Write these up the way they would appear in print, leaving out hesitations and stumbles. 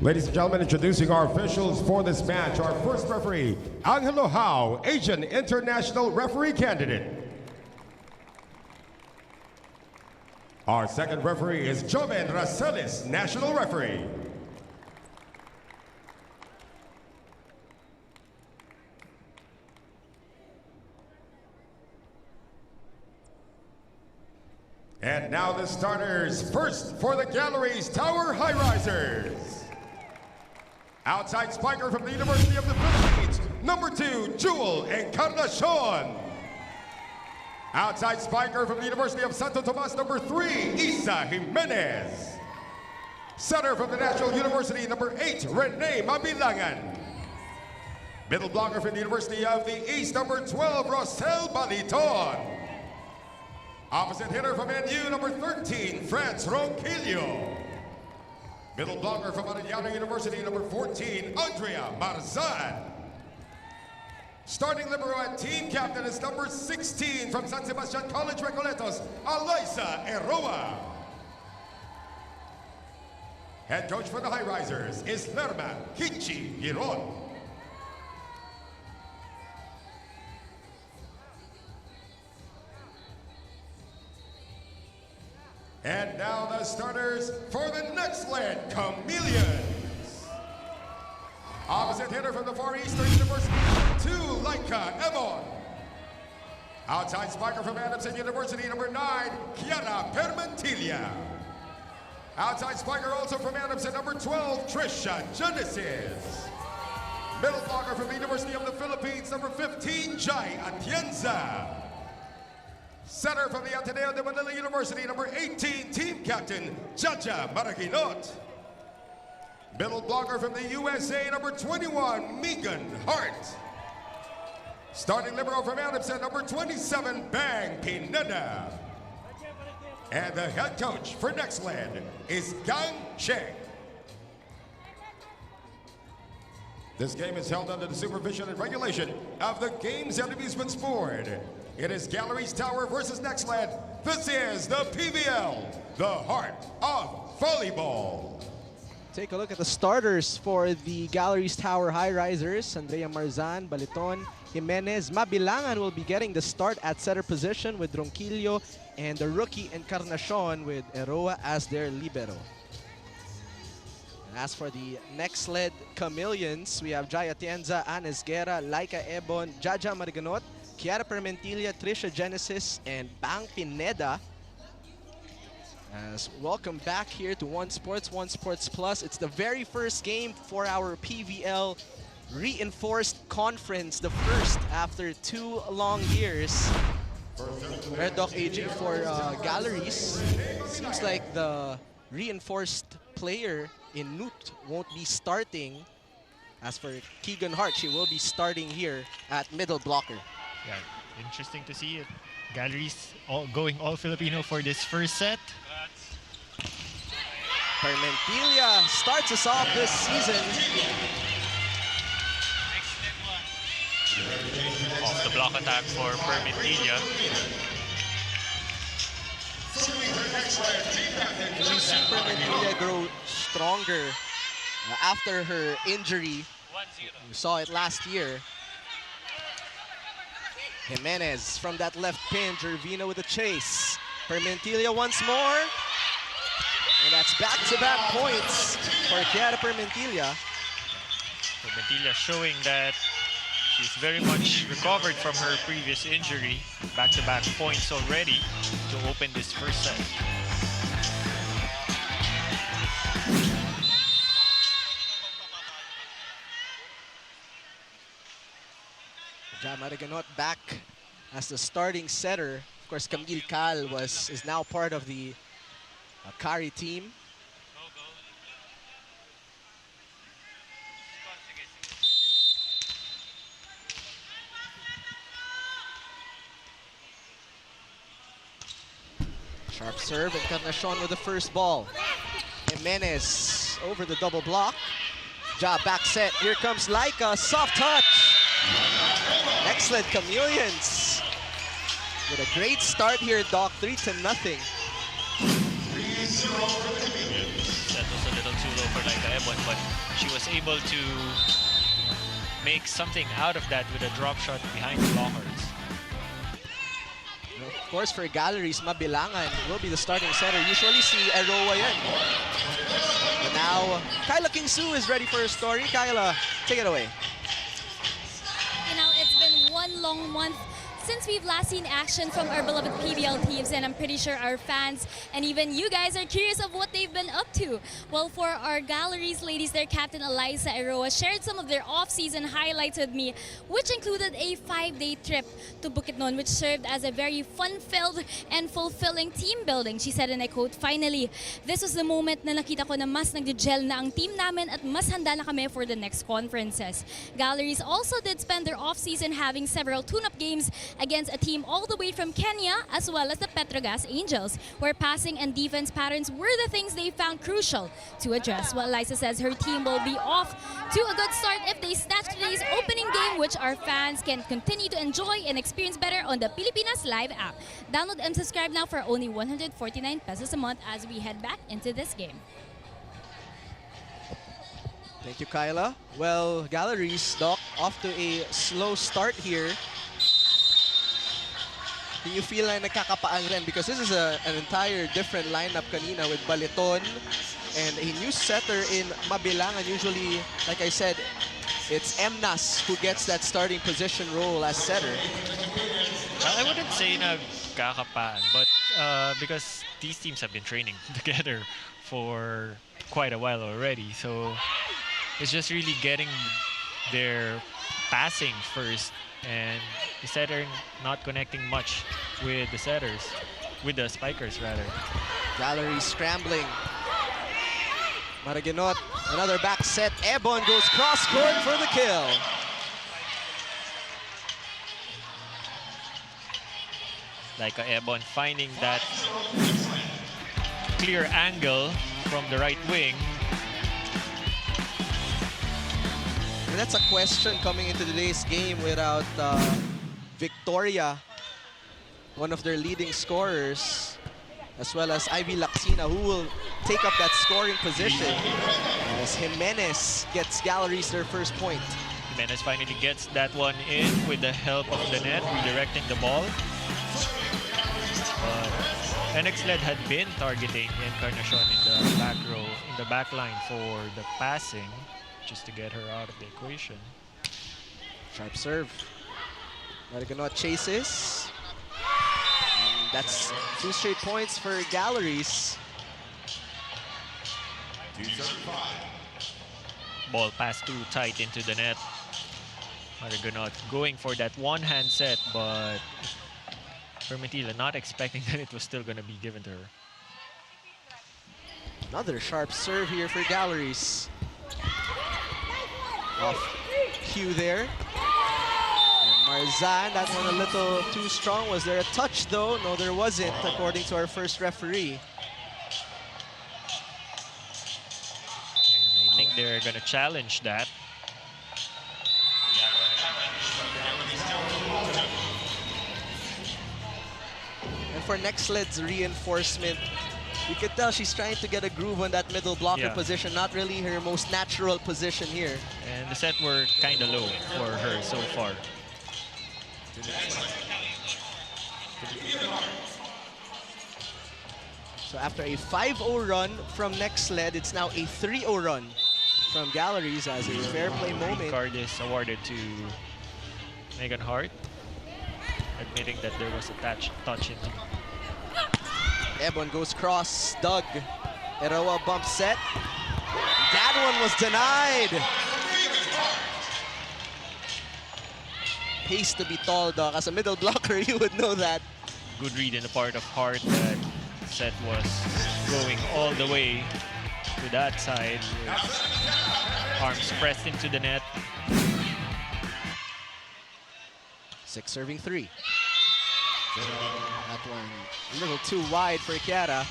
Ladies and gentlemen, introducing our officials for this match. Our first referee, Angelo Hao, Asian International Referee Candidate. Our second referee is Joven Racelis, National Referee. And now the starters. First for the Galeries Tower Highrisers. Outside spiker from the University of the Philippines, number 2, Jewel Encarnacion. Outside spiker from the University of Santo Tomas, number 3, Isa Jimenez. Center from the National University, number 8, Rene Mabilangan. Middle blocker from the University of the East, number 12, Rosel Baliton. Opposite hitter from NU, number 13, France Ronquillo. Middle blocker from Arellano University, number 14, Andrea Marzan. Starting libero and team captain is number 16 from San Sebastian College Recoletos, Aloysa Eroa. Head coach for the Highrisers is Lerma Kichi Giron. And now the starters for the Nxled Chameleons. Opposite hitter from the Far Eastern University, number 2, Laika Evon. Outside spiker from Adamson University, number 9, Kiara Permantilla. Outside spiker also from Adamson, number 12, Trisha Genesis. Middle blocker from the University of the Philippines, number 15, Jai Atienza. Center from the Ateneo de Manila University, number 18, team captain, Jaja Maraginot. Middle blocker from the USA, number 21, Megan Hart. Starting libero from Adamson, number 27, Bang Pineda. And the head coach for Nexled is Gang Cheng. This game is held under the supervision and regulation of the Games and Amusements Board. It is Galeries Tower versus Nexled. This is the PVL, the heart of volleyball. Take a look at the starters for the Galeries Tower Highrisers. Andrea Marzan, Baliton, Jimenez, Mabilangan will be getting the start at setter position with Ronquillo and the rookie Encarnacion with Eroa as their libero. And as for the Nxled Chameleons, we have Jaya Tienza, Anes Guerra, Laika Ebon, Jaja Mariganot, Kiara Permantilla, Trisha Genesis, and Bang Pineda. Welcome back here to One Sports Plus. It's the very first game for our PVL reinforced conference, the first after 2 long years. Red Doc AJ for Galleries. Seems like the reinforced player in Newt won't be starting. As for Keegan Hart, she will be starting here at middle blocker. Yeah, interesting to see it. Galleries going all Filipino for this first set. Permantilla starts us off this season. Off the block attack for Permantilla. And we see Permantilla grow stronger after her injury. We saw it last year. Jimenez from that left pin, Gervina with a chase. Permantilla once more. And that's back-to-back points for Kiara Permantilla. Permantilla showing that she's very much recovered from her previous injury. Back-to-back points already to open this first set. Mariganot back as the starting setter. Of course, Camille Cal is now part of the Kari team. Sharp serve, Encarnacion with the first ball. Jimenez over the double block. Ja back set. Here comes Laika, soft touch. Nxled Chameleons with a great start here, Doc. 3-0. That was a little too low for Laika Ebon, but she was able to make something out of that with a drop shot behind the blockers. Of course, for Galeries, Mabilangan will be the starting setter. Usually si Eroa yan. But now, Kyla Kingsu is ready for her story. Kyla, take it away. You know, it's been one long month since we've last seen action from our beloved PVL teams, and I'm pretty sure our fans and even you guys are curious of what they've been up to. Well, for our Galleries ladies, their captain Eliza Eroa shared some of their off-season highlights with me, which included a 5-day trip to Bukidnon, which served as a very fun-filled and fulfilling team building. She said, and I quote, "Finally, this was the moment na nakita ko na mas nagde-gel na ang team namin at mas handa na kami for the next conferences." Galleries also did spend their off-season having several tune-up games against a team all the way from Kenya, as well as the Petrogas Angels, where passing and defense patterns were the things they found crucial to address. Well, Liza says her team will be off to a good start if they snatch today's opening game, which our fans can continue to enjoy and experience better on the Pilipinas Live app. Download and subscribe now for only 149 pesos a month as we head back into this game. Thank you, Kyla. Well, Galleries, Doc, off to a slow start here. Do you feel like nakakapaan rin? Because this is an entire different lineup kanina with Baliton and a new setter in Mabilangan. Usually, like I said, it's Emnas who gets that starting position role as setter. I wouldn't say nagkakapaan, but because these teams have been training together for quite a while already, so it's just really getting their passing first, and the setter not connecting much with the setters, with the spikers rather. Gallery scrambling. Maraginot, another back set. Ebon goes cross-court for the kill. Like Ebon finding that clear angle from the right wing. And that's a question coming into today's game without Victoria, one of their leading scorers, as well as Ivy Laxina, who will take up that scoring position as Jimenez gets Galleries their first point. Jimenez finally gets that one in with the help of the net, redirecting the ball. Nxled had been targeting Encarnacion in the back row, in the back line for the passing, just to get her out of the equation. Sharp serve. Maraginot chases. And that's 2 straight points for Galleries. Ball passed too tight into the net. Maraginot going for that one-hand set, but Permitila not expecting that it was still going to be given to her. Another sharp serve here for Galleries. Off cue there. Marzan, that one a little too strong. Was there a touch though? No, there wasn't, according to our first referee. And I think they're gonna challenge that. And for Nexled's reinforcement, you can tell she's trying to get a groove on that middle blocker position, not really her most natural position here. And the set were kind of low for her so far. So after a 5-0 run from Nexled, it's now a 3-0 run from Galleries as a fair play moment. Card is awarded to Megan Hart, admitting that there was a touch in him. Ebon goes cross, dug. Eroa bump set. That one was denied. Pace to be tall, Doc. As a middle blocker, you would know that. Good read in the part of Hart. That set was going all the way to that side. Arms pressed into the net. 6 serving 3. That one a little too wide for Kiara.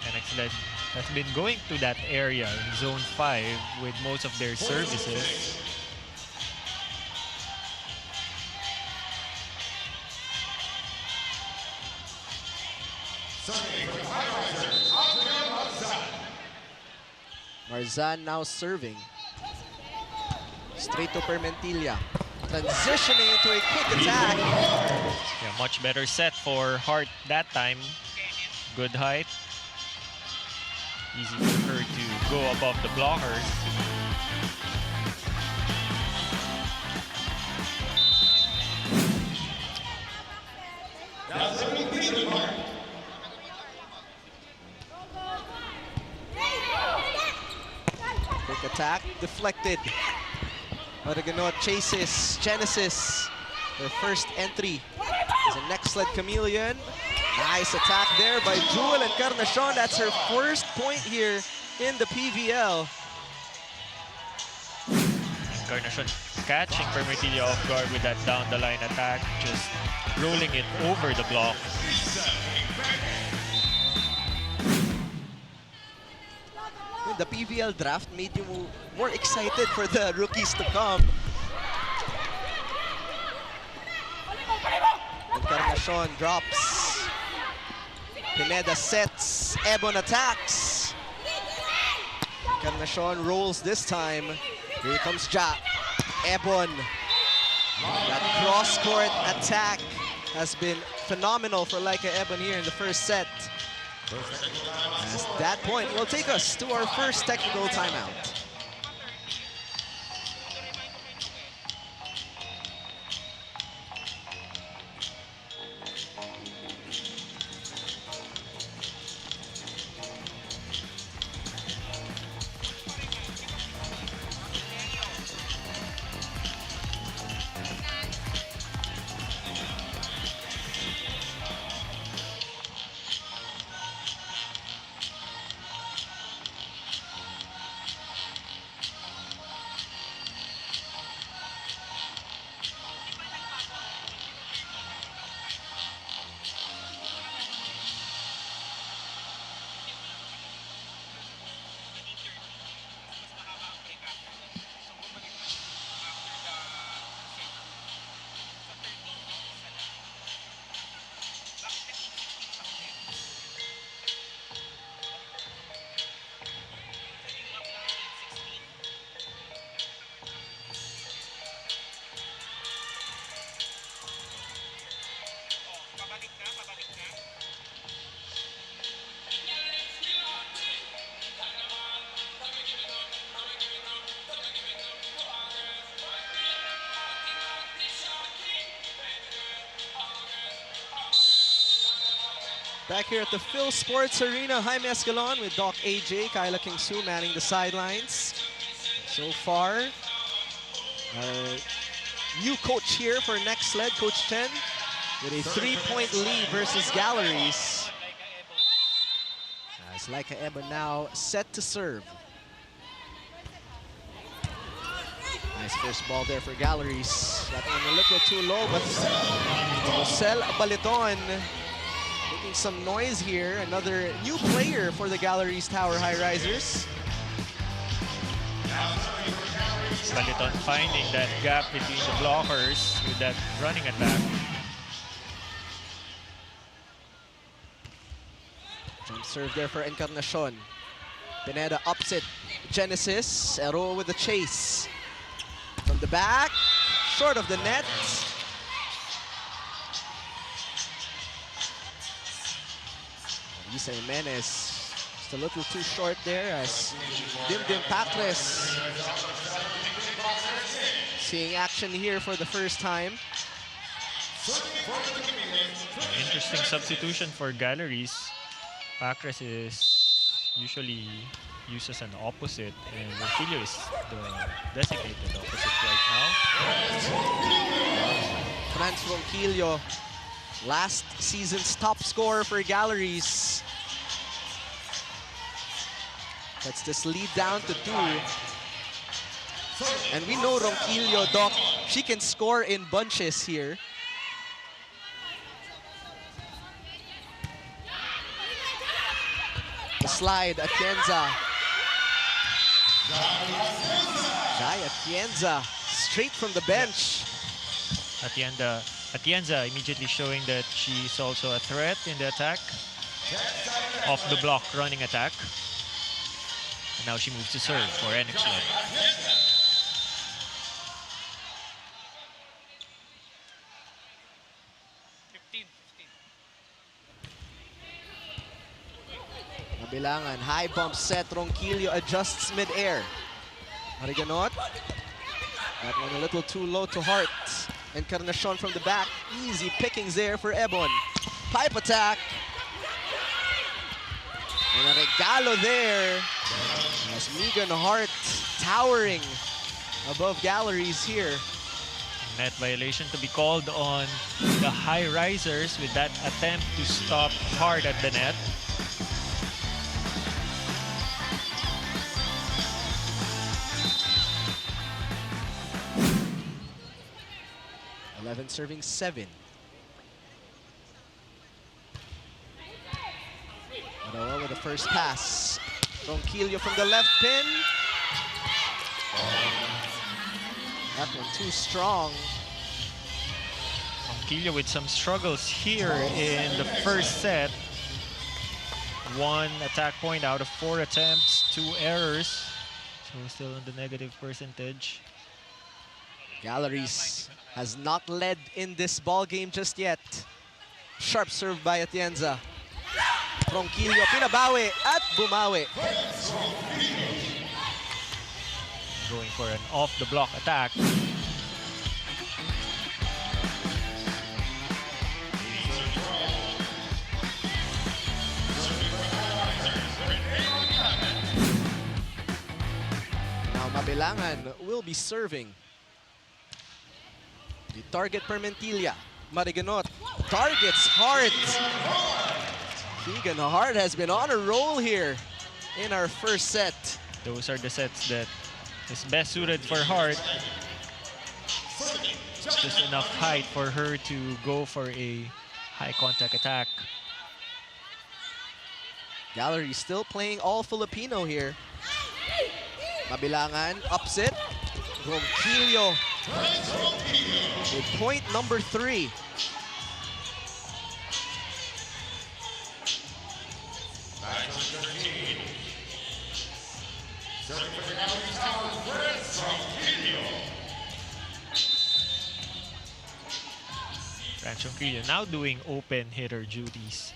Nxled has been going to that area in zone 5 with most of their services. Marzan now serving. Straight to Permentilla. Transitioning into a quick attack. Yeah, much better set for Hart that time. Good height. Easy for her to go above the blockers. Quick attack, deflected. Maraganot chases Genesis. Their first entry is a Nxled Chameleon. Nice attack there by Jewel Encarnacion. That's her first point here in the PVL. Encarnacion catching Permitilla off guard with that down the line attack, just rolling it over the block. The PVL draft made you more excited for the rookies to come. Encarnacion drops. Pineda sets. Ebon attacks. Encarnacion rolls this time. Here comes Ja. Ebon. That cross-court attack has been phenomenal for Laika Ebon here in the first set. As that point will take us to our first technical timeout. Back here at the Phil Sports Arena, Jaime Escalon with Doc AJ, Kyla King-Su manning the sidelines. So far, our new coach here for Nexled, Coach Chen, with a 3-point lead versus Galeries. As Laika Ebon now set to serve. Nice first ball there for Galeries. That one a little too low, but Rosel Baliton making some noise here. Another new player for the Galeries Tower Highrisers. Baliton finding that gap between the blockers with that running attack. Jump serve there for Encarnacion. Pineda ups it. Genesis. Ero with the chase. From the back. Short of the net. Lisa Jimenez just a little too short there as Dimdim Patres seeing action here for the first time. Interesting substitution for Galeries. Patres is usually used as an opposite, and Ronquillo is the designated opposite right now. Franz Ronquillo, last season's top scorer for Galeries. Cuts this lead down to 2. And we know Ronquillo, Doc, she can score in bunches here. The slide, Atienza. Jai Atienza, straight from the bench. Atienza immediately showing that she's also a threat in the attack. Off the block running attack. Now she moves to serve for Nxled. Mabilangan, high bump set, Ronquillo adjusts mid-air. Mariganot, that one a little too low to Hart. Encarnacion from the back, easy pickings there for Ebon. Pipe attack. And a regalo there. As Megan Hart towering above Galeries here. Net violation to be called on the Highrisers with that attempt to stop hard at the net. Serving 7. Madawa with the first pass. Ronquillo from the left pin. That one too strong. Ronquillo with some struggles here in the first set. 1 attack point out of 4 attempts, 2 errors. So still in the negative percentage. Galeries has not led in this ball game just yet. Sharp serve by Atienza. Ronquillo pinabawi at bumawi. Going for an off-the-block attack. Now Mabilangan will be serving. The target Permentilla. Mariganot targets Hart. Keegan Hart has been on a roll here in our first set. Those are the sets that is best suited for Hart. Just enough height for her to go for a high contact attack. Gallery still playing all Filipino here. Mabilangan, upset. Ronquillo with point number 3. Ronquillo now doing open hitter duties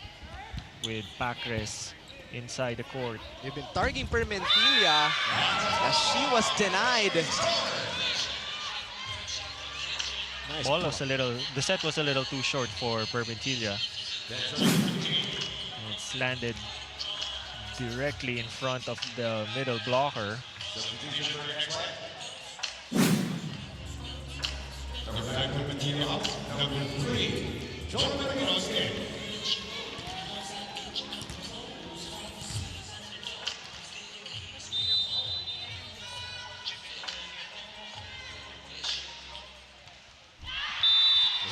with Pacres inside the court. They've been targeting Permentilla as she was denied. Nice Ball was a little, the set was a little too short for Permentilla. It's landed directly in front of the middle blocker.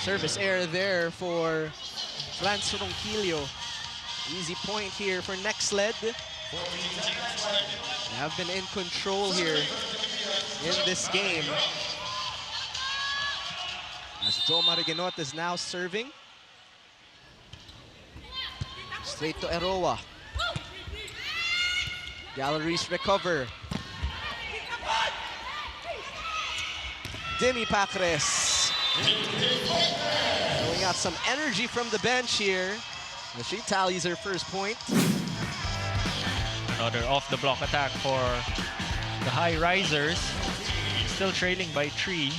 Service error there for Lance Ronquillo. Easy point here for Nexled. They have been in control here in this game. As Joe Mariganot is now serving. Straight to Eroa. Galleries recover. Demi Pacres. Showing out some energy from the bench here. As she tallies her first point. Another off-the-block attack for the Highrisers. Still trailing by 3.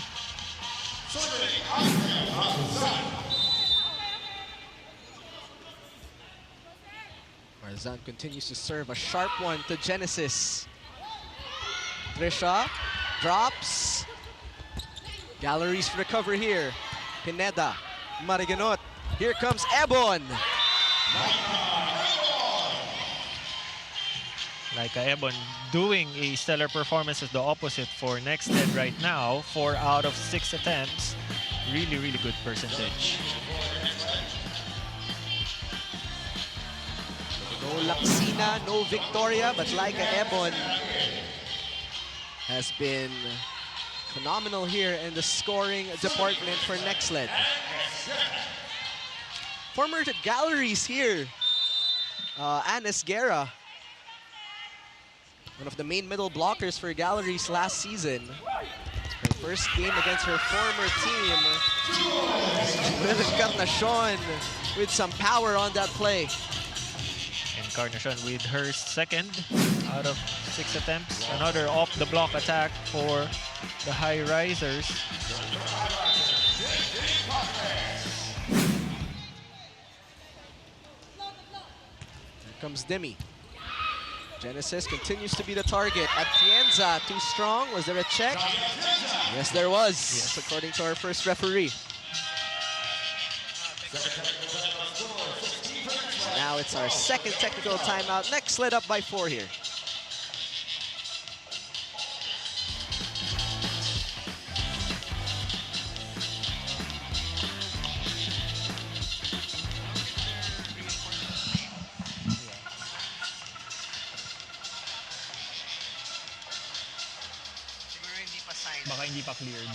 Marzan continues to serve a sharp one to Genesis. Trisha drops. Galleries recover here. Pineda, Mariganot. Here comes Ebon. Like Ebon doing a stellar performance as the opposite for Nexled right now. 4 out of 6 attempts. Really, really good percentage. No Laxina, no Victoria, but Laika Ebon has been phenomenal here in the scoring department for Nexled. Former Galleries here, Anis Guerra. one of the main middle blockers for Galeries last season. Her first game against her former team. Encarnacion with some power on that play. Encarnacion with her second out of 6 attempts. Another off-the-block attack for the Highrisers. Here comes Demi. Genesis continues to be the target. Atienza, too strong. Was there a check? Yes, there was, yes, according to our first referee. Now it's our second technical timeout. Nexled up by 4 here. Baka hindi pa cleared.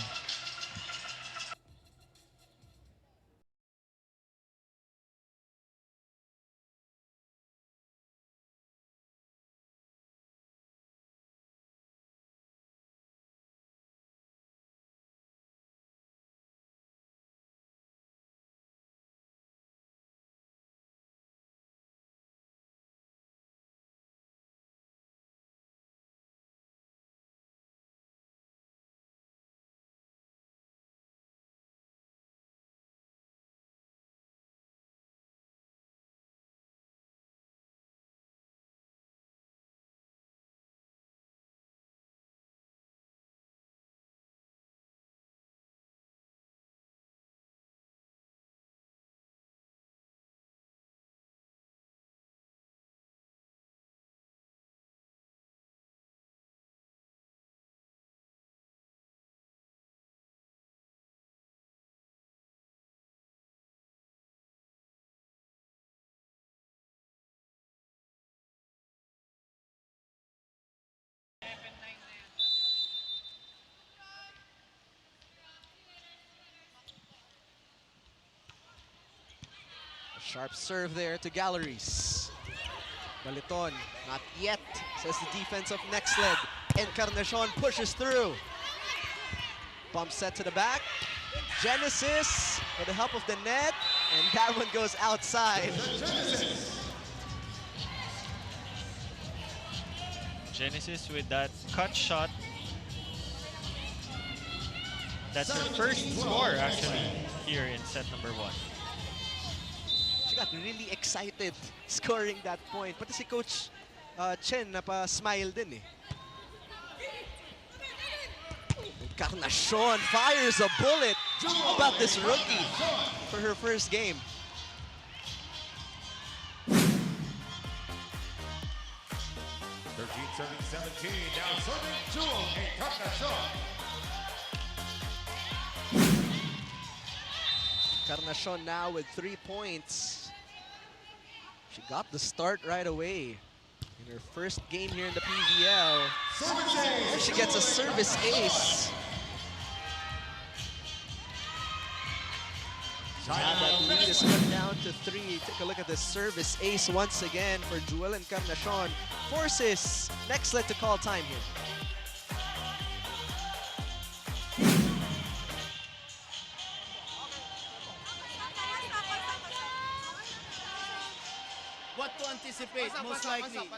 Sharp serve there to Galeries. Baliton, not yet, says the defense of Nexled. Encarnacion pushes through. Bump set to the back. Genesis with the help of the net, and that one goes outside. Genesis with that cut shot. That's her first score actually here in set number 1. She got really excited scoring that point. Pati si Coach Chen napa-smile din eh. Encarnacion fires a bullet. How about this rookie for her first game? Serving 17, now serving Jewel Encarnacion. Encarnacion now with 3 points. She got the start right away in her first game here in the PVL. And she gets a service ace. Now that lead is cut down to 3. Take a look at the service ace once again for Jewel Encarnacion. Forces Nexled to call time here. What to anticipate, most likely.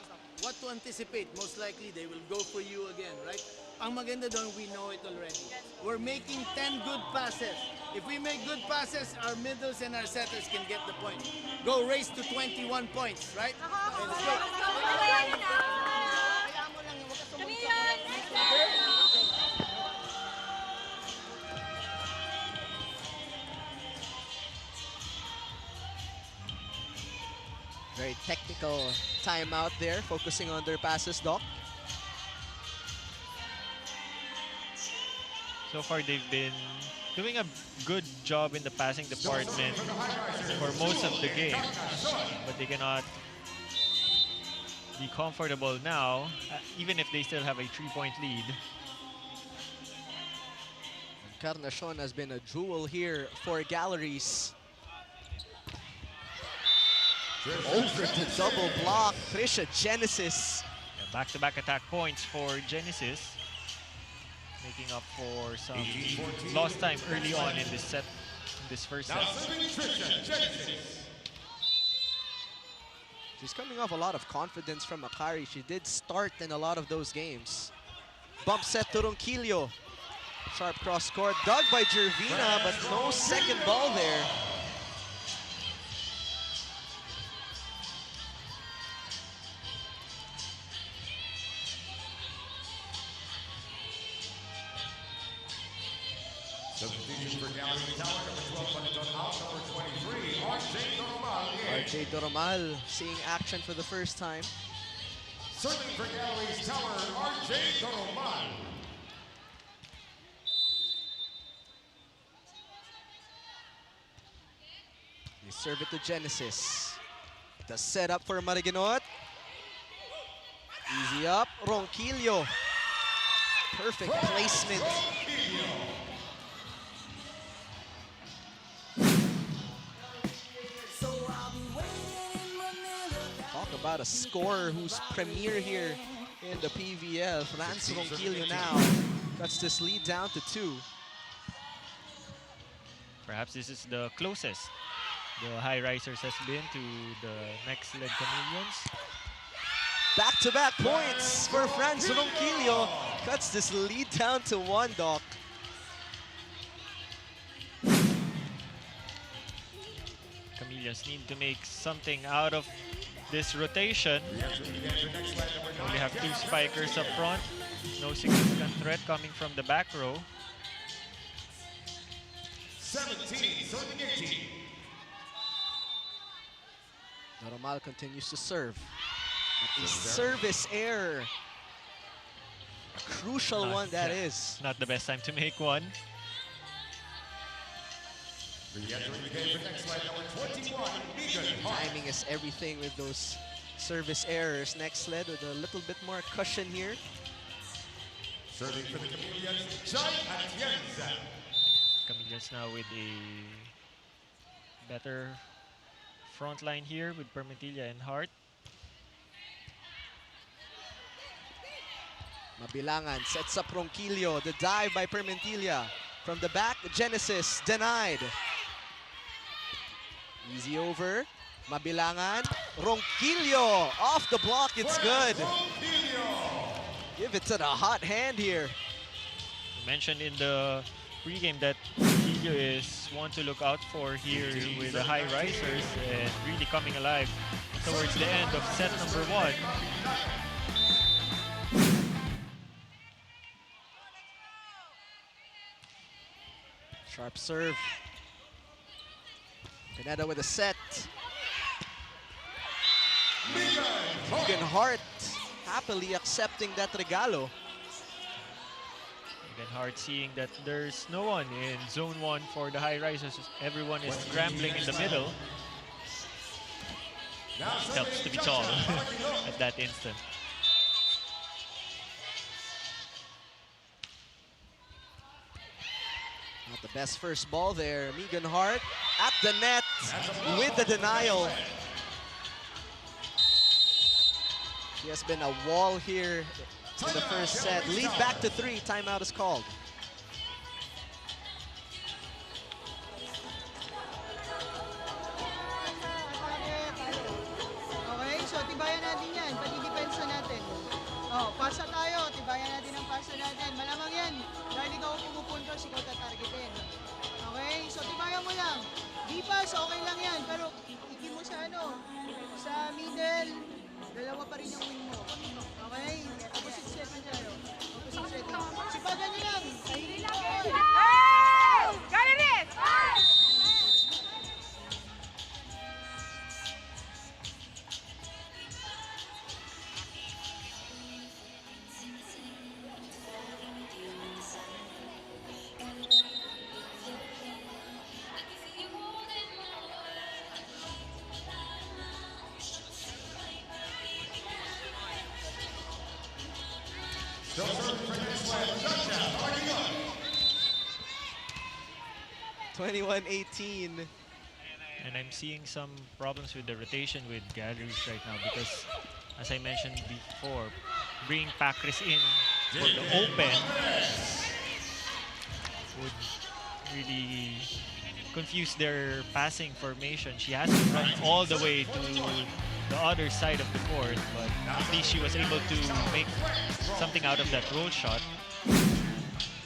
What to anticipate, most likely they will go for you again, right? Ang maganda doon, we know it already. We're making 10 good passes. If we make good passes, our middles and our setters can get the point. Go race to 21 points, right? Okay, let's go. Very technical timeout there, focusing on their passes, Doc. So far they've been doing a good job in the passing department for most of the game, but they cannot be comfortable now, even if they still have a 3-point lead. Encarnacion has been a jewel here for Galeries. Over the double block, Trisha Genesis Back-to-back attack points for Genesis, making up for some lost time early on in this set, in this first Now set. serving Trisha, Genesis. She's coming off a lot of confidence from Akari. She did start in a lot of those games. Bump set to Ronquillo. Sharp cross court, dug by Gervina, but no second ball there. Substitution for Galeries Tower, number 12, Panton out, number 23, RJ Doromal. RJ Doromal seeing action for the first time. Serving for Galeries Tower, RJ Doromal. They serve it to Genesis. The setup for Mariginot. Easy up, Ronquillo. Perfect placement. Talk about a scorer who's premier here in the PVL. Franz Ronquillo now cuts this lead down to 2. Perhaps this is the closest the Highrisers has been to the Nxled Chameleons. Back-to-back points for Franz Ronquillo. Cuts this lead down to 1, Doc. Chameleons need to make something out of this rotation. Only have 2 spikers up front. No significant threat coming from the back row. 17, serving 18. Doromal continues to serve. A service error. A crucial one that is. Not the best time to make one. Re-entering the game for Nexled, number 21, Megan Hart. Timing is everything with those service errors. Nexled with a little bit more cushion here. Serving for the Chameleons, Jai Atienza. Chameleons now with a better front line here with Permetilla and Hart. Mabilangan sets up Ronquillo. The dive by Permentilla. From the back, Genesis denied. Easy over. Mabilangan. Ronquillo off the block. It's good. Give it to the hot hand here. You mentioned in the pregame that Ronquillo is one to look out for here with the Highrisers and really coming alive towards the end of set number 1. Sharp serve. Pineda with a set. Megan Hart happily accepting that regalo. Again, Hart seeing that there's no one in zone 1 for the Highrisers. Everyone is scrambling in the middle. Helps to be tall at that instant. Not the best first ball there. Megan Hart at the net with the denial. She has been a wall here in the first set. Lead back to 3. Timeout is called. Okay, so tibayan natin yan. Pati-depensa natin. Oh, pasa tayo. Tibayan natin ang pasa natin. Malamang yan. Dahil ikaw ang pumupuntos, ikaw tatargetin. Okay, so tibayan mo lang. Di pass, okay lang yan. Pero ikin mo sa sa middle. Dalawa pa rin yung wing mo. Okay? Opposite setting tayo. Opposite setting. Sipagan nyo lang. Tahili lang. Galeries! Still serving for Nexled, touchdown, Mariginot. 21-18. And I'm seeing some problems with the rotation with Galeries right now because, as I mentioned before, bring Packers in for the open would really confuse their passing formation. She has to run all the way to the other side of the court, but at least she was able to make something out of that roll shot.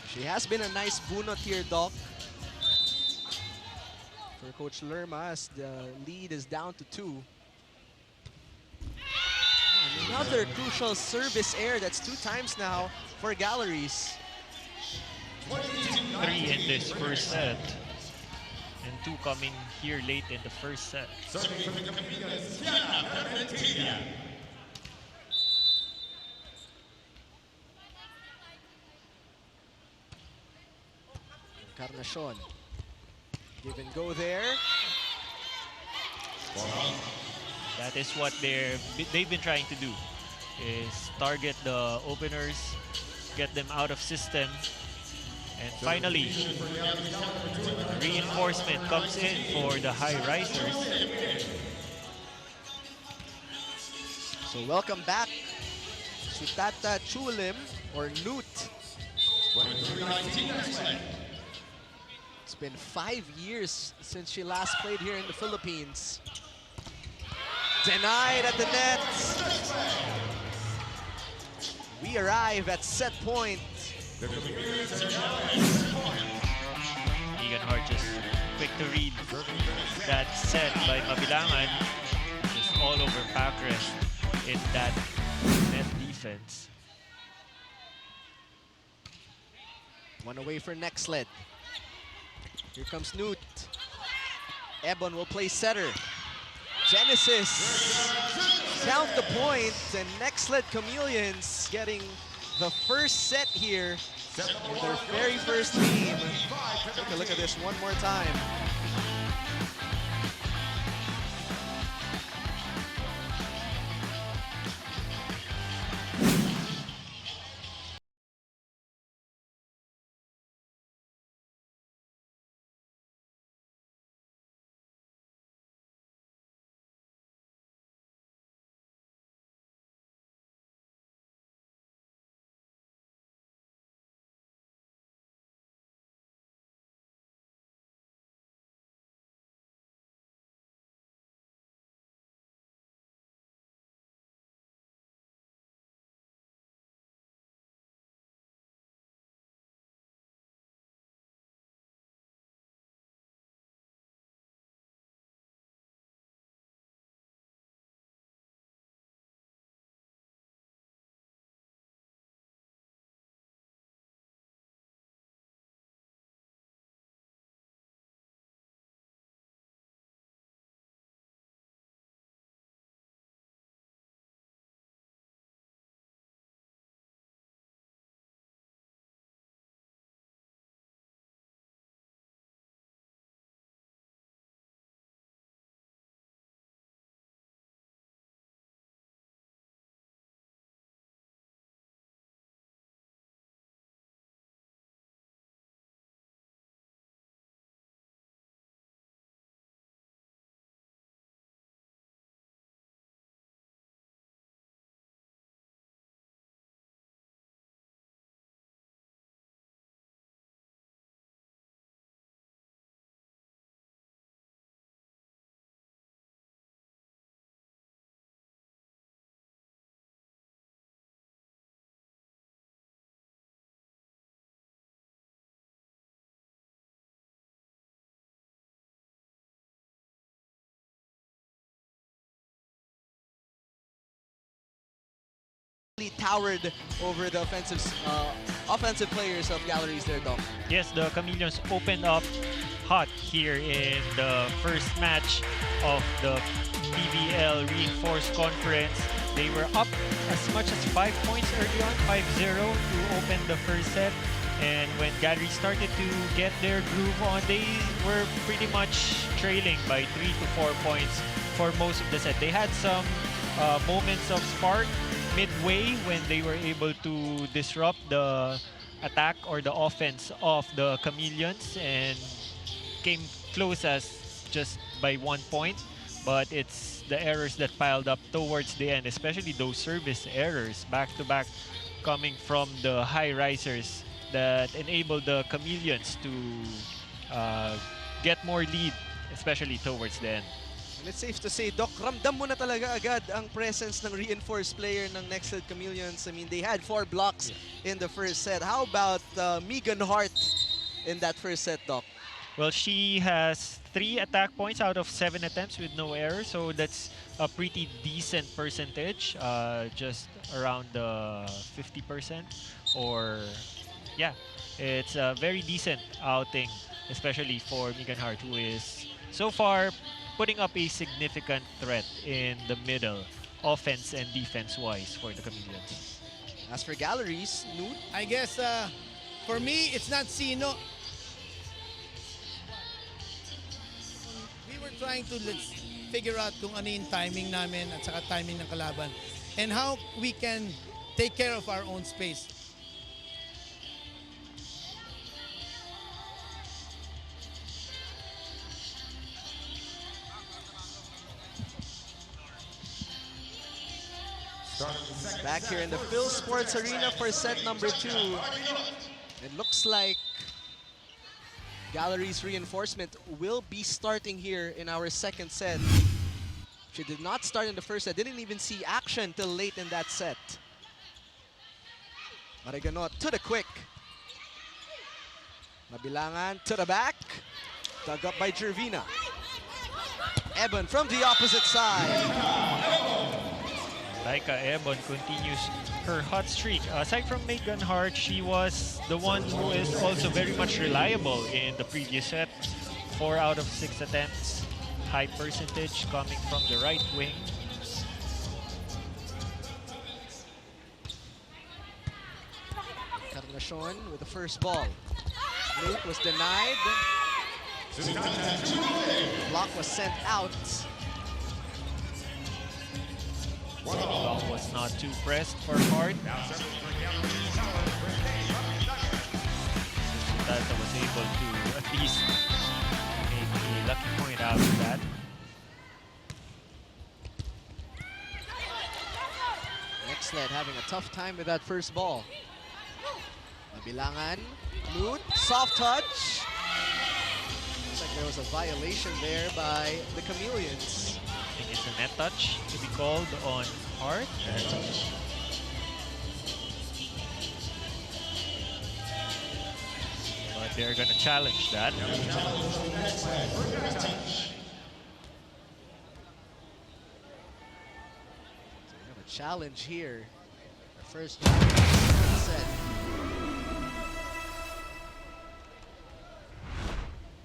She has been a nice bunot here, Doc, for Coach Lerma as the lead is down to 2. Another crucial service error. That's 2 times now for Galleries. 3 in this first set, and 2 coming here late in the first set. Encarnacion. Give and go there. That is what they've been trying to do, is target the openers, get them out of system, and finally reinforcement comes in for the Highrisers. So welcome back, Sutata Chulim, or Newt. It's been 5 years since she last played here in the Philippines. Denied at the net. We arrive at set point. Egan Hart just quick to read that set by Mabilangan. Just all over Packers in that net defense. One away for Nexled. Here comes Newt. Ebon will play setter. Genesis count the point, and Nxled Chameleons getting the first set here in their very first game. Take a look at this one more time. Towered over the offensive players of Galleries there, Doc. Yes, the Chameleons opened up hot here in the first match of the PVL Reinforced Conference. They were up as much as 5 points early on, 5-0 to open the first set. And when Galeries started to get their groove on, they were pretty much trailing by 3 to 4 points for most of the set. They had some moments of spark midway when they were able to disrupt the attack or the offense of the Chameleons and came close as just by 1 point, but it's the errors that piled up towards the end, especially those service errors back to back coming from the high risers that enabled the Chameleons to get more lead, especially towards the end. And it's safe to say, Doc, ramdam mo na talaga agad ang presence ng reinforced player ng Nexled Chameleons. I mean, they had 4 blocks in the first set. How about Megan Hart in that first set, Doc? Well, she has 3 attack points out of 7 attempts with no error, so that's a pretty decent percentage, just around the 50%. Or, yeah, it's a very decent outing, especially for Megan Hart, who is so far putting up a significant threat in the middle, offense and defense-wise for the Chameleons. As for Galleries, Nude? I guess for me, it's not sino. We were trying to let's figure out kung ano yung timing namin at saka timing ng kalaban and how we can take care of our own space. Back here in the Phil Sports Arena for set number 2. It looks like Galleries reinforcement will be starting here in our second set. She did not start in the first set, didn't even see action till late in that set. Mariganot to the quick. Mabilangan to the back. Dug up by Jervina. Eben from the opposite side. Laika Ebon continues her hot streak. Aside from Megan Hart, she was the one who is also very much reliable in the previous set. 4 out of 6 attempts. High percentage coming from the right wing. Carnacion with the first ball. Luke was denied. Block was sent out. Block was not too pressed for Hart. Tata was able to at least make a lucky point out of that. Nexled having a tough time with that first ball. Mabilangan, Nude, soft touch. Looks like there was a violation there by the Chameleons. I think it's a net touch to be called on Hart. But they're gonna challenge that. So we have a challenge here. The first set.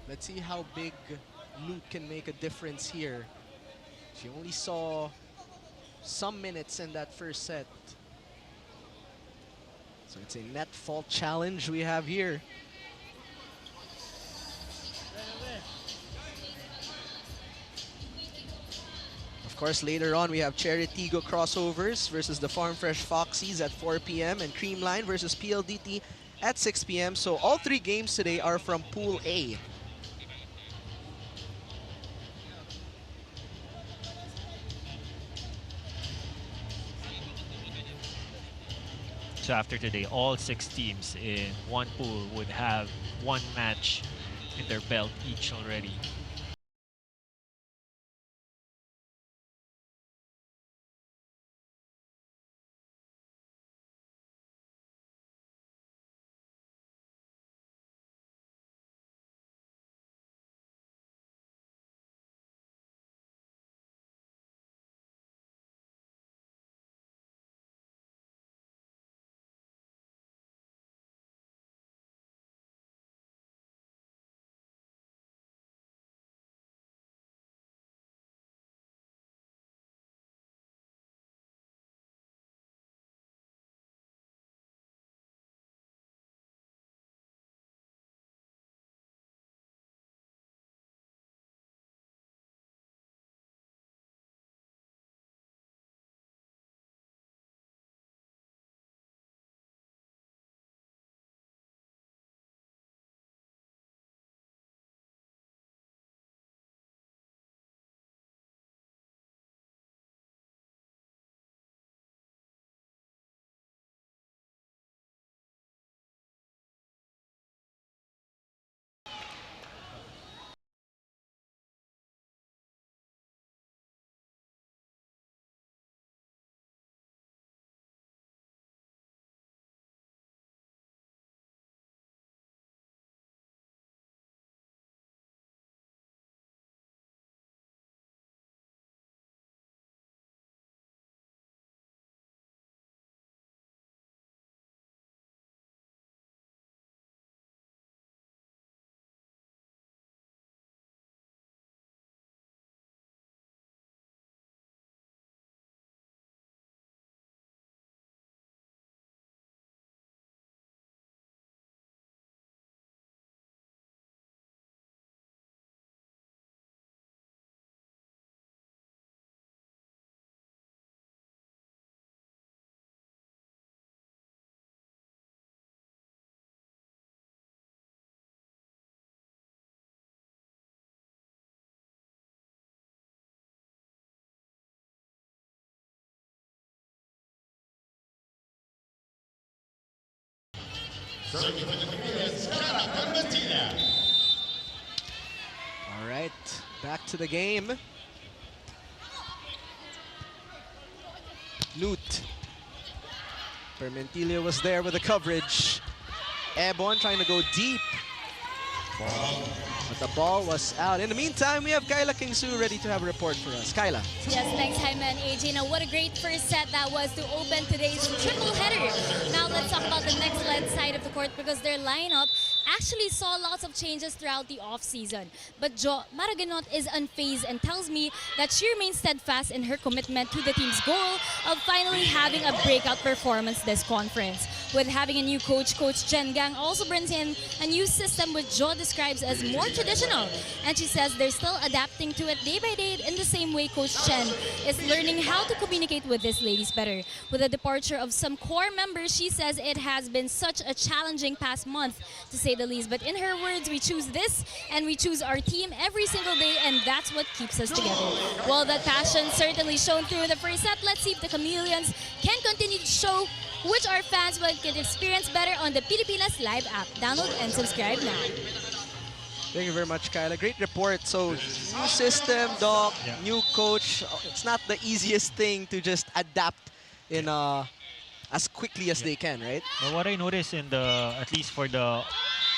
Let's see how big Luke can make a difference here. She only saw some minutes in that first set. So it's a net fault challenge we have here. Of course, later on we have Cherry Tigo crossovers versus the Farm Fresh Foxies at 4 p.m. and Creamline versus PLDT at 6 p.m. So all 3 games today are from Pool A. So after today, all 6 teams in one pool would have 1 match in their belt each already. All right, back to the game. Newt. Permentilio was there with the coverage. Ebon trying to go deep. But the ball was out. In the meantime, we have Kyla Kingsu ready to have a report for us. Kyla. Yes, thanks, Jaime and AJ. Now, what a great first set that was to open today's triple header. Now, let's talk about the Nexled side of the court because their lineup actually saw lots of changes throughout the offseason. But Jo Maraganot is unfazed and tells me that she remains steadfast in her commitment to the team's goal of finally having a breakout performance this conference. With having a new coach, Coach Jen Gang also brings in a new system which Jo describes as more traditional. And she says they're still adapting to it day by day in the same way Coach Chen is learning how to communicate with these ladies better. With the departure of some core members, she says it has been such a challenging past month, to say the least. But in her words, we choose this and we choose our team every single day, and that's what keeps us together. Well, that passion certainly shown through in the first set. Let's see if the Chameleons can continue to show which our fans will get experience better on the Pilipinas Live app. Download and subscribe now. Thank you very much, Kyla. Great report. So, new system, Doc, new coach. It's not the easiest thing to just adapt in as quickly as they can, right? But what I noticed in the, at least for the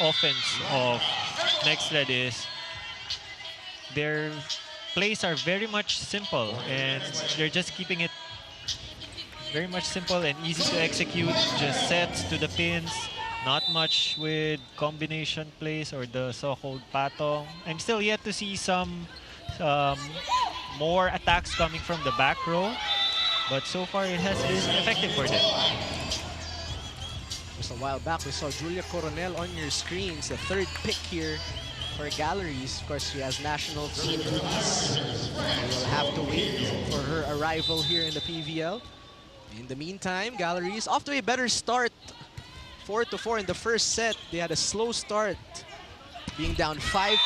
offense of Nexled, is their plays are very much simple and they're just keeping it very much simple and easy to execute. Just sets to the pins. Not much with combination plays or the so-called patong. I'm still yet to see some more attacks coming from the back row, but so far it has been effective for them. Just a while back, we saw Julia Coronel on your screens, the third pick here for Galeries. Of course, she has national team duties. We'll have to wait for her arrival here in the PVL. In the meantime, Galeries off to a better start. 4-4 in the first set. They had a slow start, being down 5-0,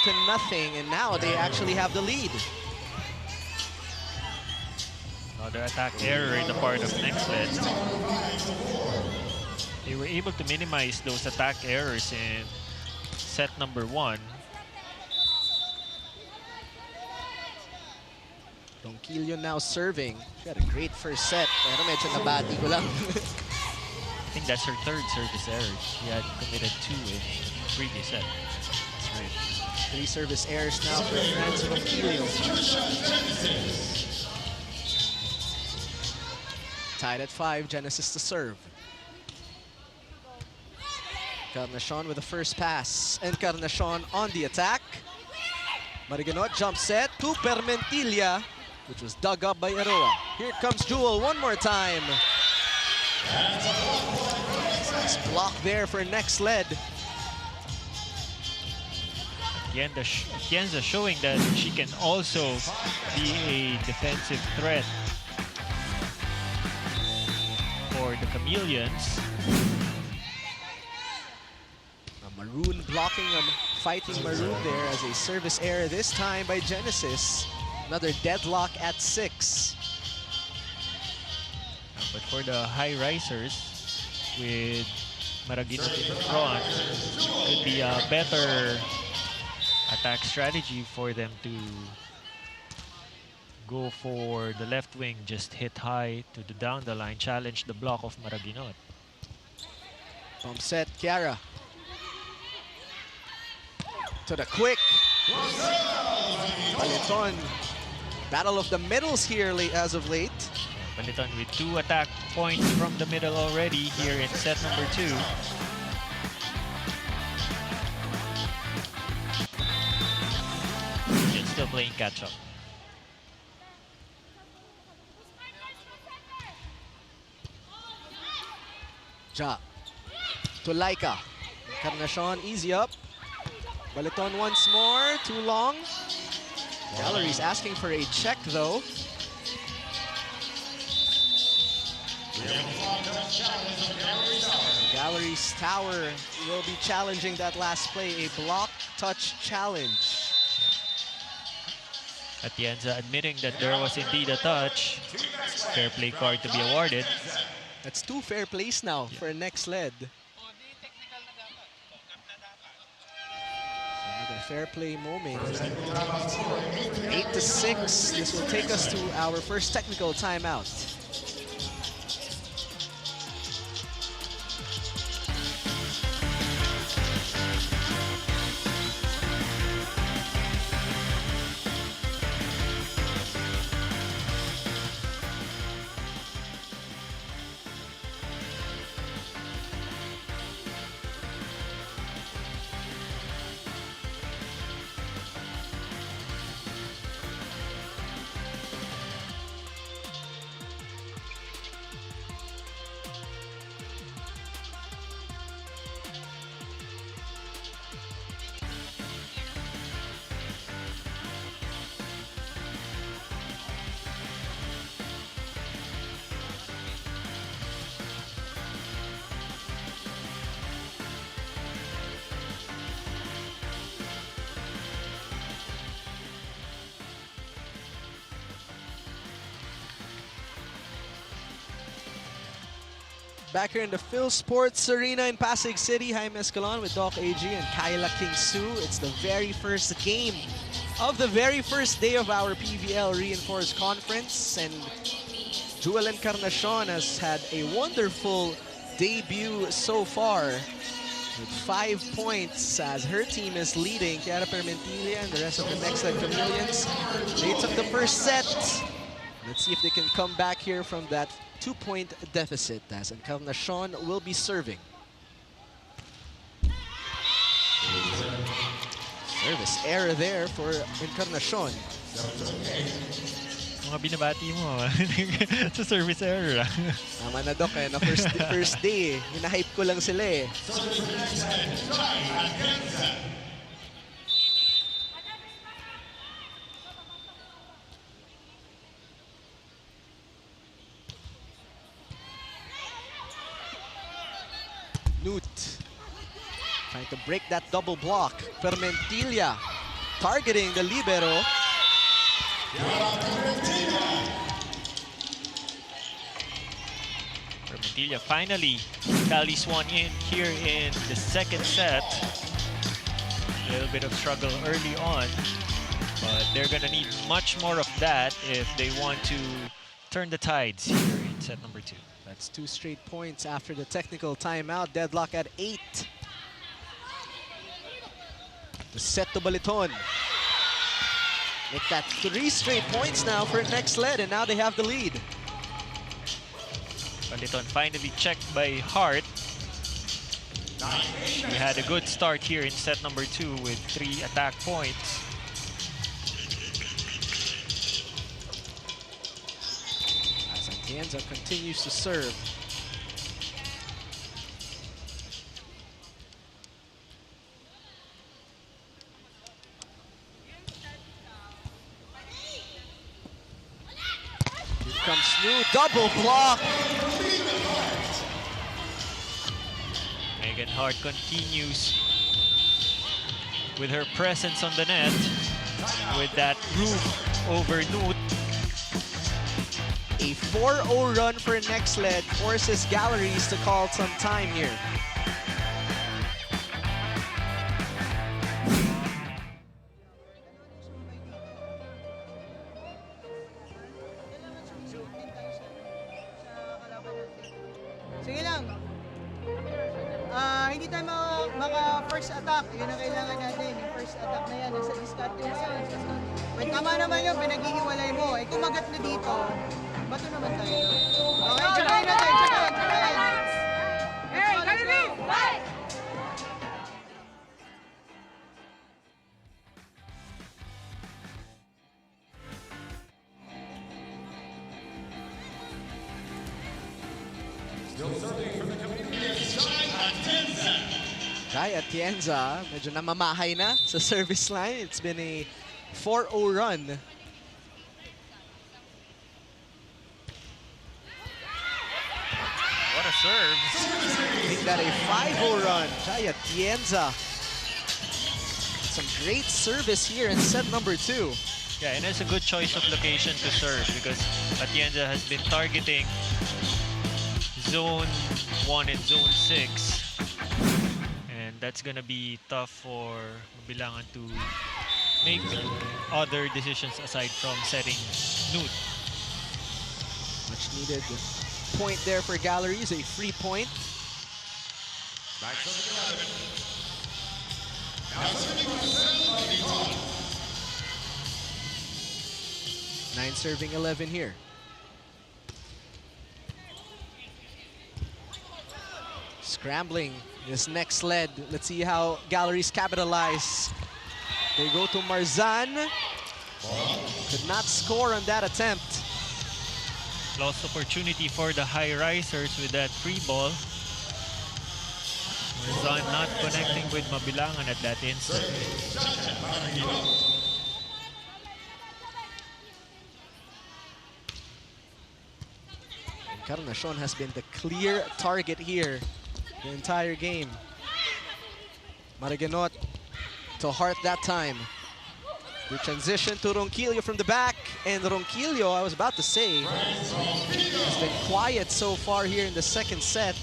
and now they actually have the lead. Another attack error in the part of Nexled. They were able to minimize those attack errors in set number 1. Ronquillo now serving. She had a great first set, pero medyo nabati ko lang. I think that's her third service error. She had committed 2 in the previous set. That's right. 3 service errors now for Franz Ronquillo. Tied at 5, Genesis to serve. Encarnacion with the first pass. Encarnacion on the attack. Maraganot jump set to Permentilla, which was dug up by Aroa. Here comes Jewel one more time. Nice block there for Nexled. Tienza showing that she can also be a defensive threat for the Chameleons. Maroon blocking fighting Maroon there as a service error this time by Genesis. Another deadlock at 6. But for the Highrisers, with Maraganot in front, could be a better attack strategy for them to go for the left wing, just hit high to the down the line, challenge the block of Maraganot. Pump set, Kiara. To the quick. Paliton. Battle of the middles here as of late. Paliton with 2 attack points from the middle already here in set number 2. And still playing catch up. Ja. To Laika. Encarnacion, easy up. Baliton once more, too long. Galeries asking for a check though. Galeries Tower will be challenging that last play, a block touch challenge. Atienza admitting that there was indeed a touch. Fair play card to be awarded. That's 2 fair plays now for Nexled. fair play moment. 8-6. This will take us to our first technical timeout. Back here in the Phil Sports Arena in Pasig City, Jaime Escalon with Doc AG and Kyla King-Su. It's the very first game of the very first day of our PVL Reinforced Conference, and Jewel Encarnacion has had a wonderful debut so far with 5 points as her team is leading. Chiara Permentilla and the rest of the Nxled Chameleons, they took the first set. Let's see if they can come back here from that 2-point deficit as Encarnacion will be serving. Service error there for Encarnacion. Mga binabati mo sa service error. Tama na, Doc, na first day. Hinahype ko lang sila eh. Newt trying to break that double block. Permentilla targeting the libero. Permentilla finally tallies one in here in the second set. A little bit of struggle early on, but they're gonna need much more of that if they want to turn the tides here in set number 2. That's 2 straight points after the technical timeout. Deadlock at 8. The set to Baliton. Make that 3 straight points now for Nexled, and now they have the lead. Baliton finally checked by Hart. We had a good start here in set number 2 with 3 attack points. Atienza continues to serve. Here comes Snu, double block. Megan Hart continues with her presence on the net with that roof over Newt. A 4-0 run for Nexled forces Galeries to call some time here. Sige lang. Hindi tayo maka-first attack. Yun ang kailangan natin. Yung first attack na yan, nasa diskarte na yan. When tama naman yun, pinaghihiwalay mo. Eh, kumagat na dito, bato naman tayo. Okay, tsakayin natin, tsakayin. Hey, Galeries! Fight! Still serving from the community, Atienza. Jai Atienza, medyo namamahay na sa service line. It's been a 4-0 run. What a serve. Make that a 5-0 run. Jai Atienza. Some great service here in set number 2. Yeah, and it's a good choice of location to serve because Atienza has been targeting Zone 1 and Zone 6. And that's gonna be tough for Mabilangan to make other decisions aside from setting Newt. Much needed point there for Galeries, a free point. Back serving 11. Now serving 7. 9 serving 11 here. Scrambling this Nexled. Let's see how Galeries capitalize. They go to Marzan. Could not score on that attempt. Lost opportunity for the Highrisers with that free ball. Marzan not connecting with Mabilangan at that instant. Encarnacion has been the clear target here the entire game. Maraganot to Hart that time. The transition to Ronquillo from the back. And Ronquillo, I was about to say, has been quiet so far here in the second set.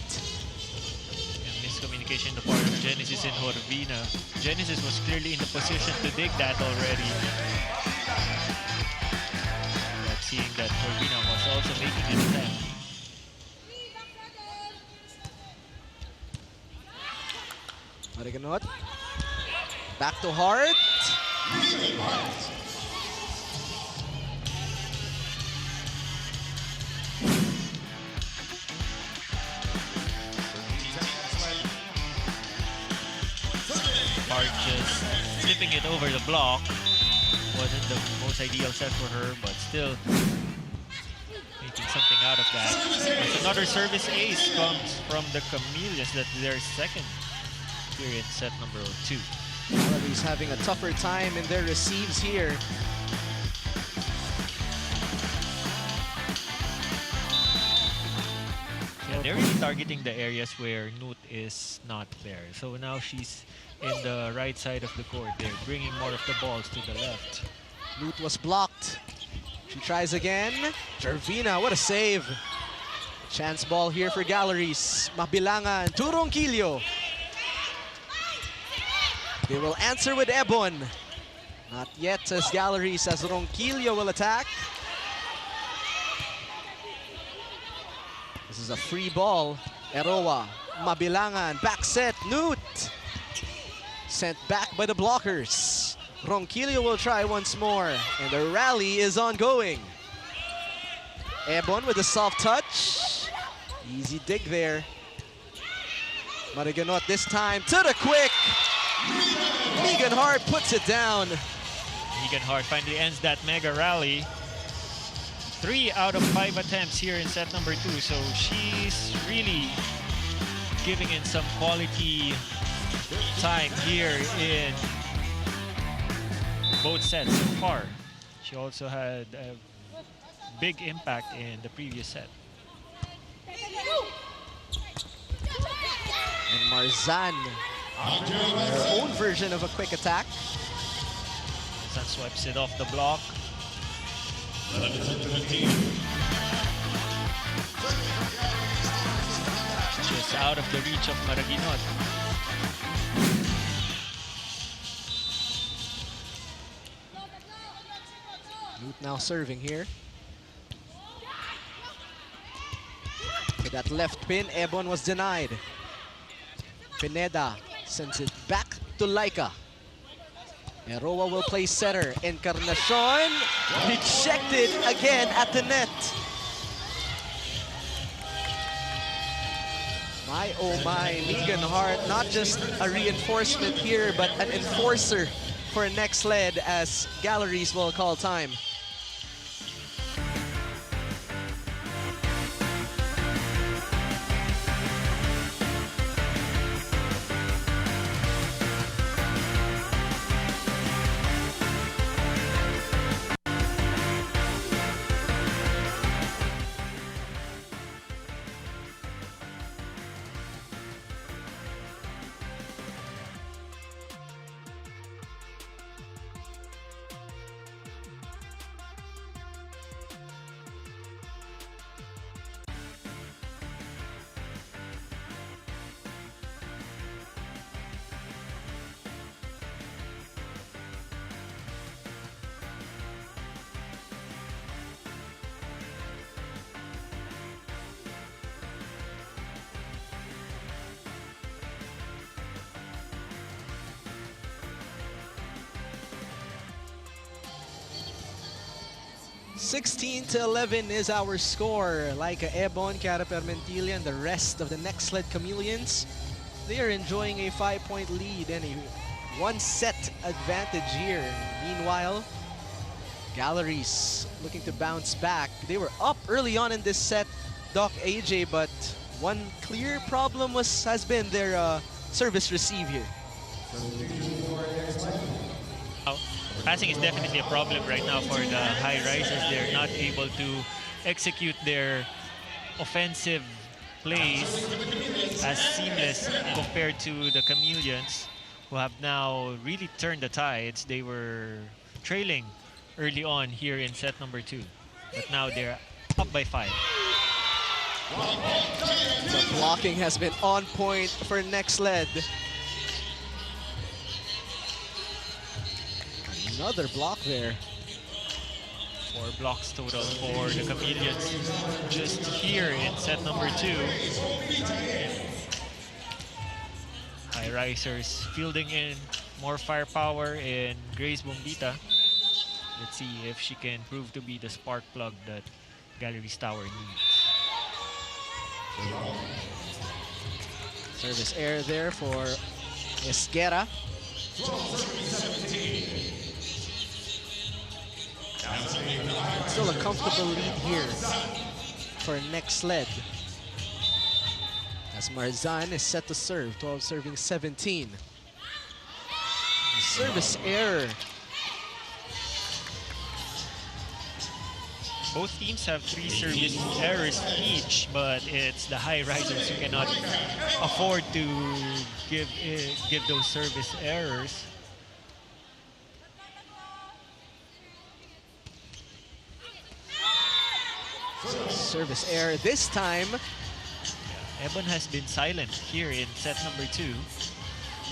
And miscommunication on the part of Genesis and Horvina. Genesis was clearly in the position to dig that already. But seeing that Horvina was also making an attempt. Maraganot. Back to Hart. Hart just flipping it over the block. Wasn't the most ideal set for her, but still making something out of that. As another service ace comes from the Chameleons. That's their second period, set number 2. Galeries having a tougher time in their receives here. Yeah, they're really targeting the areas where Newt is not there. So now she's in the right side of the court. They're bringing more of the balls to the left. Newt was blocked. She tries again. Gervina, what a save. Chance ball here for Galeries. Mabilangan to Ronquillo. They will answer with Ebon. Not yet as Galeries, as Ronquillo will attack. This is a free ball. Eroa, Mabilangan, back set, Newt. Sent back by the blockers. Ronquillo will try once more, and the rally is ongoing. Ebon with a soft touch. Easy dig there. Maraganot this time to the quick. Megan Hart puts it down. Megan Hart finally ends that mega rally. 3 out of 5 attempts here in set number 2. So she's really giving in some quality time here in both sets so far. She also had a big impact in the previous set. And Marzan, her own version of a quick attack. Sun swipes it off the block. Just out of the reach of Maraginot. Newt now serving here. With that left pin, Ebon was denied. Pineda sends it back to Laika. Eroa will play setter. Encarnacion rejected again at the net. My oh my, Megan Hart, not just a reinforcement here, but an enforcer for Nexled, as Galeries will call time. 16-11 is our score. Laika Ebon, Cara Permentilla, and the rest of the Nxled Chameleons, they are enjoying a 5-point lead and a 1-set advantage here. Meanwhile, Galeries looking to bounce back. They were up early on in this set, Doc AJ, but one clear problem has been their service receive here. Passing is definitely a problem right now for the Highrisers. They're not able to execute their offensive plays as seamless compared to the Chameleons, who have now really turned the tides. They were trailing early on here in set number 2, but now they're up by 5. The blocking has been on point for Nexled. Another block there. 4 blocks total for the Chameleons just here in set number 2. Highrisers fielding in more firepower in Grace Bombita. Let's see if she can prove to be the spark plug that Galeries Tower needs. Service error there for Esguerra. Still a comfortable lead here for Nexled, as Marzan is set to serve, 12 serving 17. Service error. Both teams have 3 service errors each, but it's the Highrisers who cannot afford to give those service errors. Service error this time. Ebon has been silent here in set number 2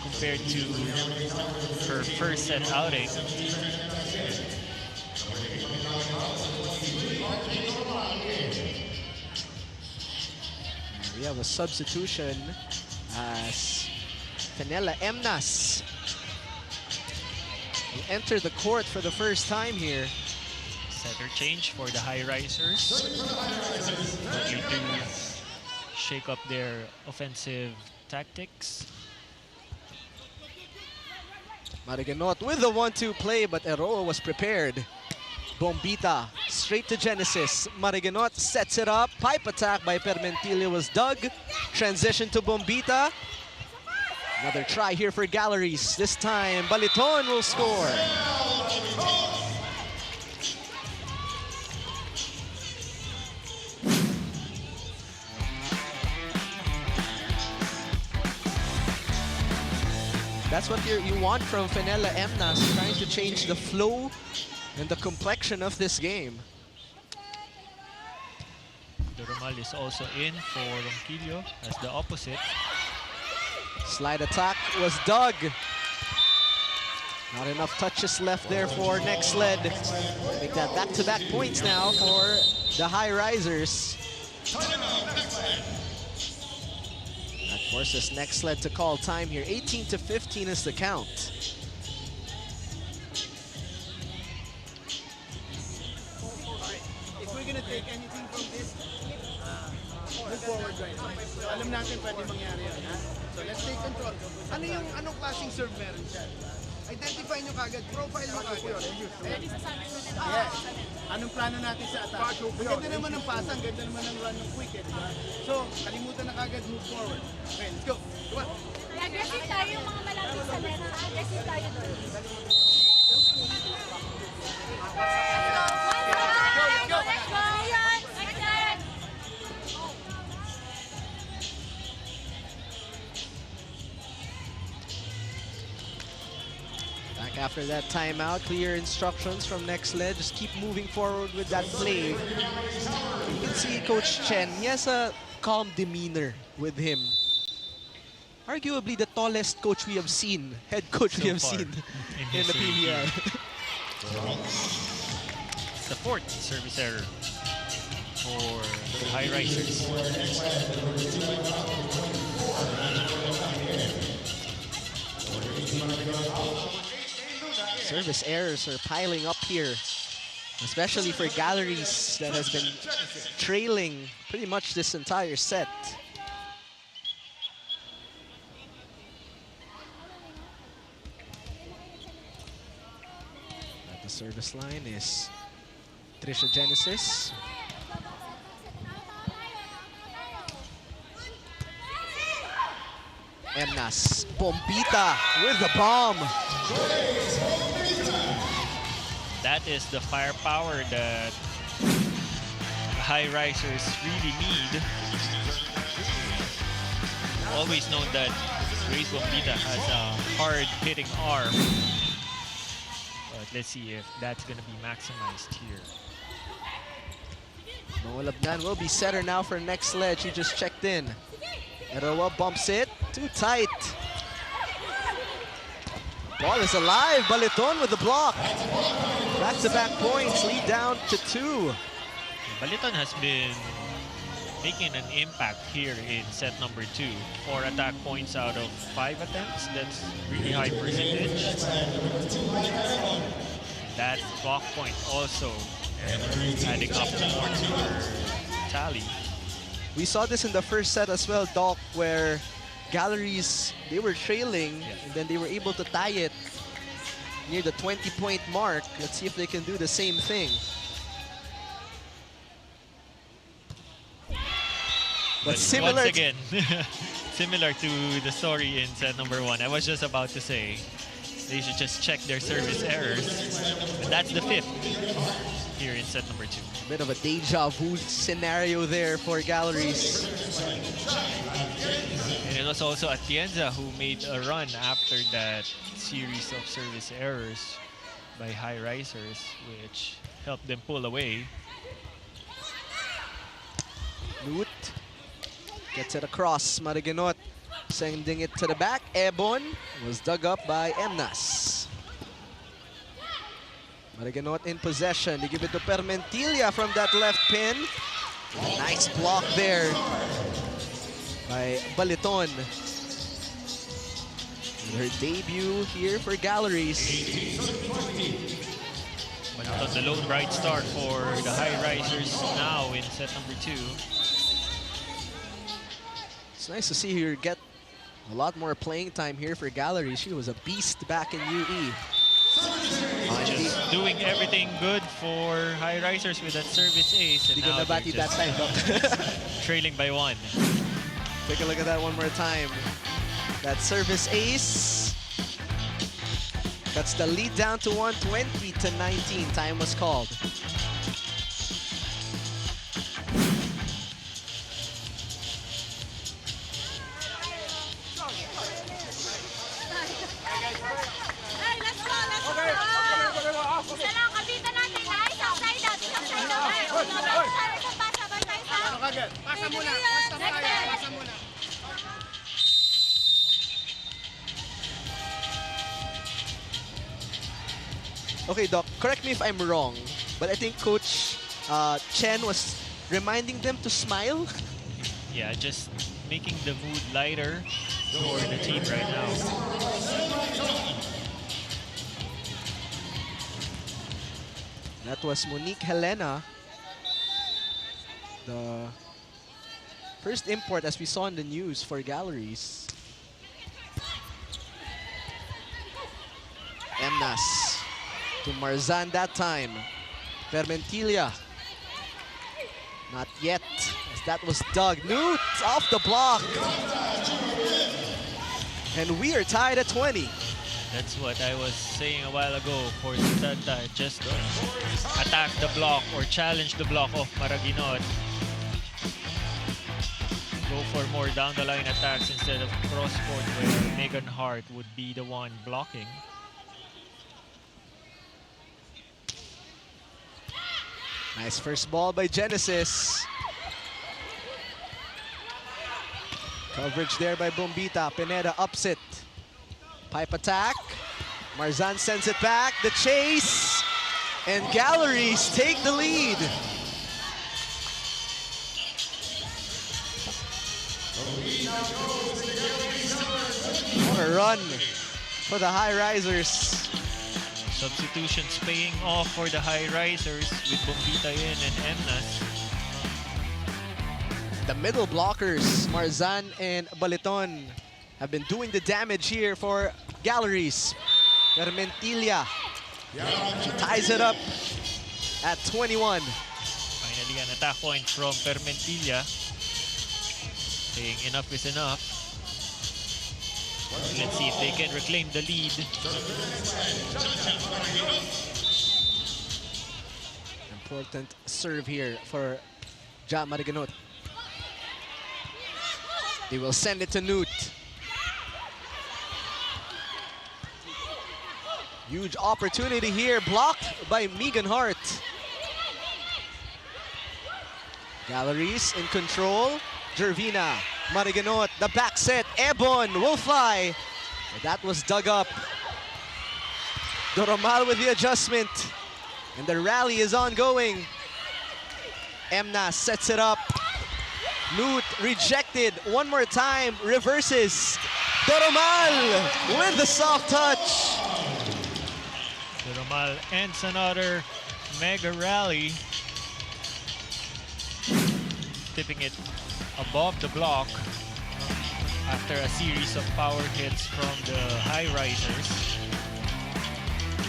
compared to her first set outing. We have a substitution as Fenella Emnas will enter the court for the first time here. Setter change for the Highrisers. Looking to shake up their offensive tactics. Mariganot with the 1-2 play, but Eroa was prepared. Bombita straight to Genesis. Mariganot sets it up. Pipe attack by Permentilla was dug. Transition to Bombita. Another try here for Galeries. This time, Baliton will score. That's what you want from Fenella Emnas, trying to change the flow and the complexion of this game. Doromal is also in for Ronquillo as the opposite. Slide attack was dug. Not enough touches left there for Nexled. Make that back-to-back points now for the Highrisers. That forces Nexled to call time here. 18-15 is the count. If we're gonna take anything from this, move forward, right? So alam natin pwede mangyari yun, ha? So let's take control. Anong klaseng serve meron siya? Identify nyo kagad, profile nyo kagad. Yes. Anong plano natin sa attack? Maganda naman ng pasa, ang ganda naman ng run ng quick, eh, diba? So, kalimutan na kagad, move forward. Okay, let's go. Come on. Aggressive tayo yung mga malapit sa net. Aggressive tayo doon. Let's go! Let's go! Back after that timeout, clear instructions from Nexled. Just keep moving forward with that play. You can see Coach Chen, he has a calm demeanor with him. Arguably the tallest coach we have seen, head coach we have seen in the PVL. The 4th service error for the Highrisers. Service errors are piling up here especially for Galeries that has been trailing pretty much this entire set. At the service line is Trisha Genesis. Emnas, Bombita with the bomb. That is the firepower that Highrisers really need. Always known that Grace Bombita has a hard-hitting arm. But let's see if that's going to be maximized here. Mawalabnan will be setter now for Nexled. She just checked in. Eroa bumps it. Too tight. Ball is alive. Baliton with the block. Back-to-back points. Lead down to 2. Baliton has been making an impact here in set number 2. 4 attack points out of 5 attempts. That's really high percentage. That block point also adding up more to her tally. We saw this in the first set as well, Doc, where Galeries, they were trailing, and then they were able to tie it near the 20-point mark. Let's see if they can do the same thing. But similar once again, similar to the story in set number 1, I was just about to say, they should just check their service errors. And that's the 5th here in set number 2. Bit of a deja vu scenario there for Galeries. And it was also Atienza who made a run after that series of service errors by Highrisers, which helped them pull away. Newt gets it across. Maraginot sending it to the back. Ebon was dug up by Emnas. Maraginot in possession. They give it to Permentilla from that left pin. Nice block there by Baliton. And her debut here for Galeries. Baliton, the lone bright start for the Highrisers now in set number 2. It's nice to see her get a lot more playing time here for Galeries. She was a beast back in UE. Just doing everything good for Highrisers with that service ace. And now they're that time, just trailing by 1. Take a look at that one more time. That service ace. That's the lead down to 120 to 19. Time was called. Okay, Doc, correct me if I'm wrong, but I think Coach Chen was reminding them to smile. Yeah, just making the mood lighter for the team right now. That was Monique Helena, the first import, as we saw in the news, for Galeries. Emnas to Marzan that time. Permentilla. Not yet, as that was dug. Newt off the block. And we are tied at 20. That's what I was saying a while ago for Tata. Just attack the block or challenge the block of Maraginot. Go for more down the line attacks instead of cross-court where Megan Hart would be the one blocking. Nice first ball by Genesis. Coverage there by Bombita. Pineda ups it. Pipe attack. Marzan sends it back. The chase. And Galeries take the lead. What a run for the Highrisers. Substitutions paying off for the Highrisers with Bombita in and Emnas. The middle blockers, Marzan and Baliton, have been doing the damage here for Galeries. Permentilla, she ties it up at 21. Finally, an attack point from Permentilla. Saying enough is enough. Let's see if they can reclaim the lead. Important serve here for Ja Mariganot. They will send it to Newt. Huge opportunity here, blocked by Megan Hart. Galeries in control. Jervina, Mariganot, the back set. Ebon will fly. But that was dug up. Doromal with the adjustment. And the rally is ongoing. Emna sets it up. Newt rejected one more time, reverses. Doromal with the soft touch. Doromal ends another mega rally. Tipping it above the block after a series of power hits from the Highrisers.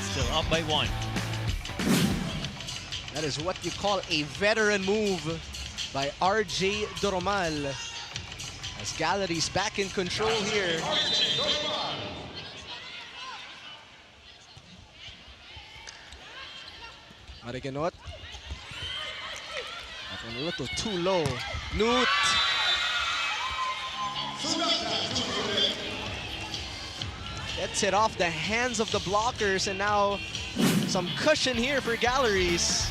Still up by 1. That is what you call a veteran move by RJ Doromal. As Galeries back in control here. Mariganot. A little too low. Newt. Gets it off the hands of the blockers, and now some cushion here for Galeries.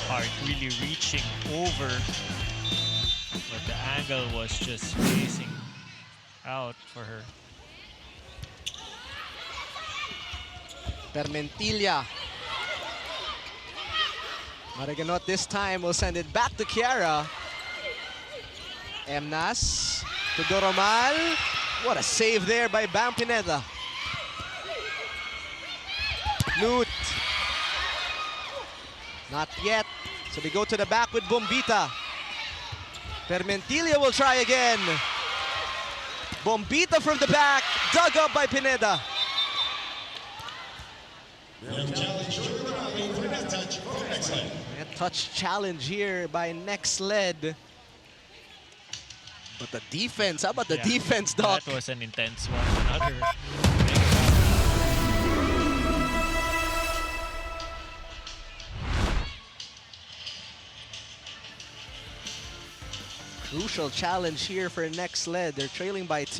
Hart really reaching over, but the angle was just facing out for her. Permentilla. Mariganot this time will send it back to Kiara. Emnas to Doromal. What a save there by Bam Pineda. Newt. Not yet. So they go to the back with Bombita. Permentilla will try again. Bombita from the back, dug up by Pineda. A touch challenge here by Nexled. But the defense, how about the defense, Doc? That was an intense one. Another crucial challenge here for Nexled. They're trailing by 2.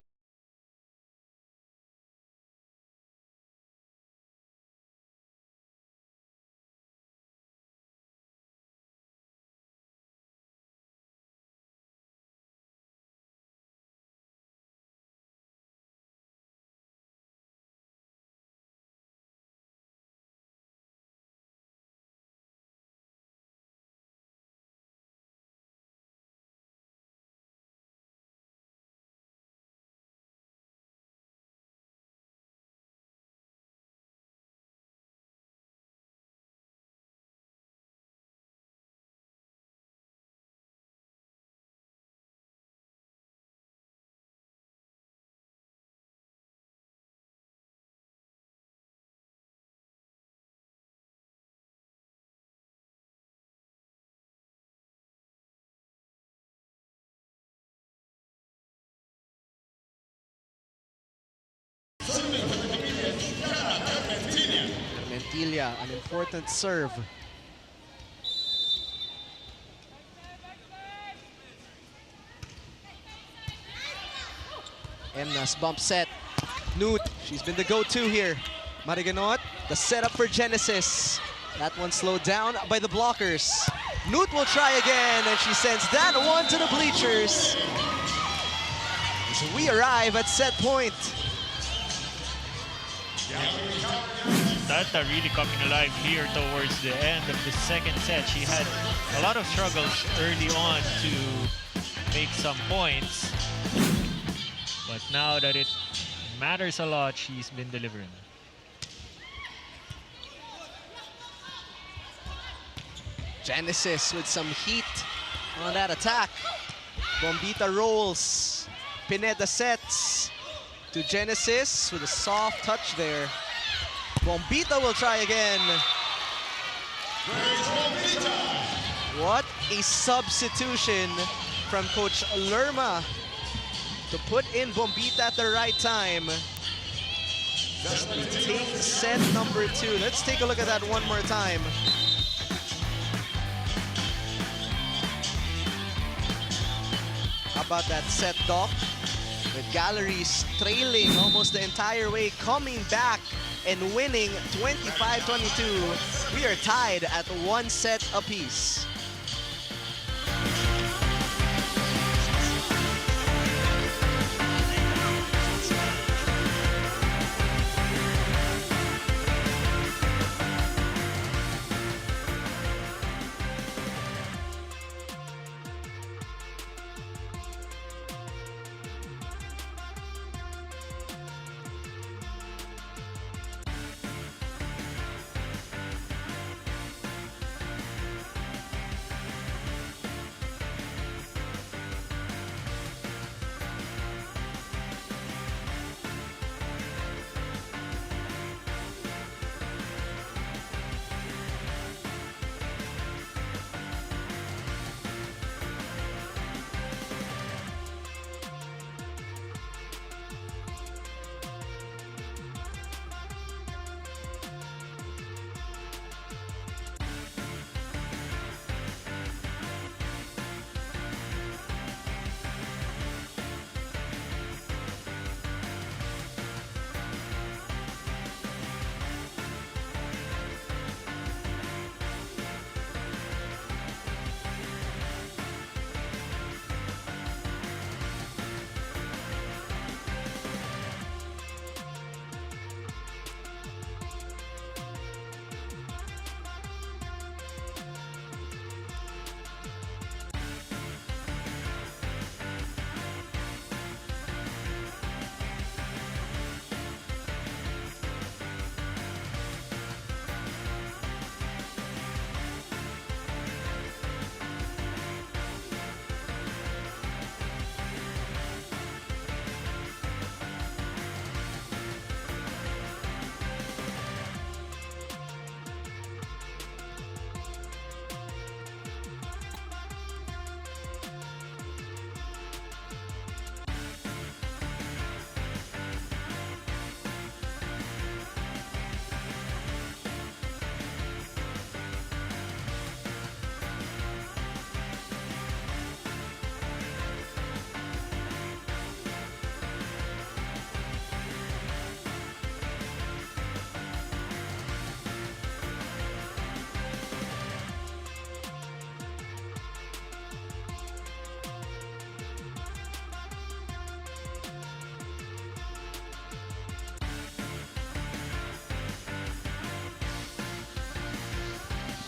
Permentilla, an important serve. Emnas bump set. Newt, she's been the go-to here. Mariganot, the setup for Genesis. That one slowed down by the blockers. Newt will try again, and she sends that one to the bleachers. As we arrive at set point. Tata really coming alive here towards the end of the second set. She had a lot of struggles early on to make some points. But now that it matters a lot, she's been delivering. Genesis with some heat on that attack. Bombita rolls. Pineda sets to Genesis with a soft touch there. Bombita will try again. What a substitution from Coach Lerma to put in Bombita at the right time. Take set number 2. Let's take a look at that one more time. How about that set, Doc? With Galeries trailing almost the entire way, coming back and winning 25-22. We are tied at 1 set apiece.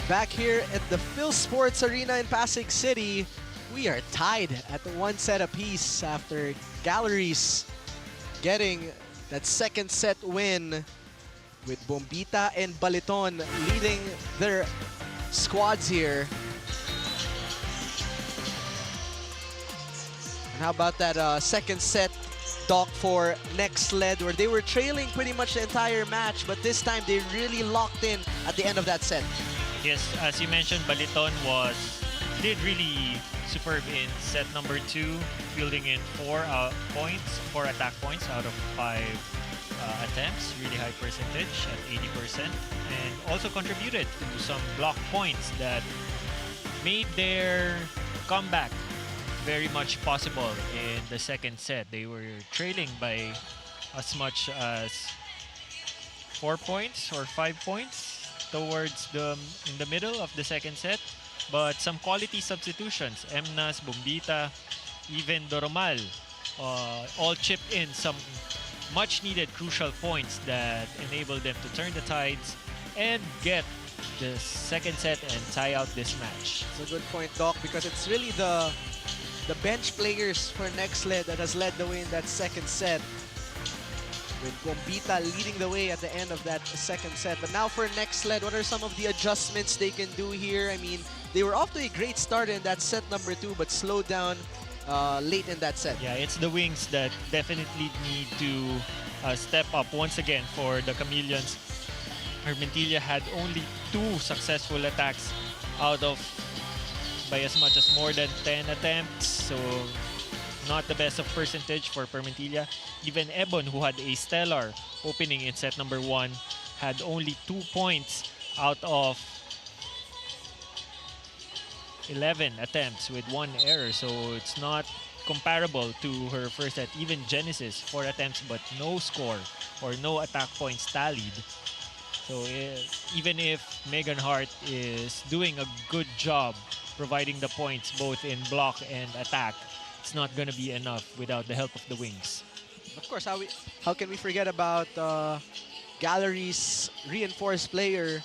Back here at the Phil Sports Arena in Pasig City, we are tied at 1 set apiece after Galeries getting that 2nd set win with Bombita and Baliton leading their squads here. And how about that 2nd set, Doc, for Nexled, where they were trailing pretty much the entire match, but this time they really locked in at the end of that set. Yes, as you mentioned, Baliton did really superb in set number 2, fielding in 4 attack points out of 5 attempts, really high percentage at 80%, and also contributed to some block points that made their comeback very much possible in the 2nd set. They were trailing by as much as 4 points or 5 points towards in the middle of the 2nd set, but some quality substitutions, Emnas, Bombita, even Doromal, all chip in some much needed crucial points that enabled them to turn the tides and get the 2nd set and tie out this match. It's a good point, Doc, because it's really the bench players for Nexled that has led the way in that 2nd set. with Bombita leading the way at the end of that second set. But now for Nexled, what are some of the adjustments they can do here? I mean, they were off to a great start in that set number 2, but slowed down late in that set. Yeah, it's the wings that definitely need to step up once again for the Chameleons. Permentilla had only 2 successful attacks out of by as much as more than 10 attempts, so not the best of percentage for Permentilla. Even Ebon, who had a stellar opening in set number 1, had only 2 points out of 11 attempts with 1 error, so it's not comparable to her first set. Even Genesis, 4 attempts but no score or no attack points tallied. So even if Megan Hart is doing a good job providing the points both in block and attack, it's not going to be enough without the help of the wings. Of course, how can we forget about Galleries' reinforced player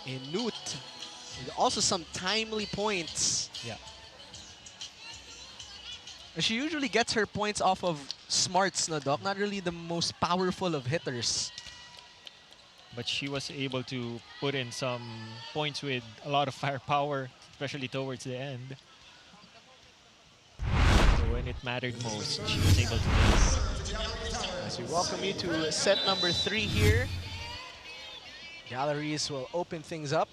in Newt? Also some timely points. Yeah. She usually gets her points off of smarts, no, Doc? Not really the most powerful of hitters. But she was able to put in some points with a lot of firepower, especially towards the end. So when it mattered most, she was able to do this. As we welcome you to set number 3 here. Galleries will open things up.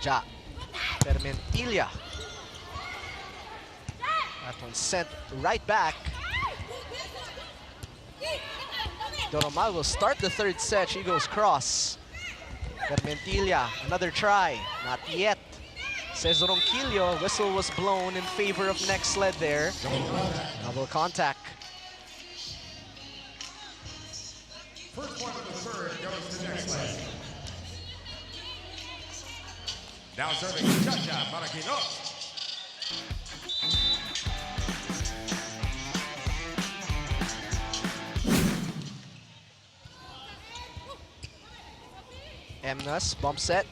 Ja. Permentilla. That one sent right back. Doromal will start the 3rd set. She goes cross. Permentilla, another try. Not yet. Says Ronquillo. Whistle was blown in favor of Nexled there. Double contact. First point of the third goes to Nexled. Now serving Chacha Marquinhos. Emnas, bump set.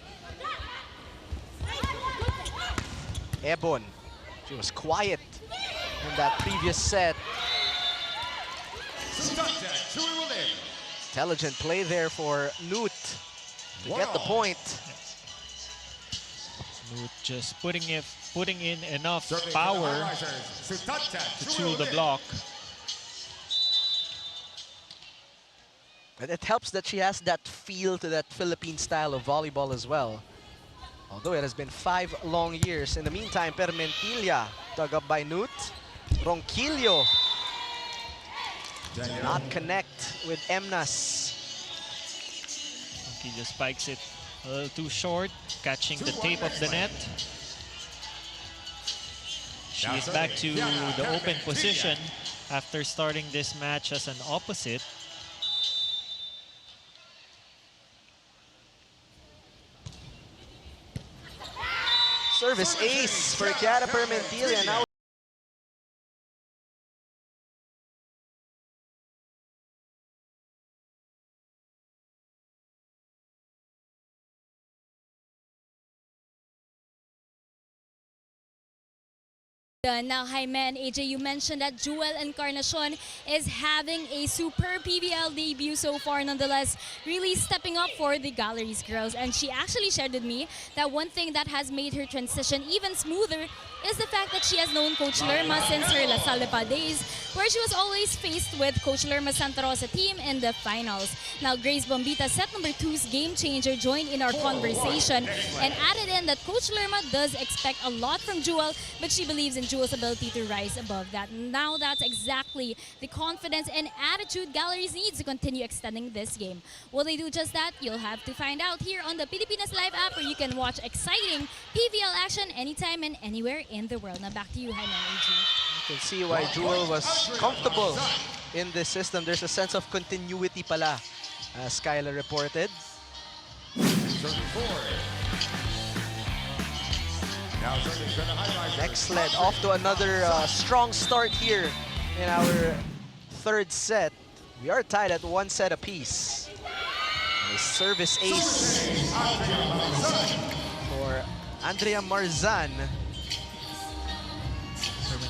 Ebon. She was quiet in that previous set. Intelligent play there for Newt to get the point. Newt just putting in enough power to tool the block. And it helps that she has that feel to that Philippine style of volleyball as well. Although it has been 5 long years. In the meantime, Permentilla dug up by Newt. Ronquillo not connect with Emnas. Ronquillo spikes it a little too short, catching the tape of the net. She is back to the open position after starting this match as an opposite. Service ace for Chiara Permentilla. Now Now, Jaime and AJ, you mentioned that Jewel Encarnacion is having a superb PVL debut so far, nonetheless, really stepping up for the Galleries girls. And she actually shared with me that one thing that has made her transition even smoother is the fact that she has known Coach Lerma since her La Salle Pa days, where she was always faced with Coach Lerma's Santa Rosa team in the finals. Now, Grace Bombita, set number 2's game changer, joined in our conversation and added in that Coach Lerma does expect a lot from Jewel, but she believes in Jewel's ability to rise above that. Now that's exactly the confidence and attitude Galleries needs to continue extending this game. Will they do just that? You'll have to find out here on the Pilipinas Live app, where you can watch exciting PVL action anytime and anywhere in the world. Now back to you, Jaime and AJ. you can see why Jewel was comfortable in this system. There's a sense of continuity pala, as Skylar reported. Nexled off to another strong start here in our 3rd set. We are tied at 1 set apiece. A service ace for Andrea Marzan.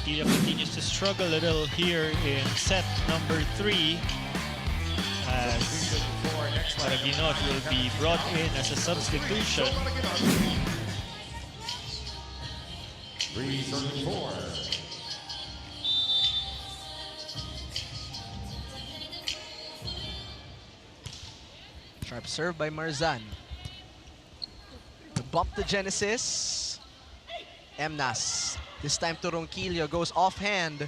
Ronquillo continues to struggle a little here in set number 3 as Paraginot will be brought in as a substitution. 3-4. Sharp serve by Marzan. The bump to Genesis. Emnas. This time to Ronquillo, goes offhand.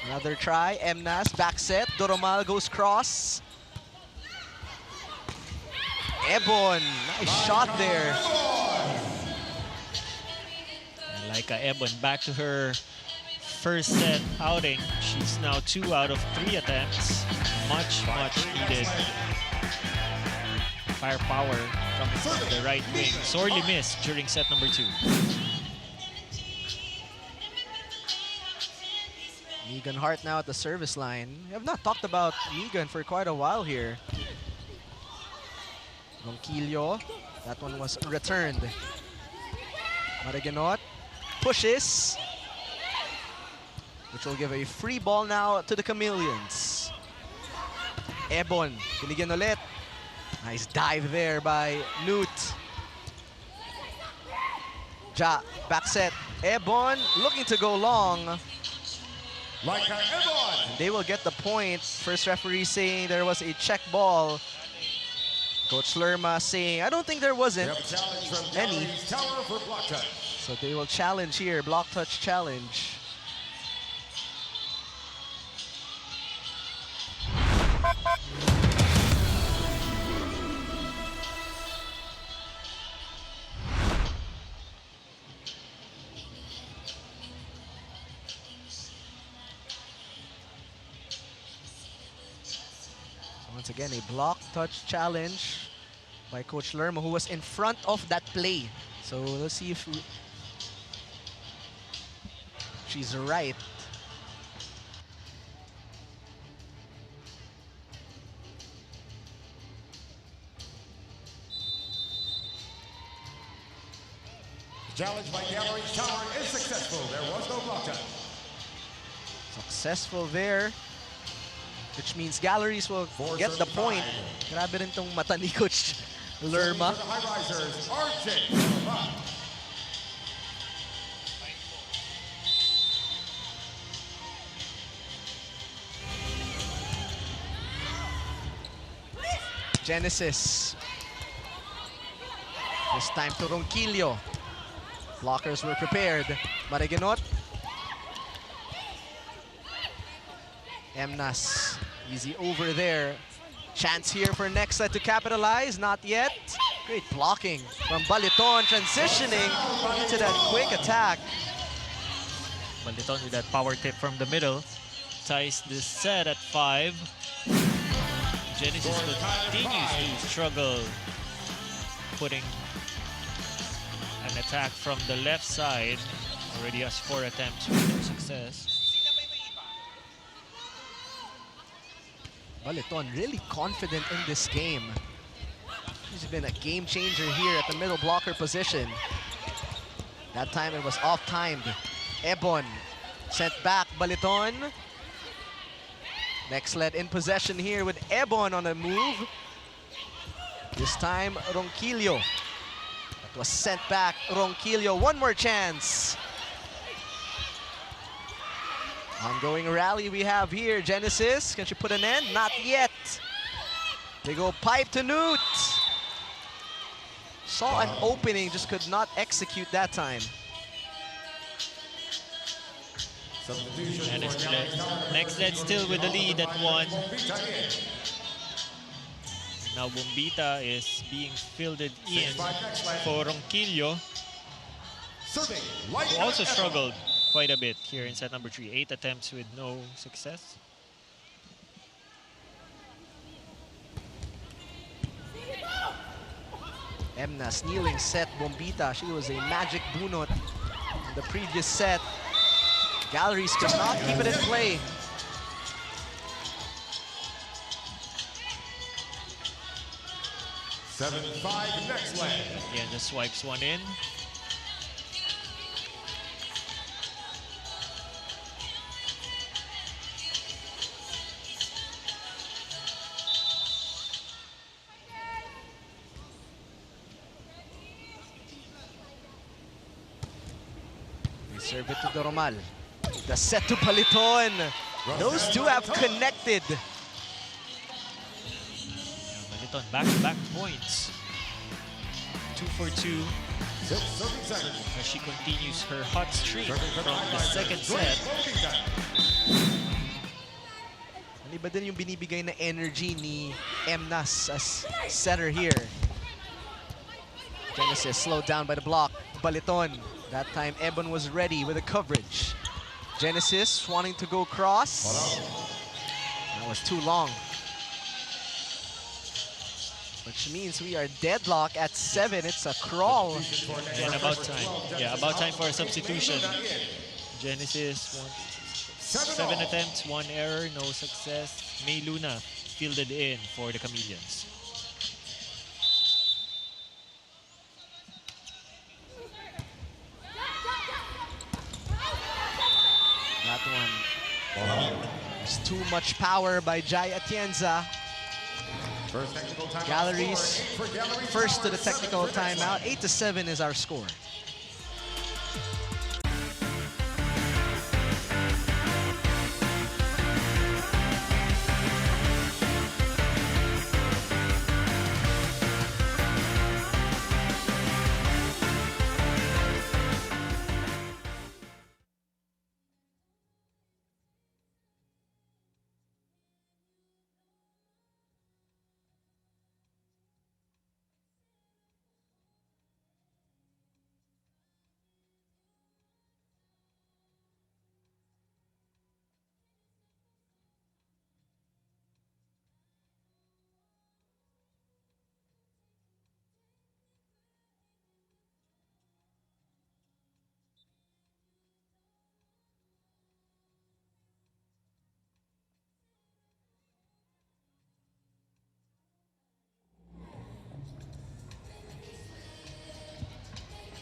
Another try. Emnas, back set. Doromal goes cross. Ebon, nice shot there. And like Ebon, back to her first set outing. She's now 2 out of 3 attempts. Much needed firepower coming from the right wing. Sorely missed during set number 2. Megan Hart now at the service line. We have not talked about Megan for quite a while here. Ronquillo, that one was returned. Paraginot pushes, which will give a free ball now to the Chameleons. Ebon, binigyan ulit. Nice dive there by Newt. Ja, back set. Ebon looking to go long. Like Ebon. They will get the point. First referee saying there was a check ball. Coach Lerma saying, I don't think there wasn't Challenge from any. Galeries Tower for block touch. So they will challenge here, block touch challenge. Once again, a block touch challenge by Coach Lerma, who was in front of that play. So let's see if she's right. Challenge by Galeries Tower is successful. There was no block touch. Successful there, which means Galleries will get the point. Grabe rin tong mata ni Coach Lerma. For the Highrisers, RJ. Genesis. This time to Ronquillo. Blockers were prepared. Paraginot. Emnas, easy over there. Chance here for Nexled to capitalize, not yet. Great blocking from Baliton, transitioning into that quick attack. Baliton with that power tip from the middle ties this set at 5. Genesis continues to struggle putting an attack from the left side. Already has 4 attempts with no success. Baliton really confident in this game. He's been a game changer here at the middle blocker position. That time it was off-timed. Ebon sent back Baliton. Nexled in possession here with Ebon on the move. This time Ronquillo. That was sent back. Ronquillo, one more chance. Ongoing rally we have here. Genesis, can she put an end? Not yet. They go pipe to Newt. Saw an opening, just could not execute that time. And Nexled still with the lead at 1. Now Bombita is being fielded in for Ronquillo, who also struggled quite a bit here in set number 3. 8 attempts with no success. Emnas kneeling set Bombita. She was a magic bunot in the previous set. Galleries could not keep it in play. Nexled. Yeah, just swipes one in. Serve it to Doromal. The set to Paliton. Those two have connected. Maliton back-to-back points. 2 for 2 Serving seconds. as she continues her hot streak from the second set. Ano ba din yung binibigay na energy ni Emnas as setter here? Genesis slowed down by the block. Baliton. That time Ebon was ready with the coverage. Genesis wanting to go cross. That was too long. Which means we are deadlock at 7. It's a crawl. And about time. Yeah, about time for a substitution. Genesis, 7 attempts, 1 error, no success. May Luna fielded in for the Chameleons. That one was too much power by Jai Atienza. First technical timeout. Galleries for Galleries first to the Tower, technical seven for timeout. Nexled. 8-7 is our score.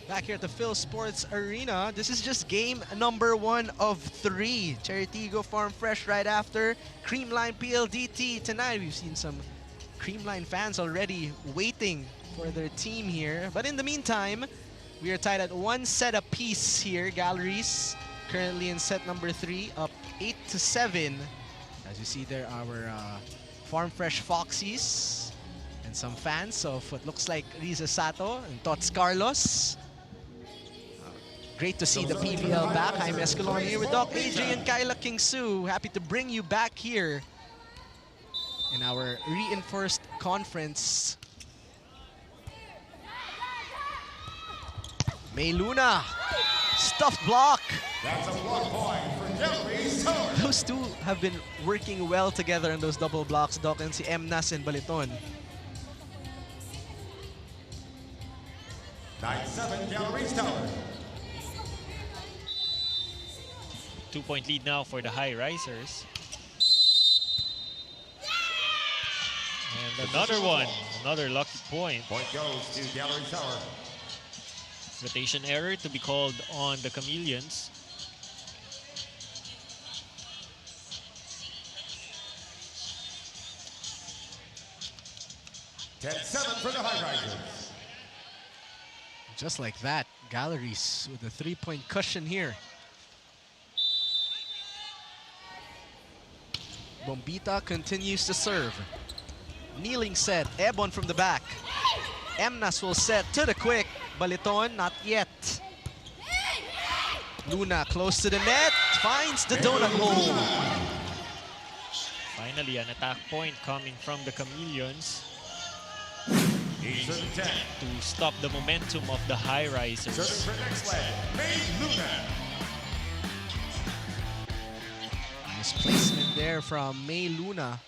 Back here at the Phil Sports Arena, this is just game number 1 of 3. Cheritigo Farm Fresh right after. Creamline PLDT tonight. We've seen some Creamline fans already waiting for their team here. But in the meantime, we are tied at 1 set apiece here. Galleries currently in set number 3, up 8-7. As you see there, our Farm Fresh Foxies and some fans of what looks like Riza Sato and Tots Carlos. Great to see the PVL back. I'm Escalon here with Doc AJ and Kyla Kingsu. Happy to bring you back here in our reinforced conference. May Luna, stuffed block. That's a block point for Galeries Tower. Those two have been working well together in those double blocks, Doc, and si Emnas and Baliton. 9-7 Galeries Tower. 2-point lead now for the Highrisers. And another one, another lucky point. Point goes to Galeries Tower. Rotation error to be called on the Chameleons. Seven for the Highrisers. Just like that, Galleries with a 3-point cushion here. Bombita continues to serve. Kneeling set, Ebon from the back. Emnas will set to the quick. Baliton, not yet. Luna close to the net, finds the donut hole. Finally, an attack point coming from the Chameleons Serving 10. to stop the momentum of the Highrisers. Serving for Nexled, May Luna. Nice placement there from May Luna.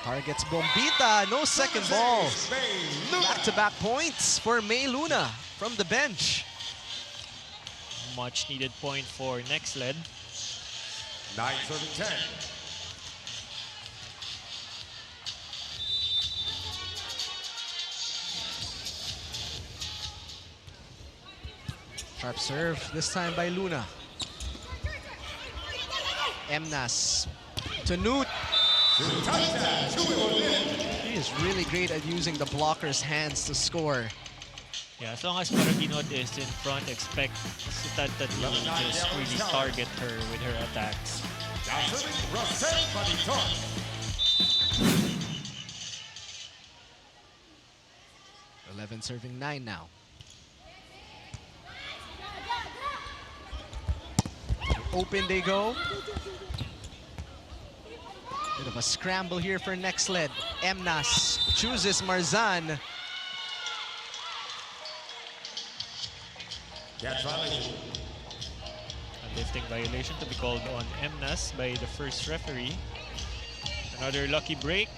Targets Bombita, no second ball. May Luna. Back-to-back points for May Luna from the bench. Much needed point for Nexled. 9 serving 10. Sharp serve, this time by Luna. Emnas to Newt. Touchdown, 2-1. He is really great at using the blocker's hands to score. Yeah, as long as Maraginot is in front, expect Sitanta to just really target her with her attacks. Now serving Rosette Baditon. 11 serving 9 now. Open they go. Bit of a scramble here for Nexled. Emnas chooses Marzan. Catch violation. A lifting violation to be called on Emnas by the first referee. Another lucky break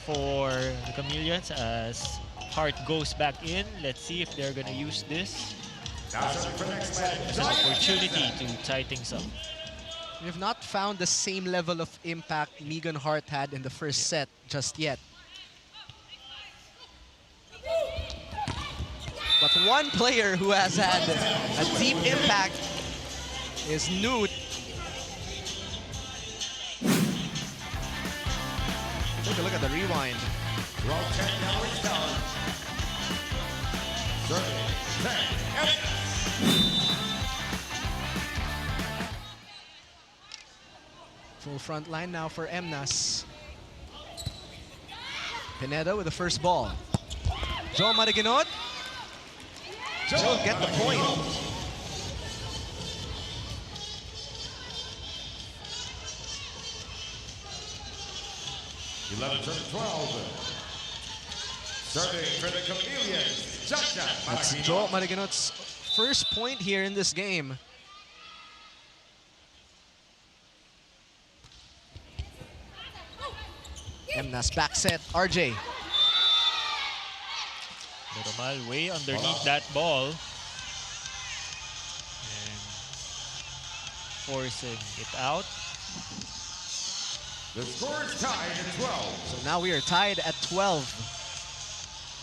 for the Chameleons as Hart goes back in. Let's see if they're going to use this Now serving for Nexled. as an opportunity to tie things up. We have not found the same level of impact Megan Hart had in the first set just yet. But one player who has had a deep impact is Newt. Take a look at the rewind. Draw 10 Galeries Tower. Serving 10. Full front line now for Emnas. Pineda with the first ball. Joe Maraginot. Joe get the point. Serving 12. Serving for the Chameleons. That's Joe Maraginot's first point here in this game. Emnas back set, RJ. Romal way underneath that ball. And forcing it out. The score is tied at 12. So now we are tied at 12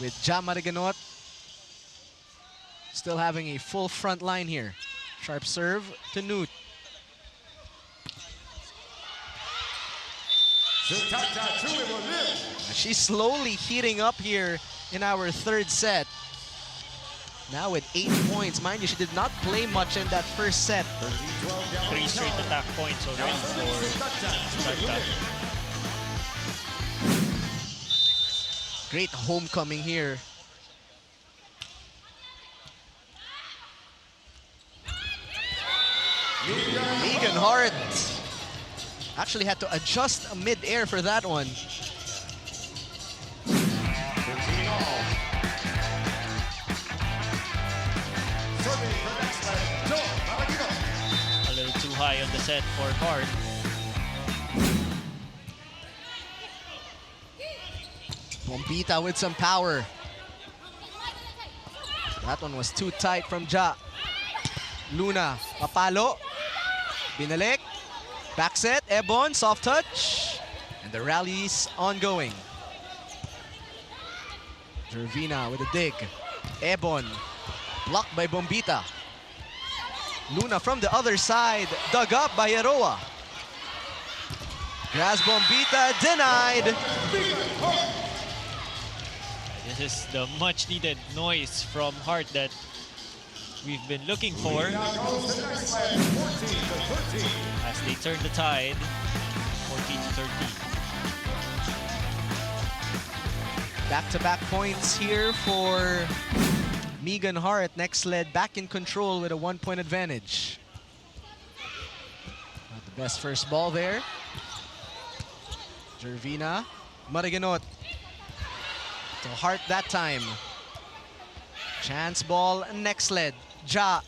with Ja Maraginot still having a full front line here. Sharp serve to Newt. She's slowly heating up here in our third set. Now with 8 points. Mind you, she did not play much in that first set. 3 straight attack points already for Sitanta. Great homecoming here. Megan Hart actually had to adjust mid-air for that one. 15 all. Serving for Nexled. Joe Maraginot. A little too high on the set for Hart. Bombita with some power. That one was too tight from Ja. Luna, papalo. Binalik. Back set, Ebon, soft touch. And the rally's ongoing. Gervina with a dig. Ebon, blocked by Bombita. Luna from the other side, dug up by Eroa. Grass Bombita denied. This is the much needed noise from Hart that we've been looking for Now goes to Nexled. 14 to 13. as they turn the tide 14 to 13. Back-to-back points here for Megan Hart. Nexled back in control with a 1-point advantage. Not the best first ball there. Gervina, Maraginot. To Hart that time. Chance ball, Nexled. Ja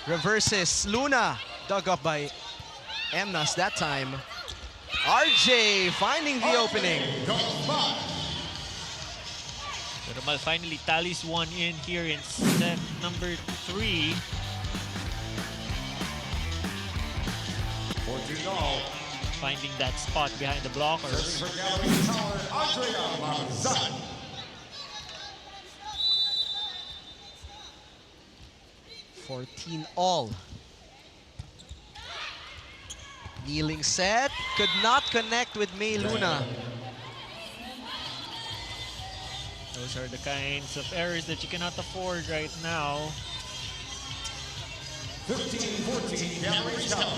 reverses. Luna, dug up by Emnas that time. RJ finding the opening. Romal finally tallies one in here in set number 3. 14 all. Finding that spot behind the blockers. Serving for Galeries Tower, Andrea Marzan. 14 all. Kneeling set, could not connect with May Luna. Those are the kinds of errors that you cannot afford right now. 15-14, Galeries Tower.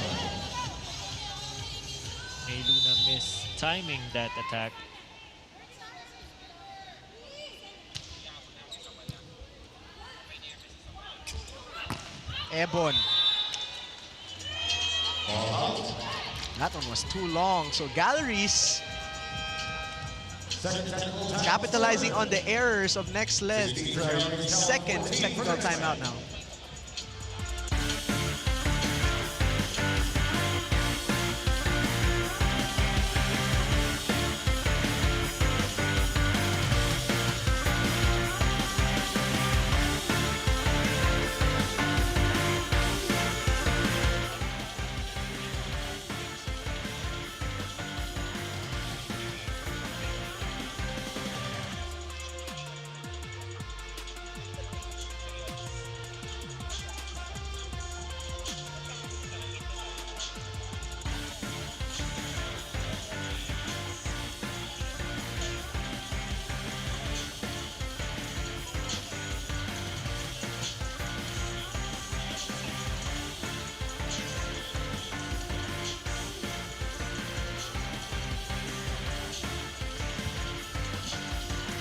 May Luna miss timing that attack. Ebon. Ball out. That one was too long. So Galeries Second technical timeout. capitalizing on the errors of Nexled. Second technical timeout now.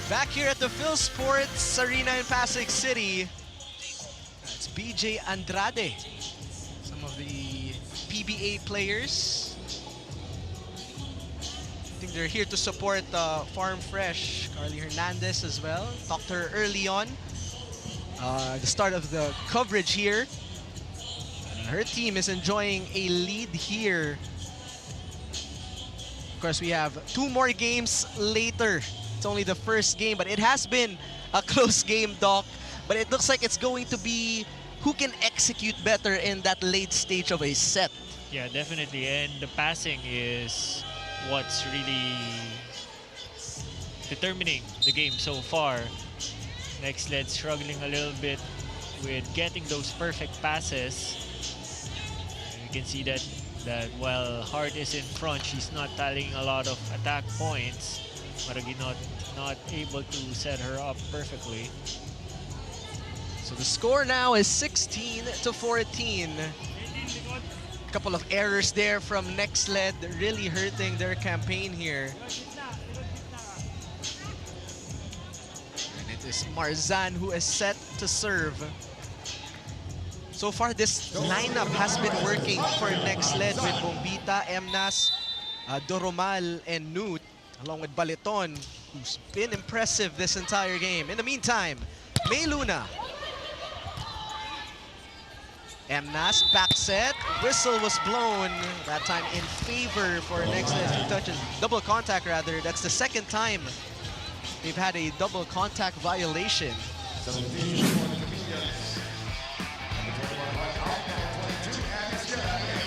Back here at the Phil Sports Arena in Pasig City, it's BJ Andrade, some of the PBA players. I think they're here to support Farm Fresh. Carly Hernandez as well. Talked to her early on. The start of the coverage here. Her team is enjoying a lead here. Of course, we have 2 more games later. It's only the first game, but it has been a close game, Doc. But it looks like it's going to be who can execute better in that late stage of a set. Yeah, definitely. And the passing is what's really determining the game so far. Nexled struggling a little bit with getting those perfect passes. You can see that while Hart is in front, she's not tallying a lot of attack points. Maragi not able to set her up perfectly. So the score now is 16-14. A couple of errors there from Nexled, really hurting their campaign here. And it is Marzan who is set to serve. So far, this lineup has been working for Nexled with Bombita, Emnas, Doromal, and Newt, along with Baliton, who's been impressive this entire game. In the meantime, May Luna. Emnas, back set. Whistle was blown, that time in favor for Nexled. Touches, double contact rather. That's the second time they've had a double contact violation. 17 for the Chameleons. Number 21 Black out, number 22 Nxled.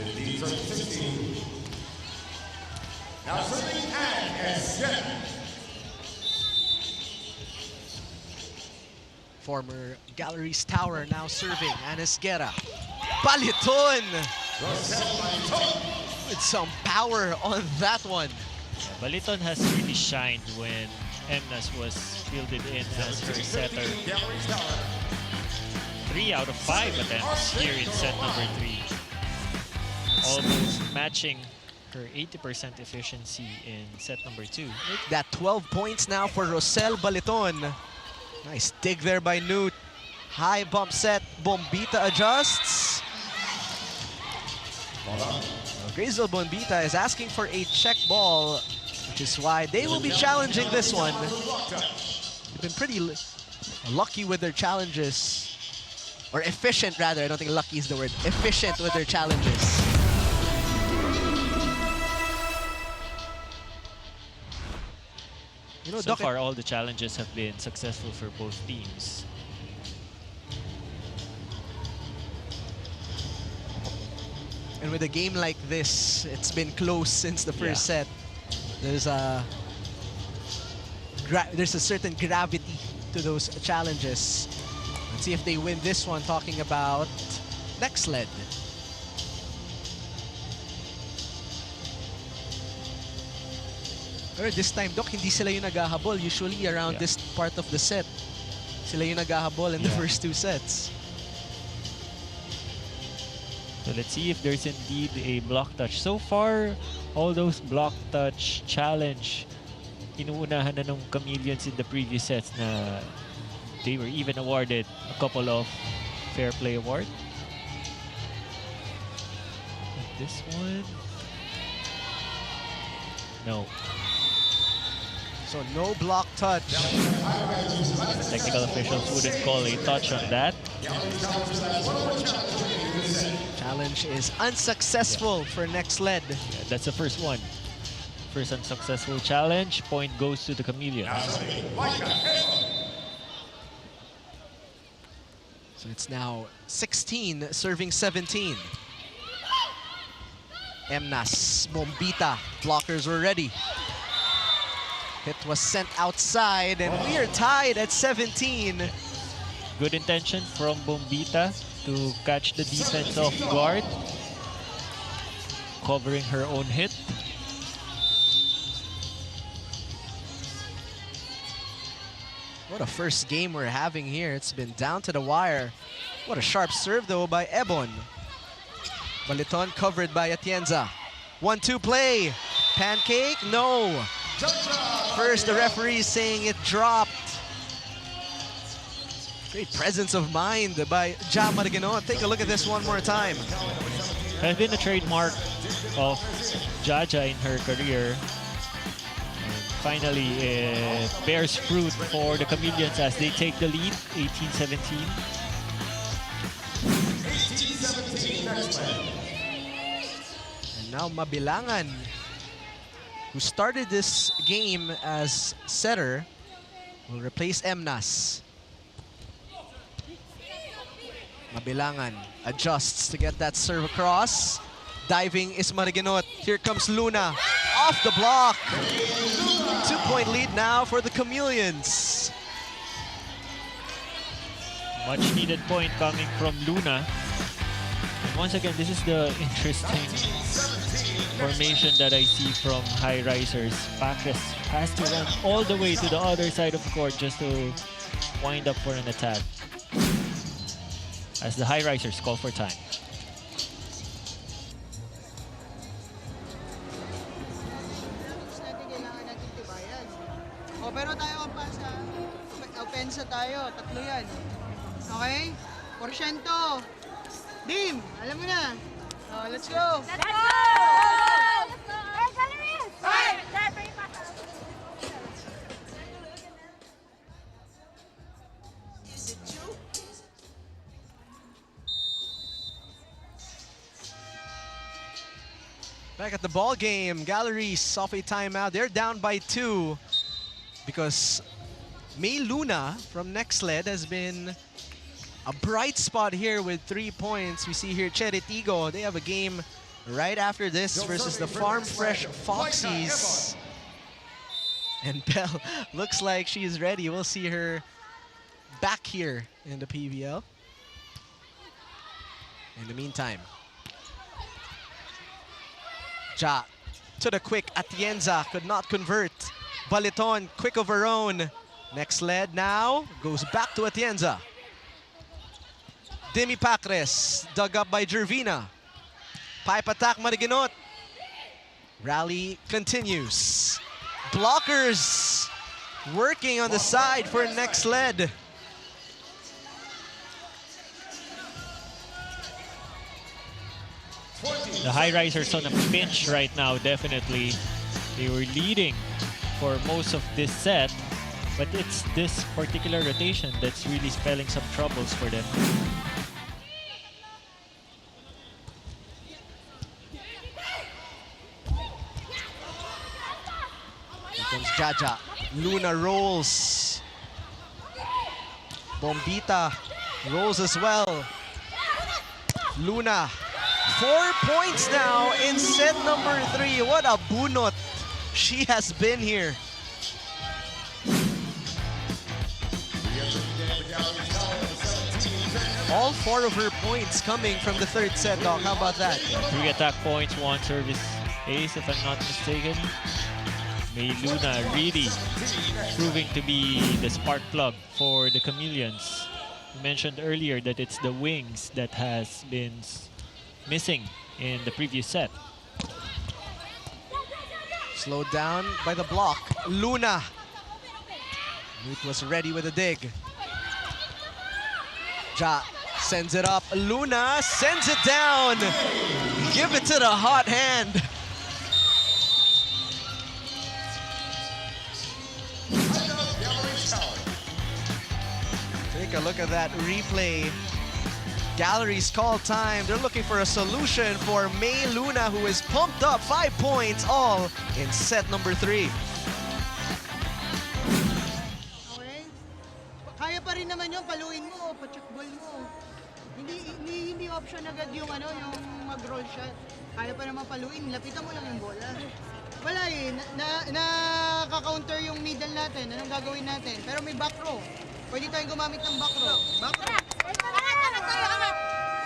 15-16. Now serving Nxled. Former Galeries Tower now serving. Anesguera. Baliton with some power on that one. Baliton has really shined when Emnas was fielded in as her setter. 3 out of 5 attempts here in set number 3. Almost matching her 80% efficiency in set number 2. That 12 points now for Rosel Baliton. Nice dig there by Newt. High bump set. Bombita adjusts. Grazel Bombita is asking for a check ball, which is why they will be challenging this one. They've been pretty lucky with their challenges. Or efficient, rather. I don't think lucky is the word. Efficient with their challenges. You know, So far, all the challenges have been successful for both teams. And with a game like this, it's been close since the first set. There's a certain gravity to those challenges. Let's see if they win this one, talking about Nexled. Pero this time, Doc, hindi sila yung naghahabol. Usually around this part of the set, sila yung naghahabol in the first 2 sets. So let's see if there's indeed a block touch. So far, all those block touch challenge, inuunahan na ng Chameleons in the previous sets na they were even awarded a couple of fair play award. And this one, no. So no block touch. Technical officials wouldn't call a touch on that. Challenge is unsuccessful for Nexled. Yeah, that's the first one. First unsuccessful challenge. Point goes to the Chameleons. So it's now 16 serving 17. Emnas, Bombita, blockers were ready. It was sent outside and we are tied at 17. Good intention from Bombita to catch the defense off guard, covering her own hit. What a first game we're having here. It's been down to the wire. What a sharp serve though by Ebon. Baliton covered by Atienza. 1-2 play. Pancake? No. First, the referee is saying it dropped. Great presence of mind by Ja Marigano. Take a look at this one more time. Has been a trademark of Jaja in her career. And finally, it bears fruit for the Chameleons as they take the lead, 18-17. And now Mabilangan, who started this game as setter, will replace Emnas. Mabilangan adjusts to get that serve across. Diving is Mariganot. Here comes Luna. Off the block. 2-point lead now for the Chameleons. Much needed point coming from Luna. And once again, this is the interesting formation that I see from Highrisers. Packers has to run all the way to the other side of the court just to wind up for an attack. As the Highrisers call for time. Kailangan natin tibayan. O, pero tayo ang pasa. Opensa tayo. Tatlo yan. Okay? Porsyento. Dim, alam mo na. O, let's go. Let's go! Let's go! Hey, Galeries! Hey! Back at the ball game, Galeries off a timeout. They're down by 2 because May Luna from Nexled has been a bright spot here with 3 points. We see here Cheritigo. They have a game right after this versus the Farm Fresh Foxies. And Belle looks like she is ready. We'll see her back here in the PVL. In the meantime, Ja to the quick. Atienza could not convert. Baliton, quick of her own. Nexled now goes back to Atienza. Demi Pacres, dug up by Jervina. Pipe attack, Mariganot. Rally continues. Blockers working on the side for Nexled. The Highrisers on a pinch right now, definitely. They were leading for most of this set, but it's this particular rotation that's really spelling some troubles for them. Here comes Jaja. Luna rolls. Bombita rolls as well. Luna, 4 points now in set number 3. What a bunot she has been here. All 4 of her points coming from the 3rd set, Doc. How about that? 3 attack points, 1 service ace, if I'm not mistaken. May Luna really proving to be the spark plug for the Chameleons. You mentioned earlier that it's the wings that has been missing in the previous set. Slowed down by the block. Luna. Newt was ready with a dig. Ja sends it up. Luna sends it down. Give it to the hot hand. Take a look at that replay. Galleries call time. They're looking for a solution for May Luna, who is pumped up 5 points all in set number 3. Okay? Kaya pa rin naman yung paluin mo, pa-check ball mo. Hindi option agad yung yung mag-roll shot. Kaya pa naman paluin, lapitan mo lang yung bola. Wala eh, nakaka-counter yung middle natin. Anong gagawin natin? Pero may back row. Pwede tayong gumamit ng back row. Back row.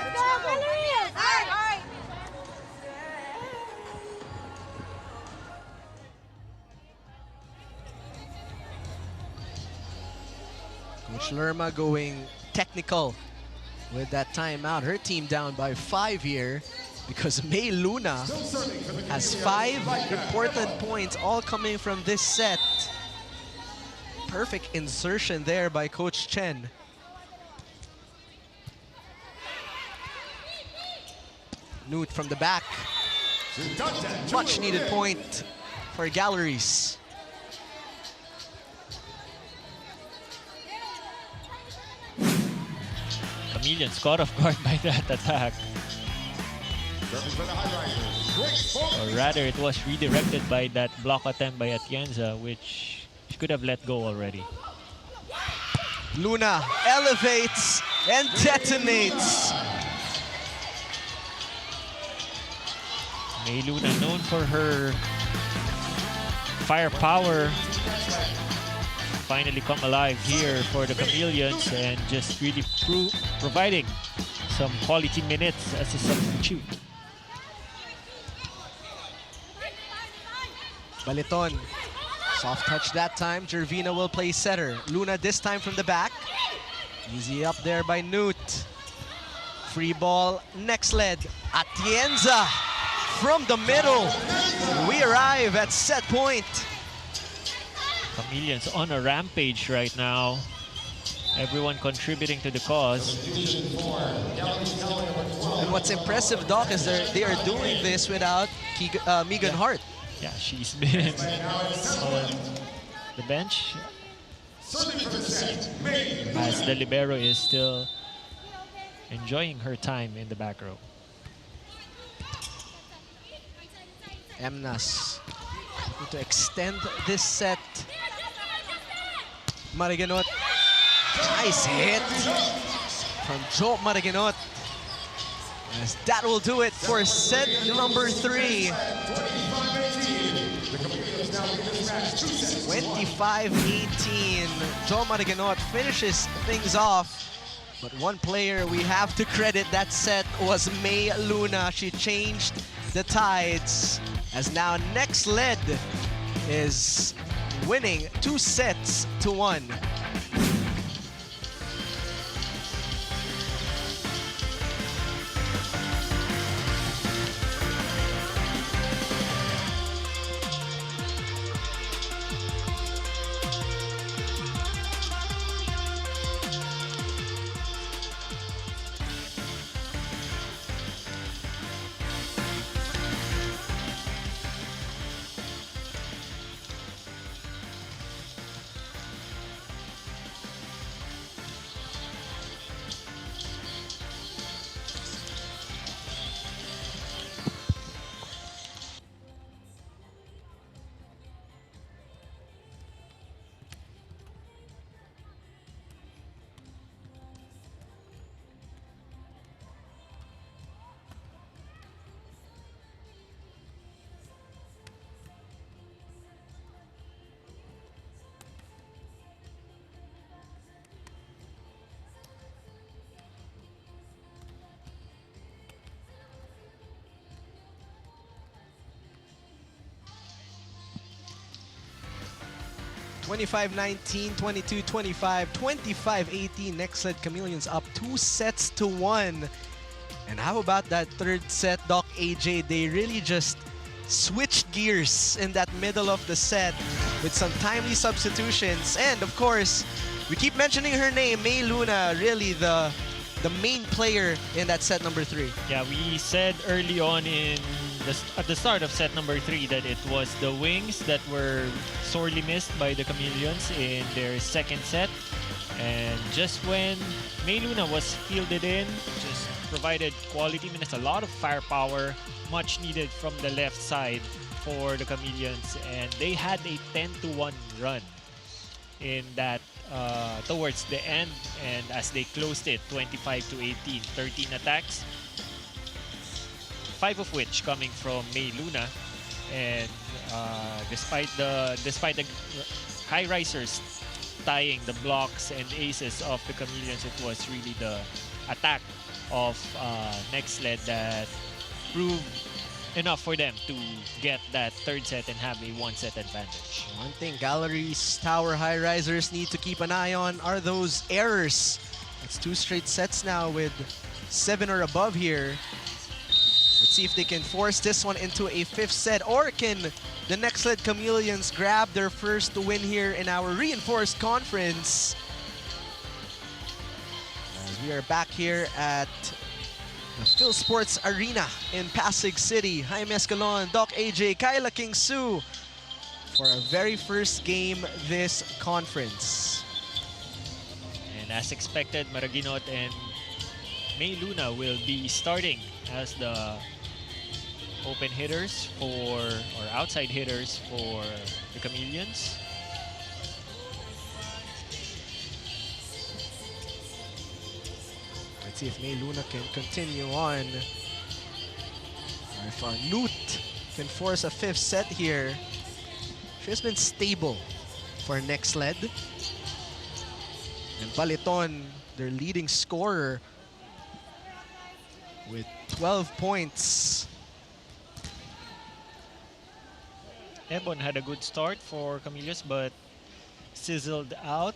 Let's go, Galeries! Alright! Coach Lerma going technical with that timeout. Her team down by 5 here because May Luna has 5 important points, all coming from this set. Perfect insertion there by Coach Chen. Newt from the back. Much needed point for Galleries. Chameleons caught off guard by that attack. Or rather, it was redirected by that block attempt by Atienza, which she could have let go already. Luna elevates and detonates. May Luna, known for her firepower, finally come alive here for the Chameleons and just really providing some quality minutes as a substitute. Baliton, soft touch that time. Jervina will play setter. Luna this time from the back. Easy up there by Newt. Free ball, Nexled. Atienza from the middle. We arrive at set point. Chameleons on a rampage right now. Everyone contributing to the cause. And what's impressive, Doc, is they are doing this without Megan Hart. Yeah, she's been on the bench as the libero is still enjoying her time in the back row. Emnas to extend this set. Mariganot. Nice hit from Joe Mariganot. As that will do it for set number 3. 25-18. Joe Mariganot finishes things off. But one player we have to credit that set was May Luna. She changed the tides, as now Nexled is winning 2-1. 25-19, 22-25, 25-18. Nxled Chameleons up 2-1. And how about that third set, Doc AJ? They really just switched gears in that middle of the set with some timely substitutions. And of course, we keep mentioning her name, May Luna, really the main player in that set number 3. Yeah, we said early on at the start of set number 3 that it was the wings that were sorely missed by the Chameleons in their second set. And just when May Luna was fielded in, just provided quality minutes, a lot of firepower, much needed from the left side for the Chameleons. And they had a 10-1 run in that towards the end, and as they closed it 25-18, 13 attacks, 5 of which coming from May Luna. And despite the Highrisers tying the blocks and aces of the Chameleons, it was really the attack of Nexled that proved enough for them to get that third set and have a 1-set advantage. One thing Galeries Tower Highrisers need to keep an eye on are those errors. That's 2 straight sets now with 7 or above here. Let's see if they can force this one into a 5th set, or can the Nexled Chameleons grab their first win here in our reinforced conference. As we are back here at the Phil Sports Arena in Pasig City. Jaime Escalon, Doc AJ, Kyla King-Su for our very first game this conference. And as expected, Maraguinot and May Luna will be starting as the open hitters or outside hitters for the Chameleons. Let's see if May Luna can continue on. Or if Newt can force a 5th set here. She has been stable for Nexled. And Baliton, their leading scorer, with 12 points. Ebon had a good start for Chameleons, but sizzled out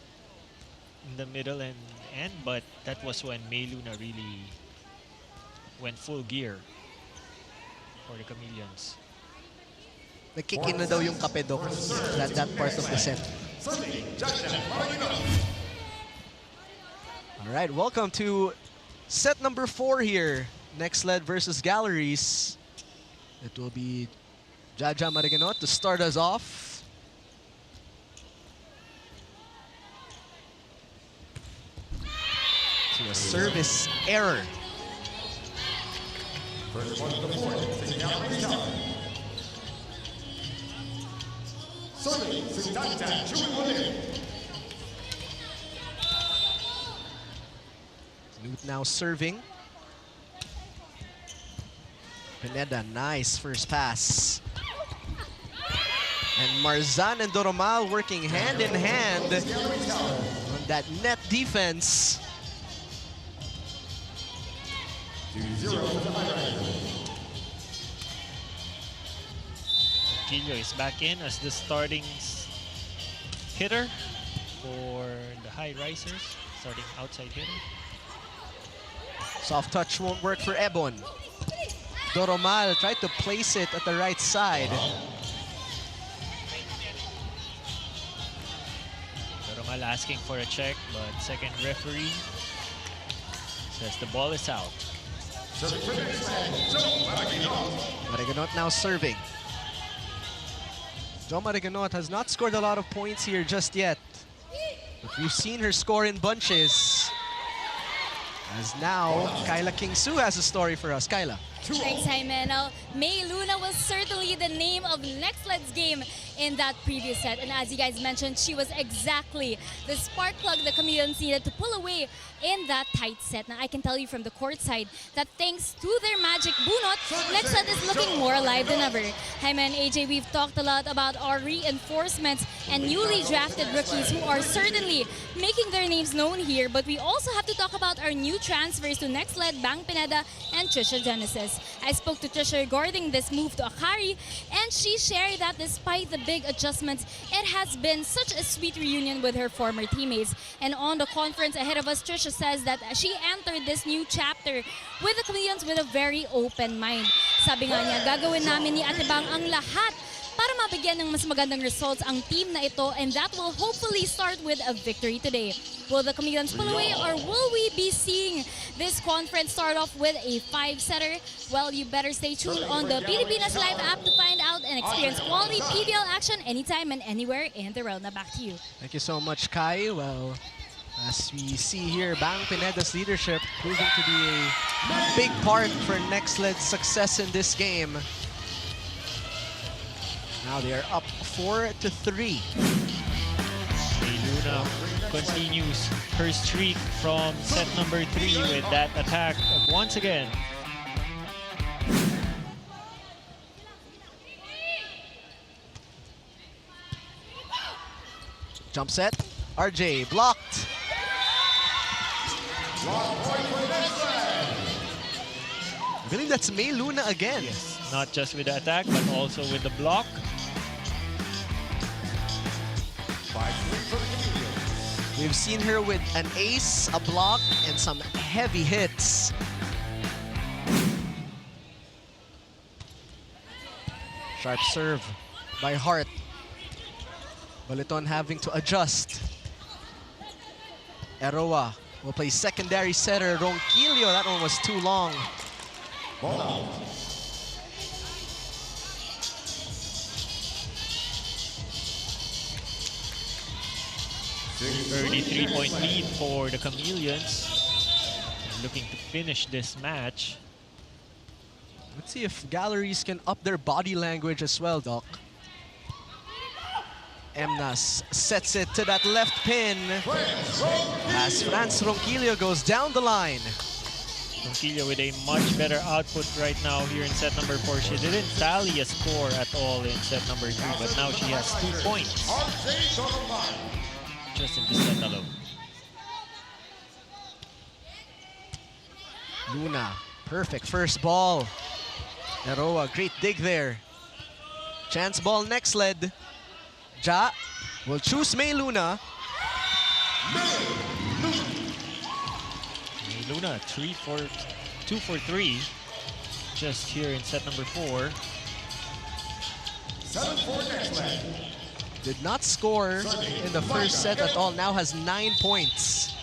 in the middle and end. But that was when May Luna really went full gear for the Chameleons. Nagkikin na daw yung kape, Doc, that part of the set. All right, welcome to set number 4 here. Nexled versus Galeries. It will be Jaja Maraguinot to start us off. To a service error. First one to the point, the Galeries Tower. Serving, Sutanta, Chumulin. Newt now serving. Pineda, nice first pass. And Marzan and Doromal working hand in hand on that net defense. 2-0 for the Highrisers. Quillo is back in as the starting hitter for the Highrisers, starting outside hitter. Soft touch won't work for Ebon. Doromal tried to place it at the right side. Doromal asking for a check, but second referee says the ball is out. Serving for Nexled, Joe Maraguinot. Maraguinot now serving. Jo Maraguinot has not scored a lot of points here just yet, but we've seen her score in bunches. As now, Kyla King-Su has a story for us. Kyla. Thanks, Jaime. Now, May Luna was certainly the name of Nexled's game in that previous set. And as you guys mentioned, she was exactly the spark plug the Chameleons needed to pull away in that tight set. Now, I can tell you from the court side that thanks to their magic bunot, Nexled is looking more alive than ever. Jaime and AJ, we've talked a lot about our reinforcements and newly drafted rookies who are certainly making their names known here. But we also have to talk about our new transfers to Nexled, Bang Pineda, and Trisha Genesis. I spoke to Trisha regarding this move to Akari, and she shared that despite the big adjustments. It has been such a sweet reunion with her former teammates. And on the conference ahead of us, Trisha says that she entered this new chapter with the Chameleons with a very open mind. Sabi nga niya, gagawin namin ni Ate Bang ang lahat para mabigyan ng mas magandang results ang team na ito, and that will hopefully start with a victory today. Will the Chameleons pull away, or will we be seeing this conference start off with a 5-setter? Well, you better stay tuned on the Pilipinas Live app to find out and experience quality PVL action anytime and anywhere in the world. Now back to you. Thank you so much, Kai. Well, as we see here, Bang Pineda's leadership proving to be a big part for Nexled's success in this game. Now they are up 4-3. Luna continues her streak from set number 3 with that attack once again. Jump set, RJ blocked. I believe that's May Luna again. Yes, not just with the attack, but also with the block. We've seen her with an ace, a block, and some heavy hits. Sharp serve by Hart. Baliton having to adjust. Eroa will play secondary setter. Ronquillo, that one was too long. Ball. 33-point lead for the Chameleons. Looking to finish this match. Let's see if Galleries can up their body language as well, Doc. Emnas sets it to that left pin as France Ronquillo goes down the line. Ronquillo with a much better output right now here in set number 4. She didn't tally a score at all in set number 3, but now she has 2 points just in this set alone. Luna, perfect first ball. Eroa, great dig there. Chance ball, Nexled. Ja will choose May Luna. May Luna, 2 for 3, just here in set number 4. 7-4 Nexled. Did not score in the first set at all. Now has 9 points.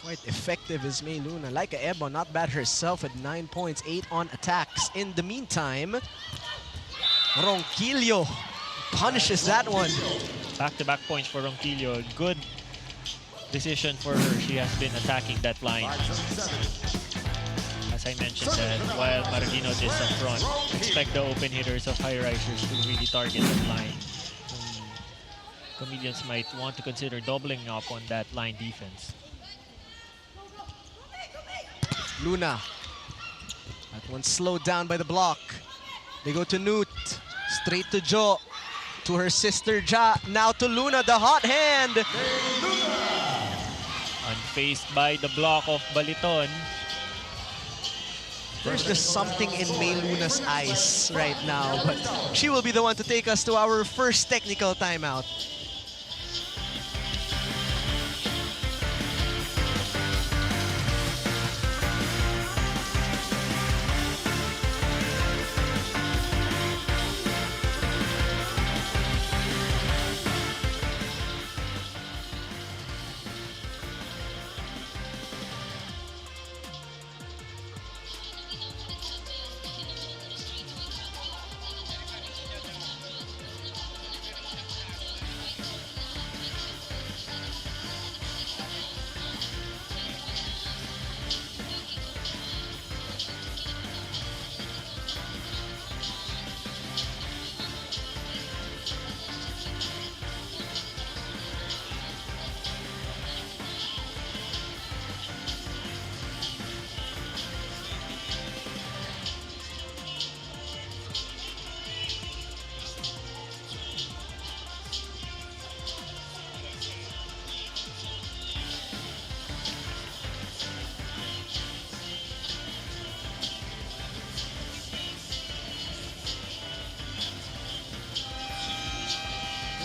Quite effective is May Luna. Like Ebo, not bad herself at 9 points, 8 on attacks. In the meantime, Ronquillo punishes that one. Back-to-back points for Ronquillo. Good decision for her. She has been attacking that line. As I mentioned, that while Maragino is up front, expect the open hitters of Highrisers to really target that line. Chameleons might want to consider doubling up on that line defense. Luna. That one slowed down by the block. They go to Newt. Straight to Jo. To her sister Ja. Now to Luna, the hot hand. Unfazed by the block of Baliton. There's just something in May Luna's eyes right now, but she will be the one to take us to our first technical timeout.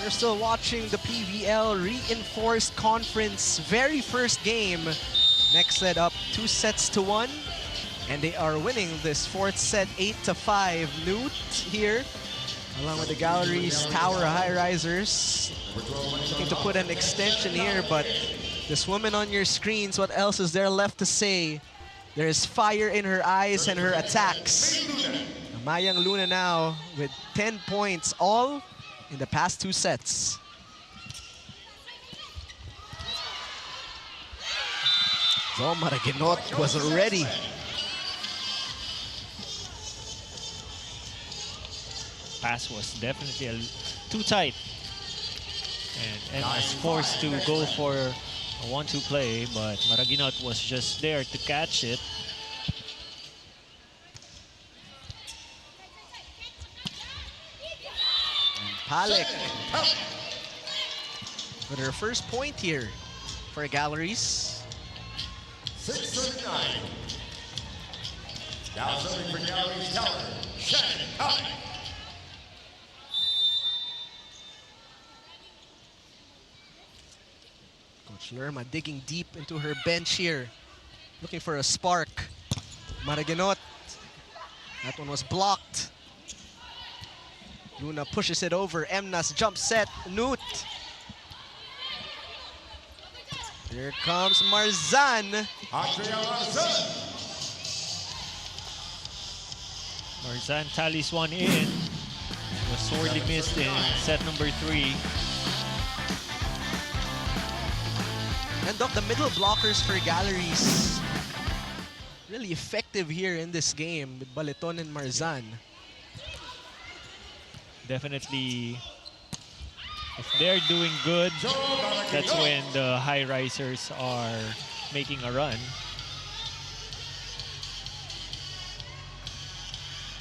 You're still watching the PVL Reinforced Conference very first game. Nexled up 2-1, and they are winning this fourth set 8-5. Newt here, along with the Galeries Tower Highrisers, looking to put an extension here, but this woman on your screens, what else is there left to say? There is fire in her eyes and her attacks. Mayang Luna now with 10 points, all in the past 2 sets. So Maraguinot was ready. Pass was definitely too tight. And was forced to go for a 1-2 play, but Maraguinot was just there to catch it. Palek with her first point here for Galeries. 6-9. Now serving for Galeries Tower, Shannon Palek. Coach Lerma digging deep into her bench here, looking for a spark. Maraguinot, that one was blocked. Luna pushes it over. Emnas jump set. Newt. Here comes Marzan. Marzan tallies one in. Was sorely missed in set number 3. And up the middle blockers for Galeries. Really effective here in this game with Baleton and Marzan. Definitely, if they're doing good, that's when the Highrisers are making a run.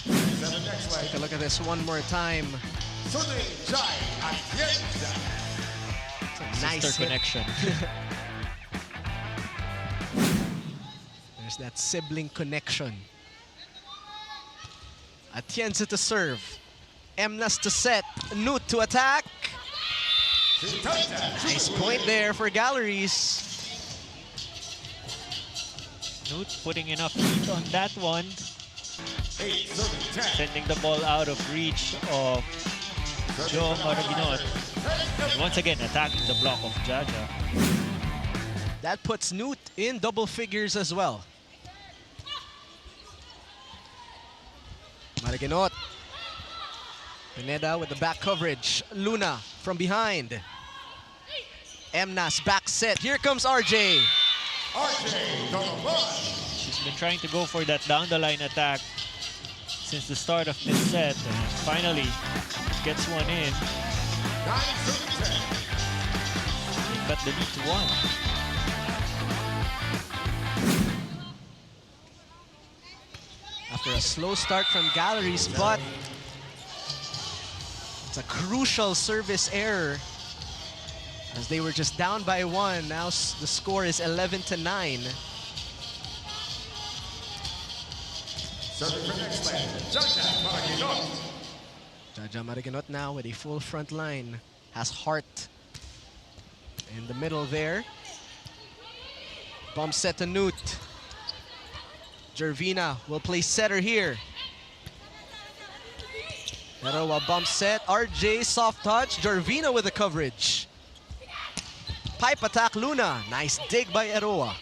Take a look at this one more time. It's a nice Sister hit. connection. There's that sibling connection. Atienza to serve. Emnas to set. Newt to attack. Nice point there for Galeries. Newt putting enough heat on that one. Sending the ball out of reach of Joe Maraguinot. And once again, attacking the block of Jaja. That puts Newt in double figures as well. Maraguinot. Pineda with the back coverage. Luna from behind. Emnas back set. Here comes RJ. She's been trying to go for that down the line attack since the start of this set, and finally gets one in. They cut the lead to 1. After a slow start from Galeries, but it's a crucial service error as they were just down by 1. Now the score is 11-9. Serving for Nexled, Jaja Maraguinot. Jaja Maraguinot now with a full front line. Has Hart in the middle there. Bump set to Newt. Jervina will play setter here. Eroa bump set. RJ soft touch. Jervina with the coverage. Pipe attack Luna. Nice dig by Eroa.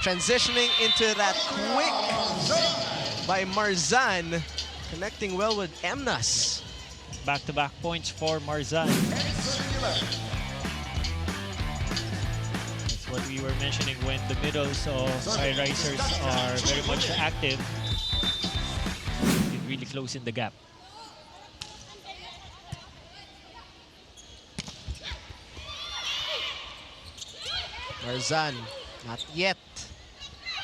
Transitioning into that quick by Marzan. Connecting well with Emnas. Back-to-back points for Marzan. That's what we were mentioning when the middles of Highrisers are very much active. You can really close in the gap. Marzan, not yet.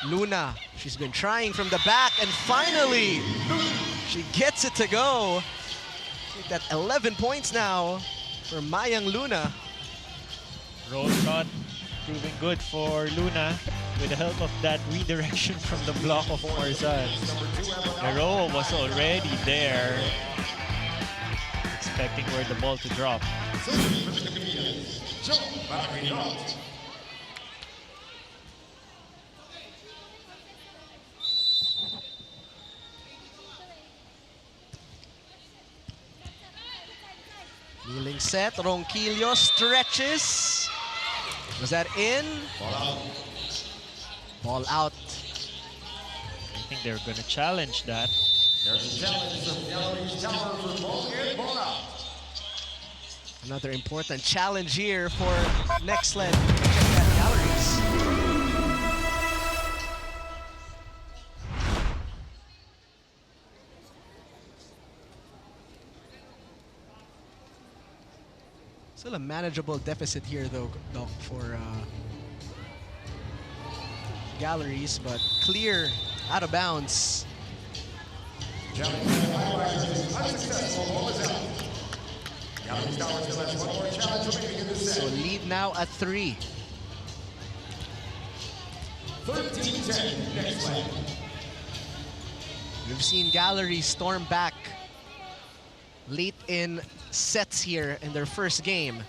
Luna, she's been trying from the back, and finally, she gets it to go. Take that 11 points now for Mayang Luna. Roll shot proving good for Luna with the help of that redirection from the block of Marzan. Eroa was already there. expecting where the ball to drop. Serving for the Chameleons, Joe Marquinhos. Kneeling set, Ronquillo stretches. Was that in? Ball out. I think they're going to challenge that. There's a challenge from Galeries Tower for ball in, ball out. Another important challenge here for Nexled. Check that, Galleries. Still a manageable deficit here, though, Doc, for Galleries, but clear out of bounds. Challenge Tower Highrisers is unsuccessful. Ball is out. Galeries Tower still has one more challenge remaining in this So set. lead now at 3. 13-10 next leg. We've seen Galleries storm back late in sets here in their first game.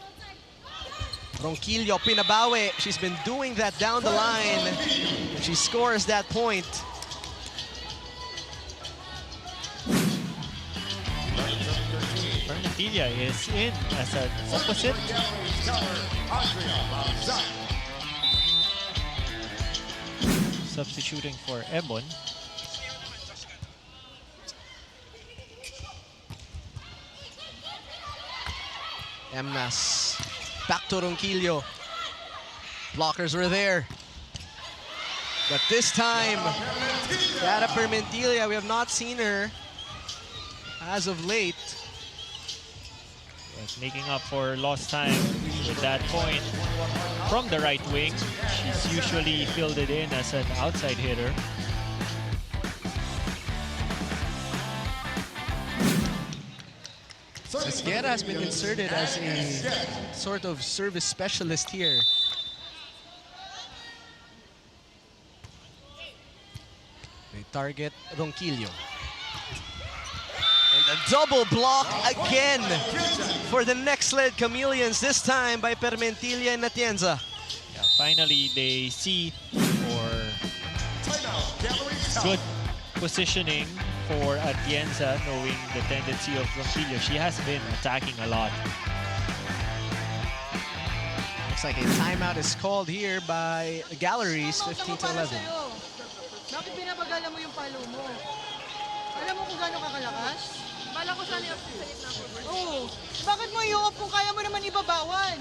Ronquillo pinabawi. She's been doing that down the line. And she scores that point. Permitilla is in as an opposite. Galeries Tower, Andrea Lanzan. Substituting for Ebon. Emnas. Back to Ronquillo. Blockers were there. But this time, Yara Permentilla, we have not seen her as of late. Yes, making up for lost time with that point from the right wing. She's usually fielded in as an outside hitter. Esguerra has been inserted as a sort of service specialist here. They target Ronquillo. And a double block again for the Nxled Chameleons, this time by Permentilla and Atienza. Yeah, finally, they see for Timeout, Galeries Tower. good positioning for Atienza, knowing the tendency of Ronquillo. She has been attacking a lot. Looks like a timeout is called here by the Galleries, 15 to 11. Bakit pinapagala mo yung palo mo? Alam mo kung gaano kakalakas? Bala ko sana yung sa gitna ko. Oo. Bakit mo i-off kung kaya mo naman ibabawan?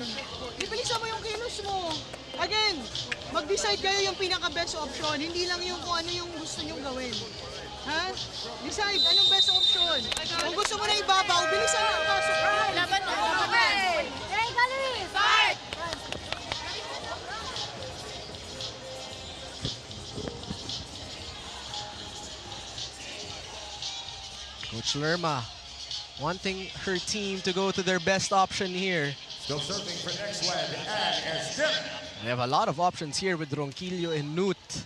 Ibilisan mo yung kilos mo. Again, mag-decide kayo yung pinaka-best option. Hindi lang yung kung ano yung gusto nyong gawin. Ha? Decide, anong best option? Kung gusto mo na ibabaw, bilisan mo ang pasok. Laban mo. Okay. Hey, Galeries! Start! Coach Lerma wanting her team to go to their best option here. Still serving for Nexled and Esguerra. They have a lot of options here with Ronquillo and Nut.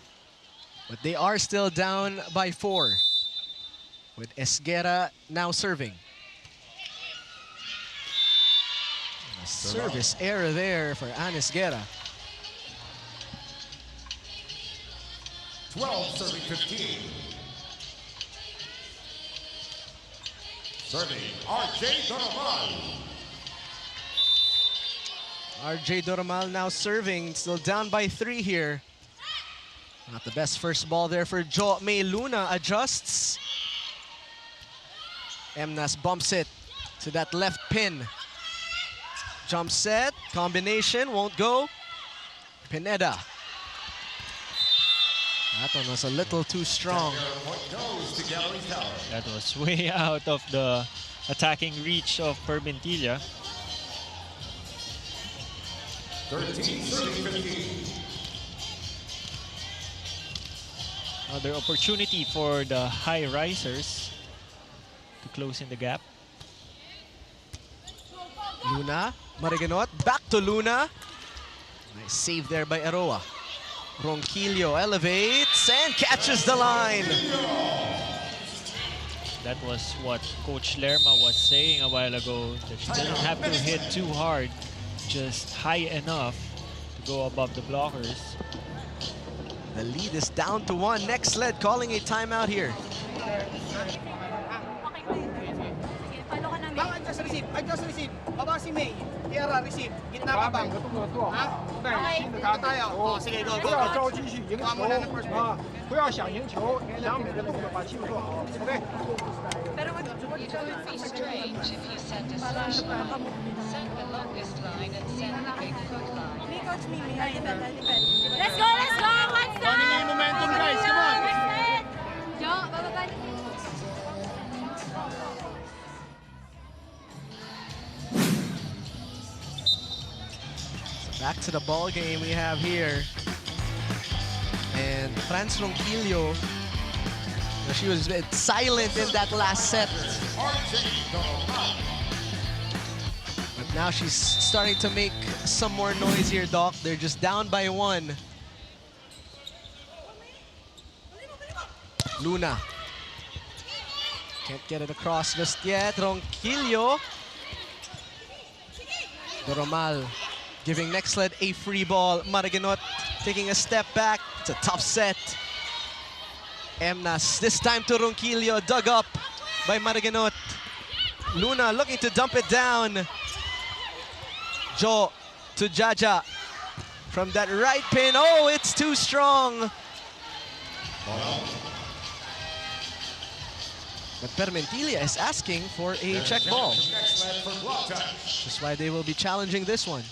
But they are still down by 4. With Esguerra now serving. A service error there for Esguerra. 12 serving 15. Serving RJ Doromal. RJ Doromal now serving, still down by 3 here. Not the best first ball there for Jo May Luna, adjusts. Emnas bumps it to that left pin. Jump set, combination, won't go. Pineda. That one was a little too strong. Point goes to Galeries Tower. That was way out of the attacking reach of Permentilla. 13 serving 15. Another opportunity for the Highrisers to close in the gap. Luna, Mariganot, back to Luna. Nice save there by Aroa. Ronquillo elevates and catches the line. That was what Coach Lerma was saying a while ago, that she doesn't have to hit too hard, just high enough to go above the blockers. The lead is down to 1. Nexled calling a timeout here. Bang, adjust receive. Adjust receive. Baba si May. Tiara, receive. Gitna ka bang. Ha? Okay. Dito tayo. Oh, sige, go, go. 不要着急去赢球 Kuha muna ng first break. 啊！不要想赢球，想每个动作把技术做好。OK。 You don't be strange if you send a slash line. Send the longest line and send the big hook line. Let's go, let's go! One Kunin niyo yung momentum, guys. Come on. Jo, bababa na. Back to the ball game we have here. And Franz Ronquillo, she was a bit silent in that last set. But now she's starting to make some more noise here, Doc. They're just down by 1. Luna. Can't get it across just yet. Ronquillo. Doromal giving Nexled a free ball. Maraganot taking a step back. It's a tough set. Emnas, this time to Ronquillo, dug up by Maraganot. Luna looking to dump it down. Jo to Jaja from that right pin. Oh, it's too strong. But Permentilla is asking for a check ball. That's why they will be challenging this one.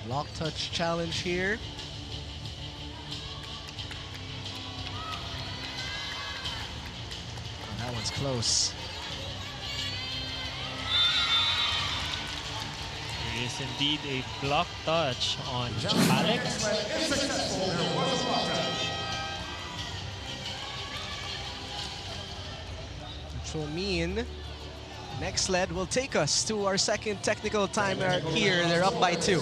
Block touch challenge here. Oh, that one's close. There is indeed a block touch on Alex. Which will mean Nexled will take us to our second technical timer here. They're up by 2.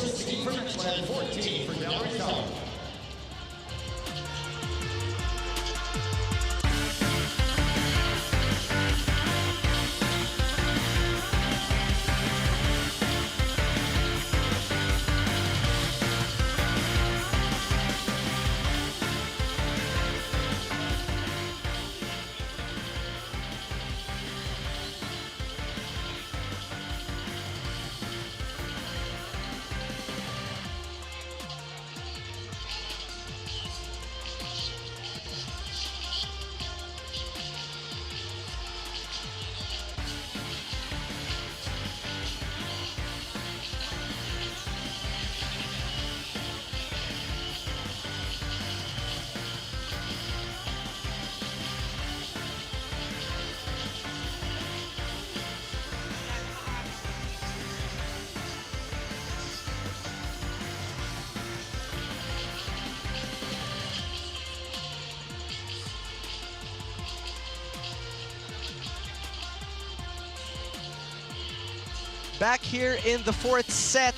Back here in the 4th set,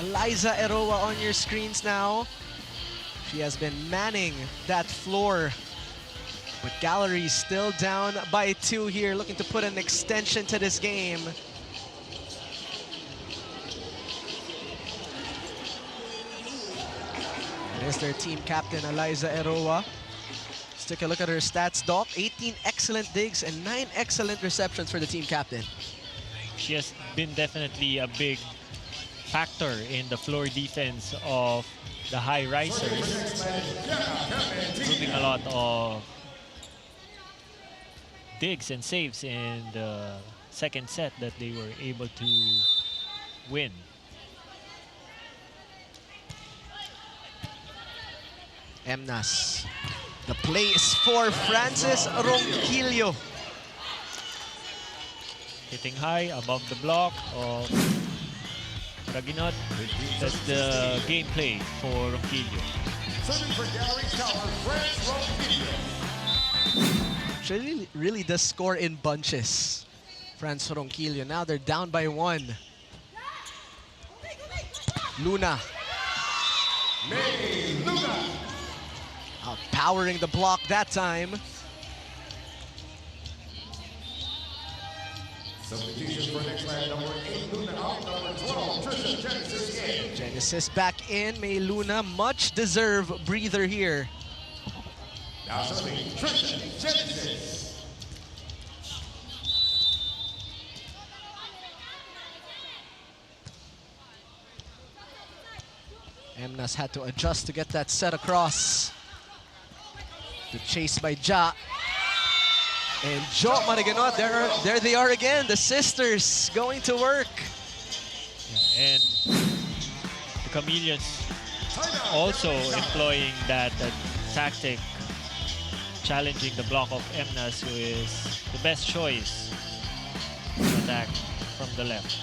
Eliza Eroa on your screens now. She has been manning that floor. But Galleries still down by 2 here, looking to put an extension to this game. It is their team captain, Eliza Eroa. Let's take a look at her stats, Doc. 18 excellent digs and 9 excellent receptions for the team captain. She has been definitely a big factor in the floor defense of the Highrisers, proving a lot of digs and saves in the second set that they were able to win. Emnas. The play is for Francis Ronquillo. Hitting high above the block of Raginot. That's the gameplay for Ronquillo. Serving for Galeries Tower, France Ronquillo. She really does score in bunches. France Ronquillo. Now they're down by 1. Luna. May Luna. Powering the block that time. Substitution for Nxled, number 8, Luna out, number 12, Trisha Genesis in. Genesis back in. May Luna, much deserved breather here. Now serving, Trisha Genesis. Emnas had to adjust to get that set across. The chase by Ja. And Jo Mariganot, there they are again, the sisters going to work. Yeah, and the Chameleons also employing that tactic, challenging the block of Emnas, who is the best choice to attack from the left.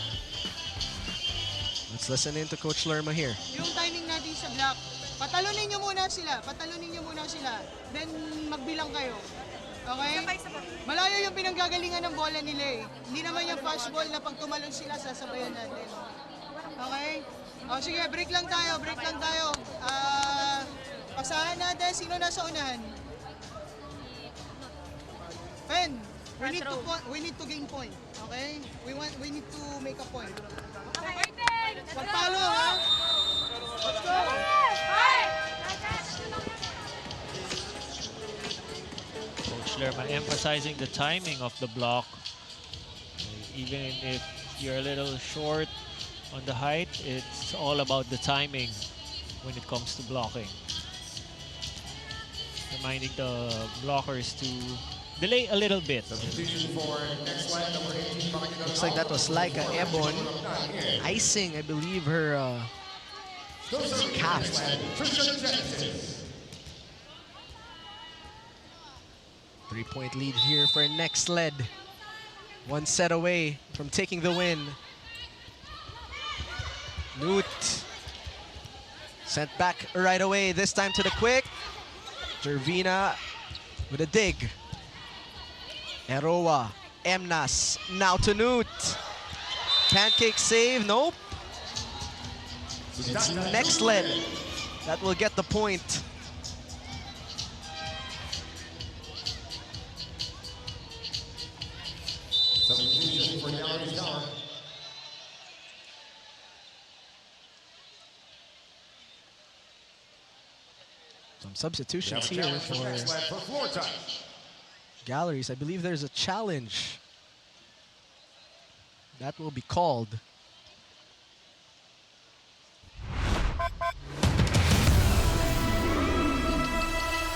Let's listen in to Coach Lerma here. Yung timing natin sa block, patalunin nyo muna sila. Patalunin nyo muna sila. Then magbilang kayo. Okay? Malayo yung pinanggagalingan ng bola nila eh. Hindi naman yung fast ball na pag tumalon sila, sasabayan natin. Okay? O sige, break lang tayo, break lang tayo. Pasahan natin, sino nasa unahan? Fen, we need to gain point. Okay? We need to make a point. Pagpalo, ha? Let's go! Coach Lerma emphasizing the timing of the block. Even if you're a little short on the height, it's all about the timing when it comes to blocking. Reminding the blockers to delay a little bit. Substitution for Nxled, number 18, Mariganot. Looks like that was Laika Ebon icing, I believe, her Still serving for calf. Nxled, Trisha Genesis. 3-point lead here for Nexled. 1 set away from taking the win. Newt sent back right away, this time to the quick. Jervina with a dig. Eroa, Emnas, now to Newt. Pancake save, nope. It's Nexled that will get the point. Substitution for Galeries Tower. Some substitutions here Challenge for Nxled for floor time. Galleries. I believe there's a challenge that will be called.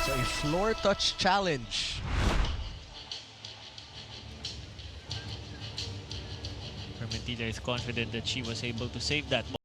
So a floor touch challenge. Fermentilla is confident that she was able to save that ball.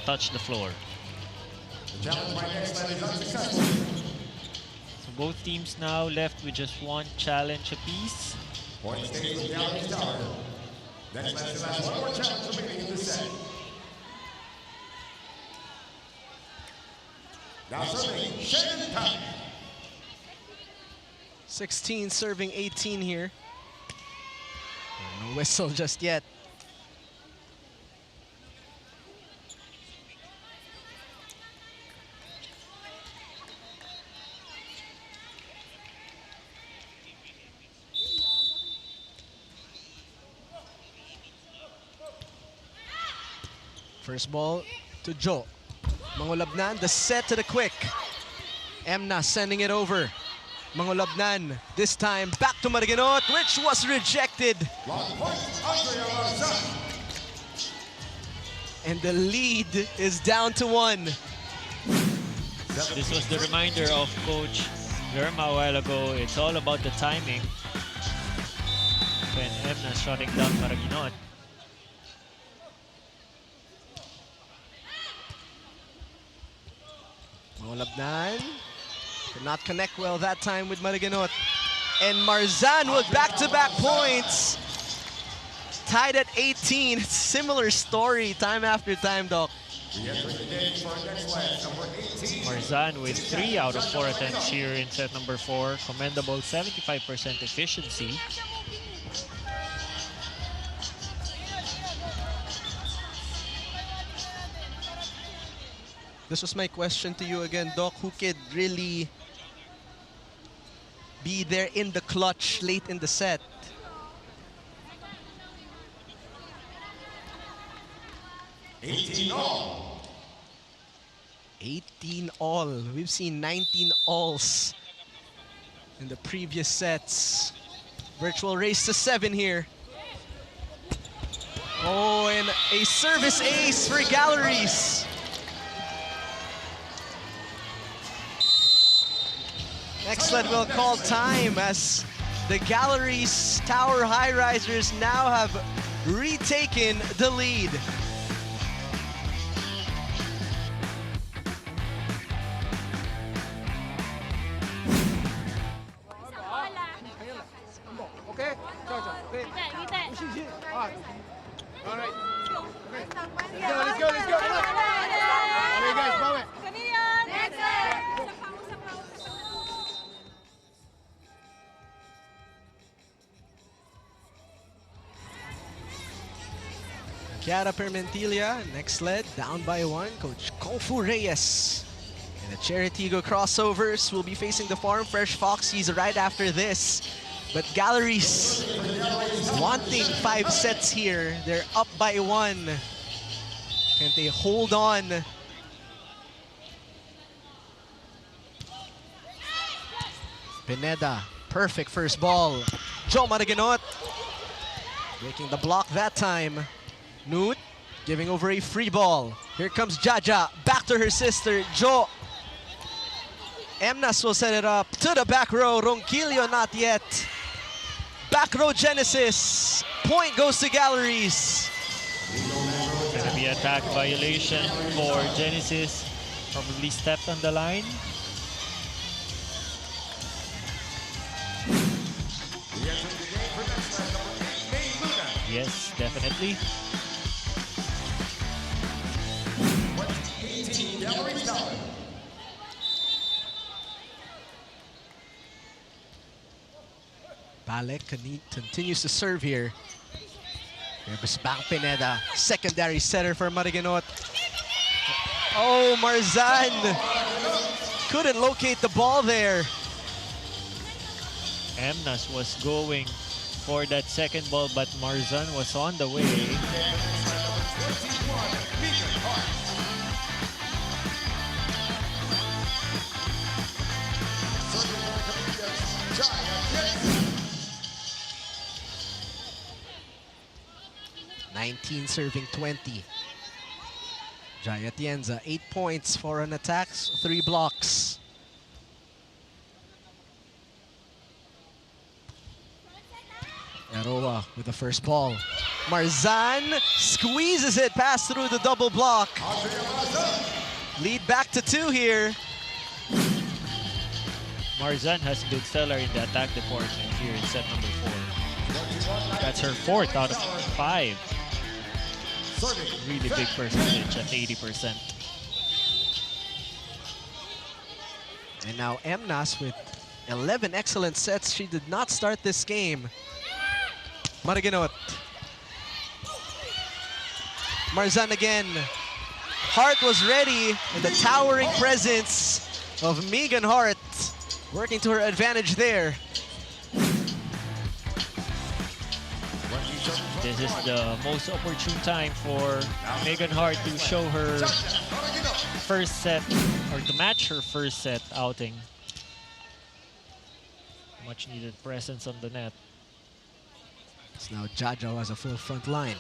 Touch the floor. The challenge by Nxled is unsuccessful. So both teams now left with just 1 challenge apiece. Point stays with Galeries Tower. Nxled still has 1 more challenge remaining in the set. Now serving, Shannon Patton. 16 serving 18 here. No whistle just yet. First ball to Joe. Mangulabnan, the set to the quick. Emna sending it over. Mangulabnan, this time back to Mariganot, which was rejected. Long point, Andrea Marzan. And the lead is down to 1. This was the reminder of Coach Verma a while ago. It's all about the timing. When Emna shutting down Maraginot. Mangulabnan could not connect well that time with Mariganot. And Marzan with back-to-back points. Tied at 18. Similar story time after time, Doc. Re-entering the game for Nxled, number 18. Marzan with 3 out of 4 attempts here in set number 4. Commendable 75% efficiency. This was my question to you again, Doc. Who could really be there in the clutch late in the set? All. 18 all. We've seen 19 alls in the previous sets. Virtual race to 7 here. Oh, and a service ace for Galeries. Nexled will call time as the Galeries Tower Highrisers now have retaken the lead. Okay? Okay. All right. Let's go. Come on. Okay, guys, bawi. Chiara Permentilia, Nexled, down by 1. Coach Kofu Reyes. And the Cheritigo crossovers will be facing the Farm Fresh Foxies right after this. But Galeries wanting 5 sets here. They're up by 1. Can they hold on? Pineda, perfect first ball. Joe Mariganot breaking the block that time. Noot giving over a free ball. Here comes Jaja, back to her sister, Jo. Emnas will set it up to the back row. Ronquillo not yet. Back row Genesis. Point goes to Galeries. Gonna be attack violation for Genesis. Probably stepped on the line. Re-entering the game for Nxled, number 8, May Luna. Yes, definitely. 2018 Galeries Tower. Balek continues to serve here. Here's back Pineda, secondary setter for Mariganot. Oh, Marzan couldn't locate the ball there. Emnas was going for that second ball, but Marzan was on the way. 21, Megan Hart. Serving for Chameleons, Giant. 19 serving 20. Jaya Tienza, 8 points, 4 on attacks, 3 blocks. Aroa with the first ball. Marzan squeezes it past through the double block. Andrea Marzan. Lead back to 2 here. Marzan has been stellar in the attack department here in set number 4. That's her 4th out of 5. Really big percentage at 80%. And now Emnas with 11 excellent sets. She did not start this game. Mariganot. Marzan again. Hart was ready, and the towering presence of Megan Hart working to her advantage there. 27-20 this is the most opportune time for Megan Hart to show her first set, or to match her first set outing. Much needed presence on the net. So now Jaja has a full front line.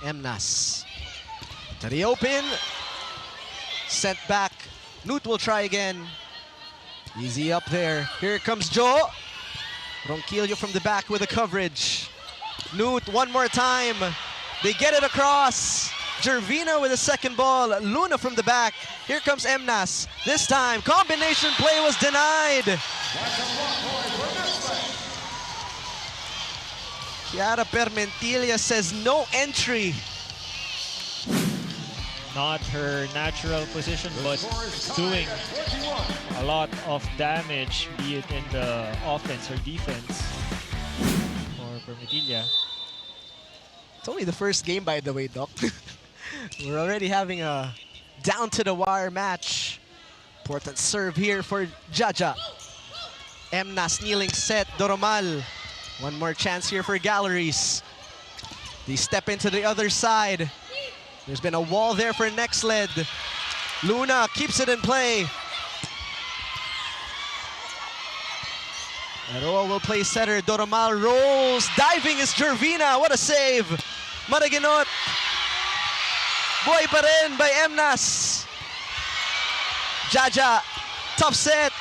Emnas to the open. Sent back. Newt will try again. Easy up there. Here comes Joe. Ronquillo from the back with the coverage. Newt one more time. They get it across. Gervina with the second ball. Luna from the back. Here comes Emnas. This time, combination play was denied. Chiara Permentilla says no entry. Not her natural position, but doing a lot of damage, be it in the offense or defense for Permitilla. It's only the first game, by the way, Doc. We're already having a down-to-the-wire match. Important serve here for Jaja. Emnas kneeling set, Doromal. One more chance here for Galleries. They step into the other side. There's been a wall there for Nexled. Luna keeps it in play. Aroa will play setter. Doromal rolls. Diving is Gervina. What a save. Maraginot. Boy pa rin by Emnas. Jaja. Tough set.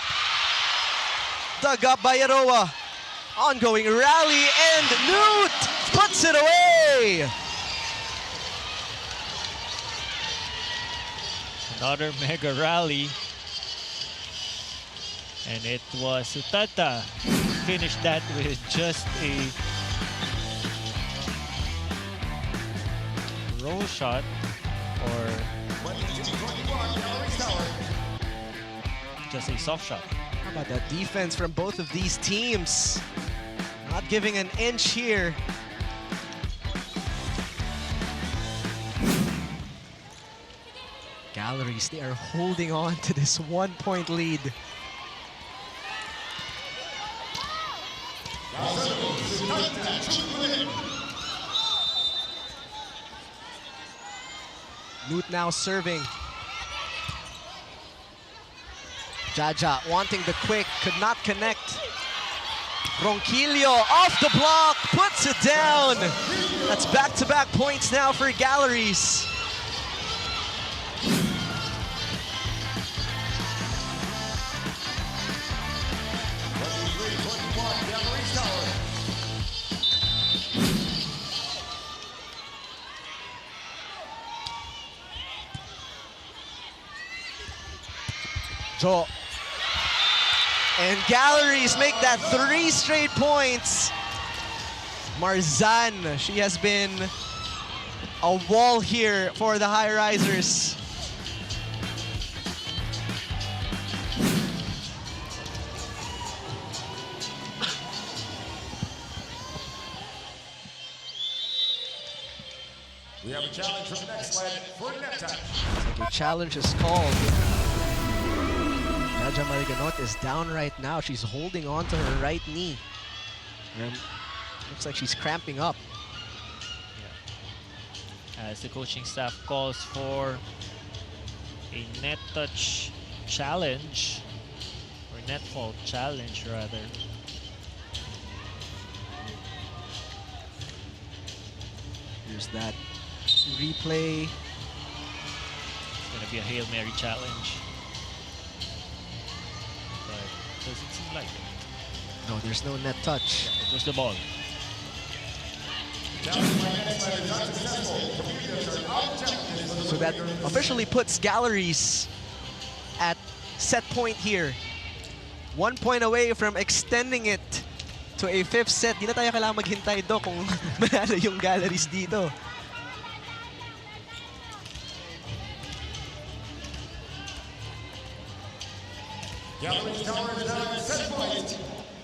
Dug up by Aroa. Ongoing rally and Newt puts it away. Another mega rally. And it was Sutata who finished that with just a roll shot, or just a soft shot. How about that defense from both of these teams? Not giving an inch here. Galleries, they are holding on to this 1-point lead. Newt now serving. Jaja wanting the quick, could not connect. Ronquillo off the block, puts it down. That's back-to-back points now for Galleries. Joe. And Galleries make that 3 straight points. Marzan, she has been a wall here for the Highrisers. We have a challenge from Nexled for net touch. The challenge is called. Jaja Mariganot is down right now. She's holding on to her right knee. And looks like she's cramping up. Yeah. As the coaching staff calls for a net touch challenge, or net fault challenge rather. Here's that replay. It's gonna be a Hail Mary challenge. Doesn't seem like it. No, there's no net touch. It was the ball. So that officially puts Galleries at set point here. 1 point away from extending it to a 5th set. Di na tayo kailangan maghintay do kung manalo yung Galleries dito. Galeries Tower is down set point.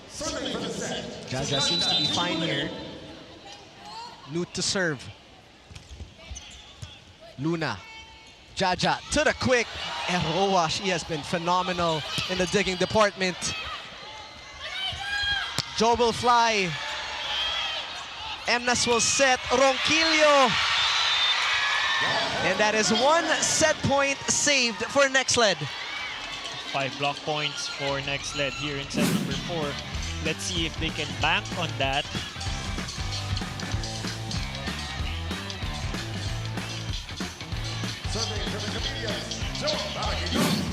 Serving for the set. Jaja seems to be fine here. Newt to serve. Luna. Jaja to the quick. Eroa, she has been phenomenal in the digging department. Joe will fly. Emnas will set Ronquillo. And that is 1 set point saved for Nexled. 5 block points for Nexled here in set number 4. Let's see if they can bank on that. Serving for the Chameleons, Joe Malaguito.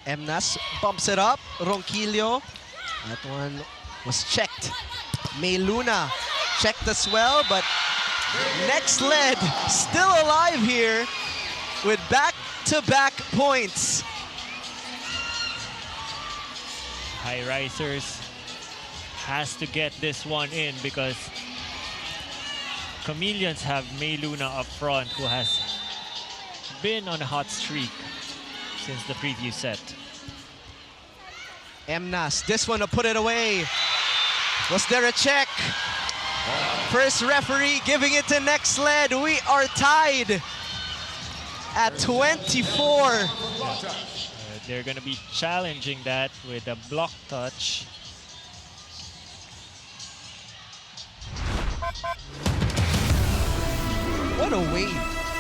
Emnas bumps it up. Ronquillo. That one was checked. May Luna checked as well, but Nexled still alive here with back-to-back points. Highrisers has to get this one in because Chameleons have May Luna up front, who has been on a hot streak since the previous set. Emnas, this one to put it away. Was there a check? First referee giving it to Nexled. We are tied at 24. They're going to be challenging that with a block touch. What a way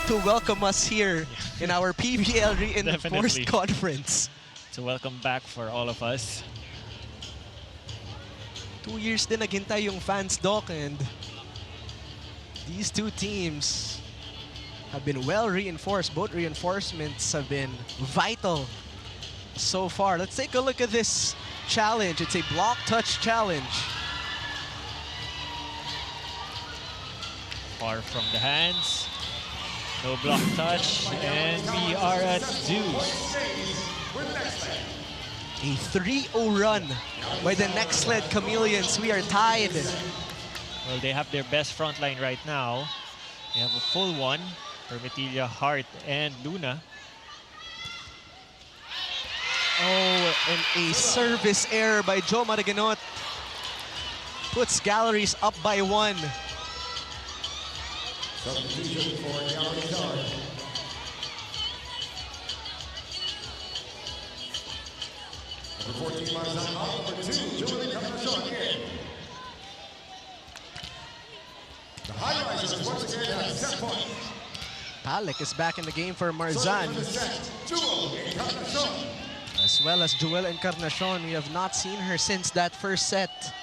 to welcome us here in our PVL Reinforced Definitely. Conference. It's a welcome back for all of us. 2 years din naghintay yung fans, Doc, and these two teams have been well reinforced. Both reinforcements have been vital so far. Let's take a look at this challenge. It's a block touch challenge. Far from the hands. No block touch. And we are at deuce. A 3-0 run by the Nxled Chameleons. We are tied. Well, they have their best front line right now. They have a full one. Hermetilia, Hart, and Luna. Oh, and a service error by Joe Maraganot puts Galeries up by 1. Substitution for Galeries Tower. Number 14, Marzan, number 2, Julie Carnachon in. The Highrisers once again have set point. Palek is back in the game for Marzan, Jewel Encarnacion. as well as Joel Encarnacion. We have not seen her since that first set.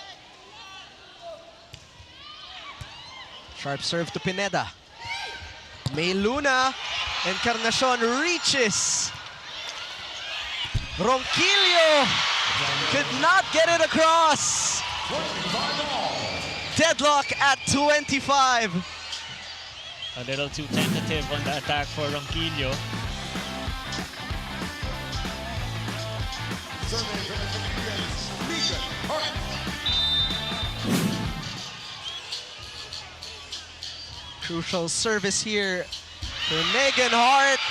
Sharp serve to Pineda. May Luna. Encarnacion reaches. Ronquillo could not get it across. Deadlock at 25. A little too tentative on the attack for Ronquillo. Serving for the Chameleons, Megan Hart. Crucial service here for Megan Hart.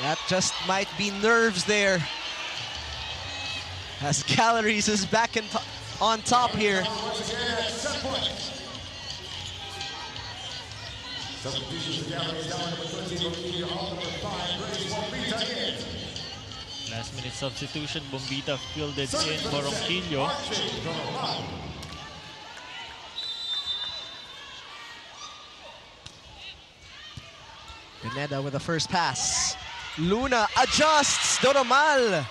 That just might be nerves there, as Galeries is back on top here. Once again at set point. Substitution for Galeries Tower, number 13, Ronquillo, number 5, Grace Bombita in. Last minute substitution. Bombita fielded in for Ronquillo. Pineda with the first pass. Luna adjusts. Doromal.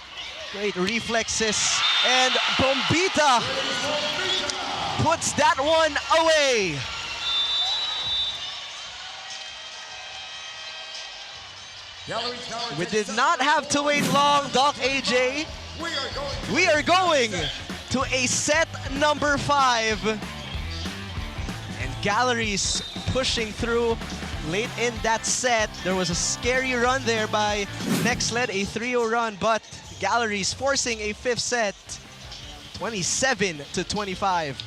Great reflexes. And Bombita puts that one away. Galeries Tower We did not have to wait long, Doc AJ. We are going to a set number 5. And Galeries pushing through late in that set. There was a scary run there by Nexled, a 3-0 run, but Galeries forcing a 5th set, 27-25.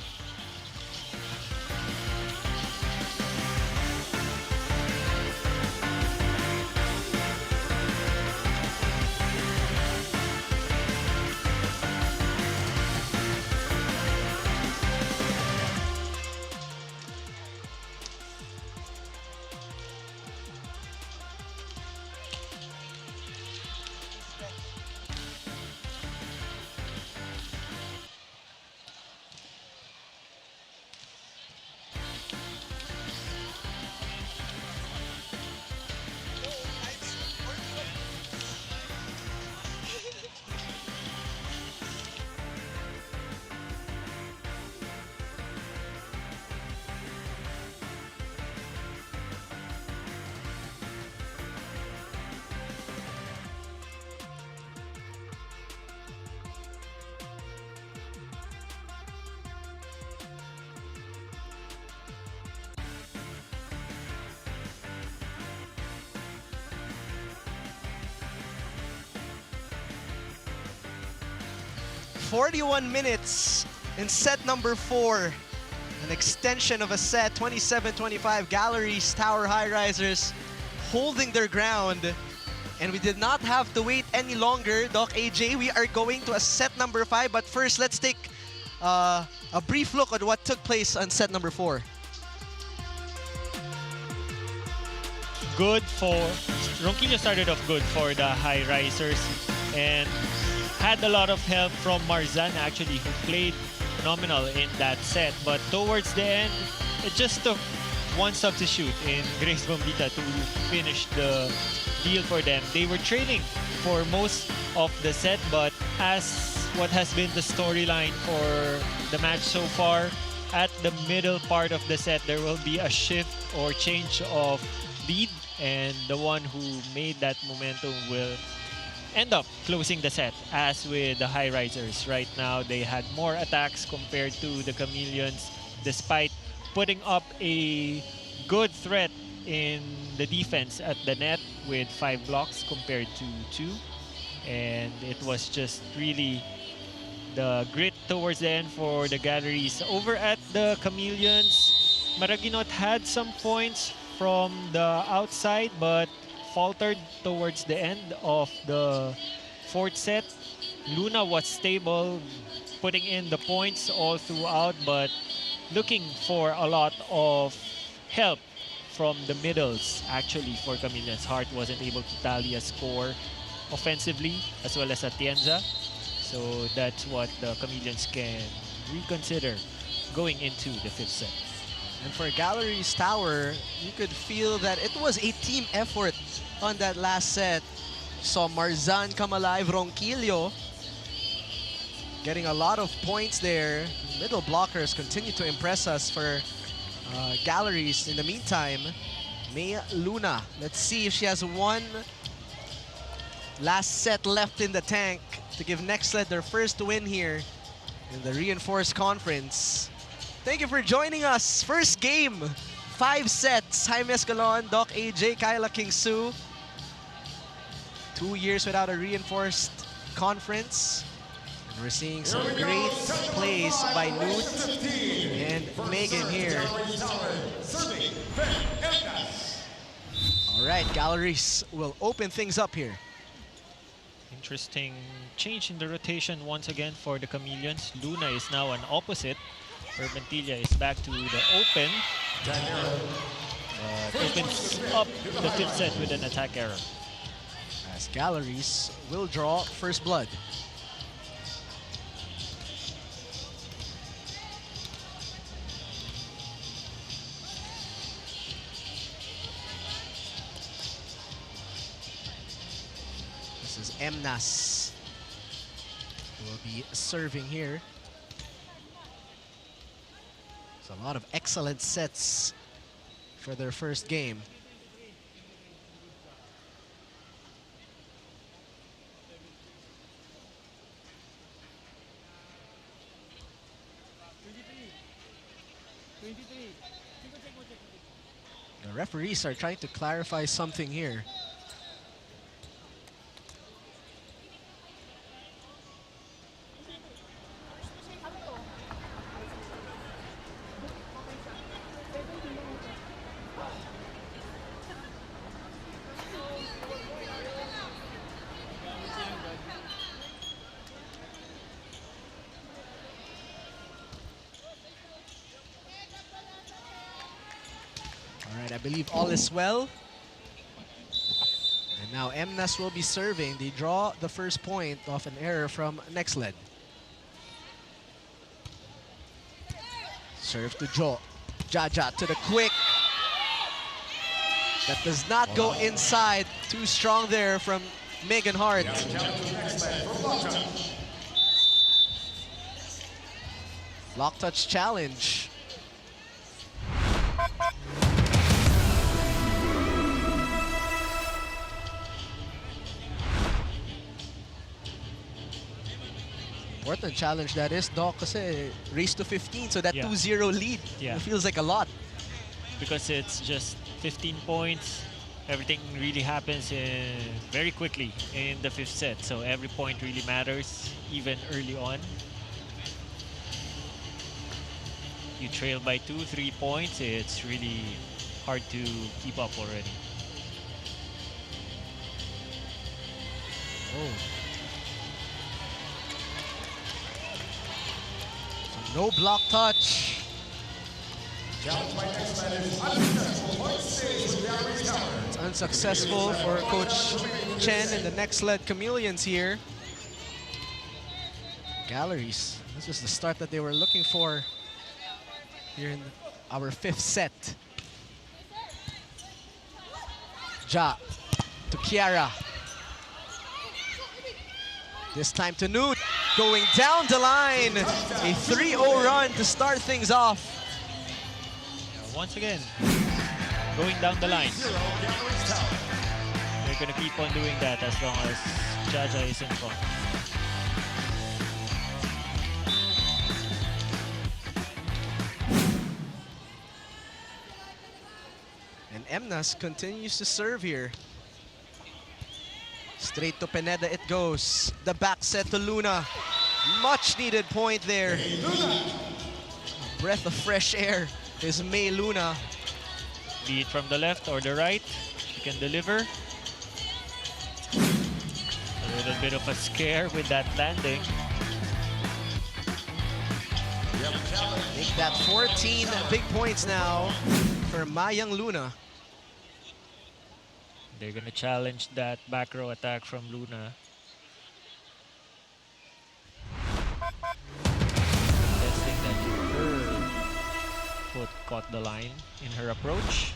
41 minutes in set number 4. An extension of a set, 27-25. Galeries Tower Highrisers holding their ground. And we did not have to wait any longer, Doc AJ. We are going to a set number 5. But first, let's take a brief look at what took place on set number 4. Good for Ronquillo started off good for the Highrisers and had a lot of help from Marzan actually, who played phenomenal in that set. But towards the end, it just took one substitute in Grace Bombita to finish the deal for them. They were trailing for most of the set, but as what has been the storyline for the match so far, at the middle part of the set, there will be a shift or change of lead, and the one who made that momentum will end up closing the set. As with the Highrisers, right now they had more attacks compared to the Chameleons, despite putting up a good threat in the defense at the net with 5 blocks compared to 2. And it was just really the grit towards the end for the Galleries. Over at the Chameleons, Maraginot had some points from the outside but faltered towards the end of the 4th set. Luna was stable, putting in the points all throughout, but looking for a lot of help from the middles actually for Chameleons. Hart wasn't able to tally a score offensively, as well as Atienza. So that's what the Chameleons can reconsider going into the 5th set. And for Galeries Tower, you could feel that it was a team effort on that last set. Saw Marzan come alive, Ronquillo getting a lot of points there. Middle blockers continue to impress us for Galeries. In the meantime, May Luna, let's see if she has one last set left in the tank to give Nexled their first win here in the Reinforced Conference. Thank you for joining us. First game, 5 sets. Jaime Escalon, Doc AJ, Kyla King-Su. 2 years without a Reinforced Conference. And we're seeing some great plays by Newt and Megan here. All right, Galeries will open things up here. Interesting change in the rotation once again for the Chameleons. Luna is now an opposite. Urbantilla is back to the open. Opens up the 5th set with an attack error. As Galeries will draw first blood. This is Emnas who will be serving here. So a lot of excellent sets for their first game. The referees are trying to clarify something here. I believe all is well. And now Emnas will be serving. They draw the first point off an error from Nexled. Serve to Jo. Jaja to the quick. That does not go inside. Too strong there from Megan Hart. Block touch challenge. Important challenge that is, Doc, kasi race to 15, so that 2-0 lead, it feels like a lot. Because it's just 15 points everything really happens very quickly in the fifth set. So every point really matters, even early on. You trail by 2-3 points, it's really hard to keep up already. Oh. So no block touch. Challenge by Nexled is unsuccessful. Point stays with Galeries Tower. It's unsuccessful for Coach Chen and the Nexled Chameleons here. Galleries. This is the start that they were looking for here in our fifth set. Ja to Kiara. This time to Newt, going down the line. A 3-0 run to start things off. Once again, going down the line. They're gonna keep on doing that as long as Jaja is in front. And Emnas continues to serve here. Straight to Pineda it goes. The back set to Luna. Much needed point there. A breath of fresh air is May Luna. Be it from the left or the right, she can deliver. A little bit of a scare with that landing. Make that 14 big points now for Mayang Luna. They're gonna challenge that back row attack from Luna. Guessing that her foot caught the line in her approach.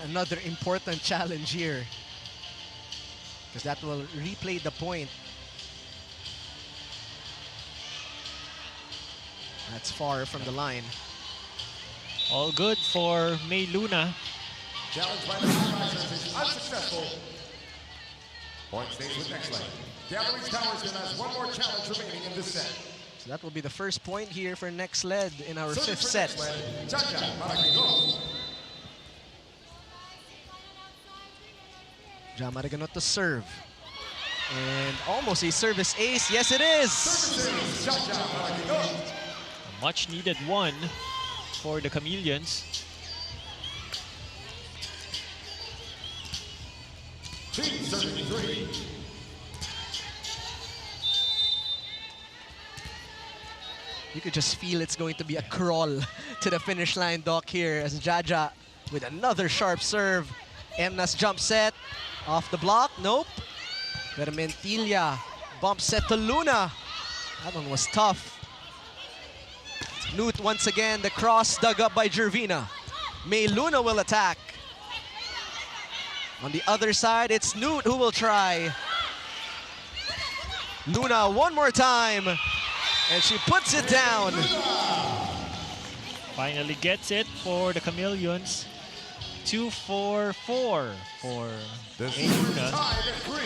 Another important challenge here, because that will replay the point. That's far from the line. All good for May Luna. Challenge by the Highrisers is unsuccessful. Point stays with Nexled. Galeries Tower still has one more challenge remaining in this set. So that will be the first point here for Nexled in our fifth set. Jaja Maraquino. Ja Maraganot to serve. And almost a service ace. Yes, it is. Services, Jaja Maraquino. A much needed one for the Chameleons. 3-33. You could just feel it's going to be a crawl to the finish line, Doc, here as Jaja with another sharp serve. Emnas jump set. Off the block, nope. Vermentilla, bump set to Luna. That one was tough. Newt once again, the cross dug up by Gervina. May Luna will attack. On the other side, it's Newt who will try. Luna one more time, and she puts it down. Finally gets it for the Chameleons. 2-4-4 for This May Luna. tied at 3.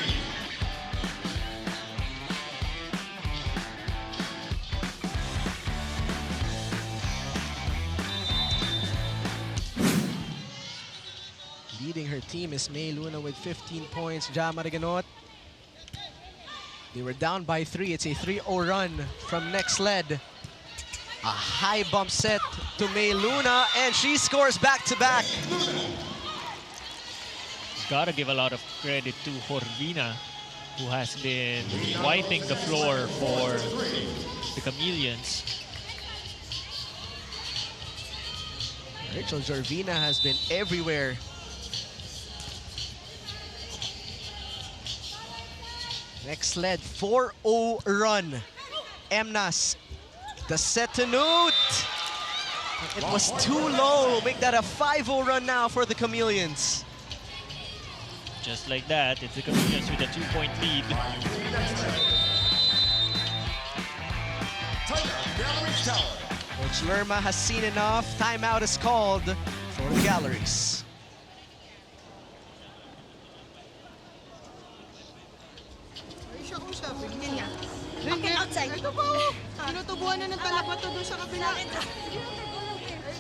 Leading her team is May Luna with 15 points. Ja Maraganot. They were down by 3. It's a 3-0 run from Nexled. A high bump set to May Luna, and she scores back-to-back. Gotta give a lot of credit to Jorvina, who has been wiping the floor for the Chameleons. Rachel Jorvina has been everywhere. Nexled 4-0 run. Emnas, the set to Newt. It was too low. Make that a 5-0 run now for the Chameleons. Just like that, it's the Chameleons with a 2-point lead. Galeries Tower. Coach Lerma has seen enough. Timeout is called for the Galleries. Ay, siya ko siya. Yan nga. Then, Okay, outside. Ito po. Tinutubuan na ng talabato doon sa kabila. Ay,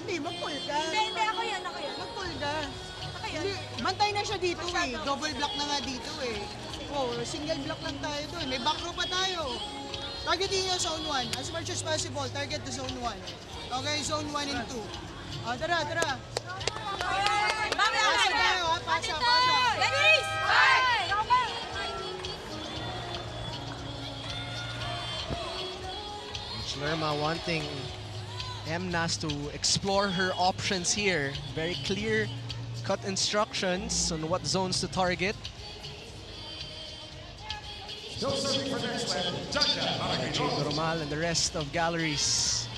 hindi, mag-pull ka. Hindi, ako yan, ako yan. Mag-pull ka. Ako yan. Hindi, bantay na siya dito eh. Double block na nga dito eh. Oh, single block lang tayo doon. May back row pa tayo. Targeting yung zone 1. As much as possible, target the zone 1. Okay, zone 1 and 2. Oh, tara, tara. Pasa tayo ha, pasa, pasa. Ladies! Five! Coach Lerma wanting Mnas to explore her options here. Very clear cut instructions on what zones to target. Still serving for Nexled, Normal and the rest of Galleries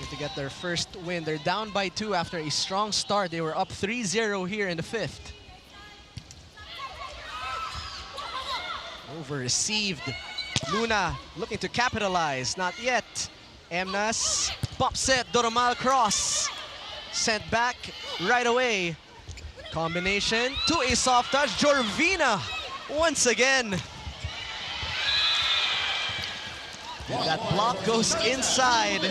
looking to get their first win. They're down by 2 after a strong start. They were up 3-0 here in the 5th. Over received. Luna looking to capitalize. Not yet. Mnas pops it. Doromal cross. Sent back right away. Combination to a soft touch. Jorvina once again. And that block goes inside.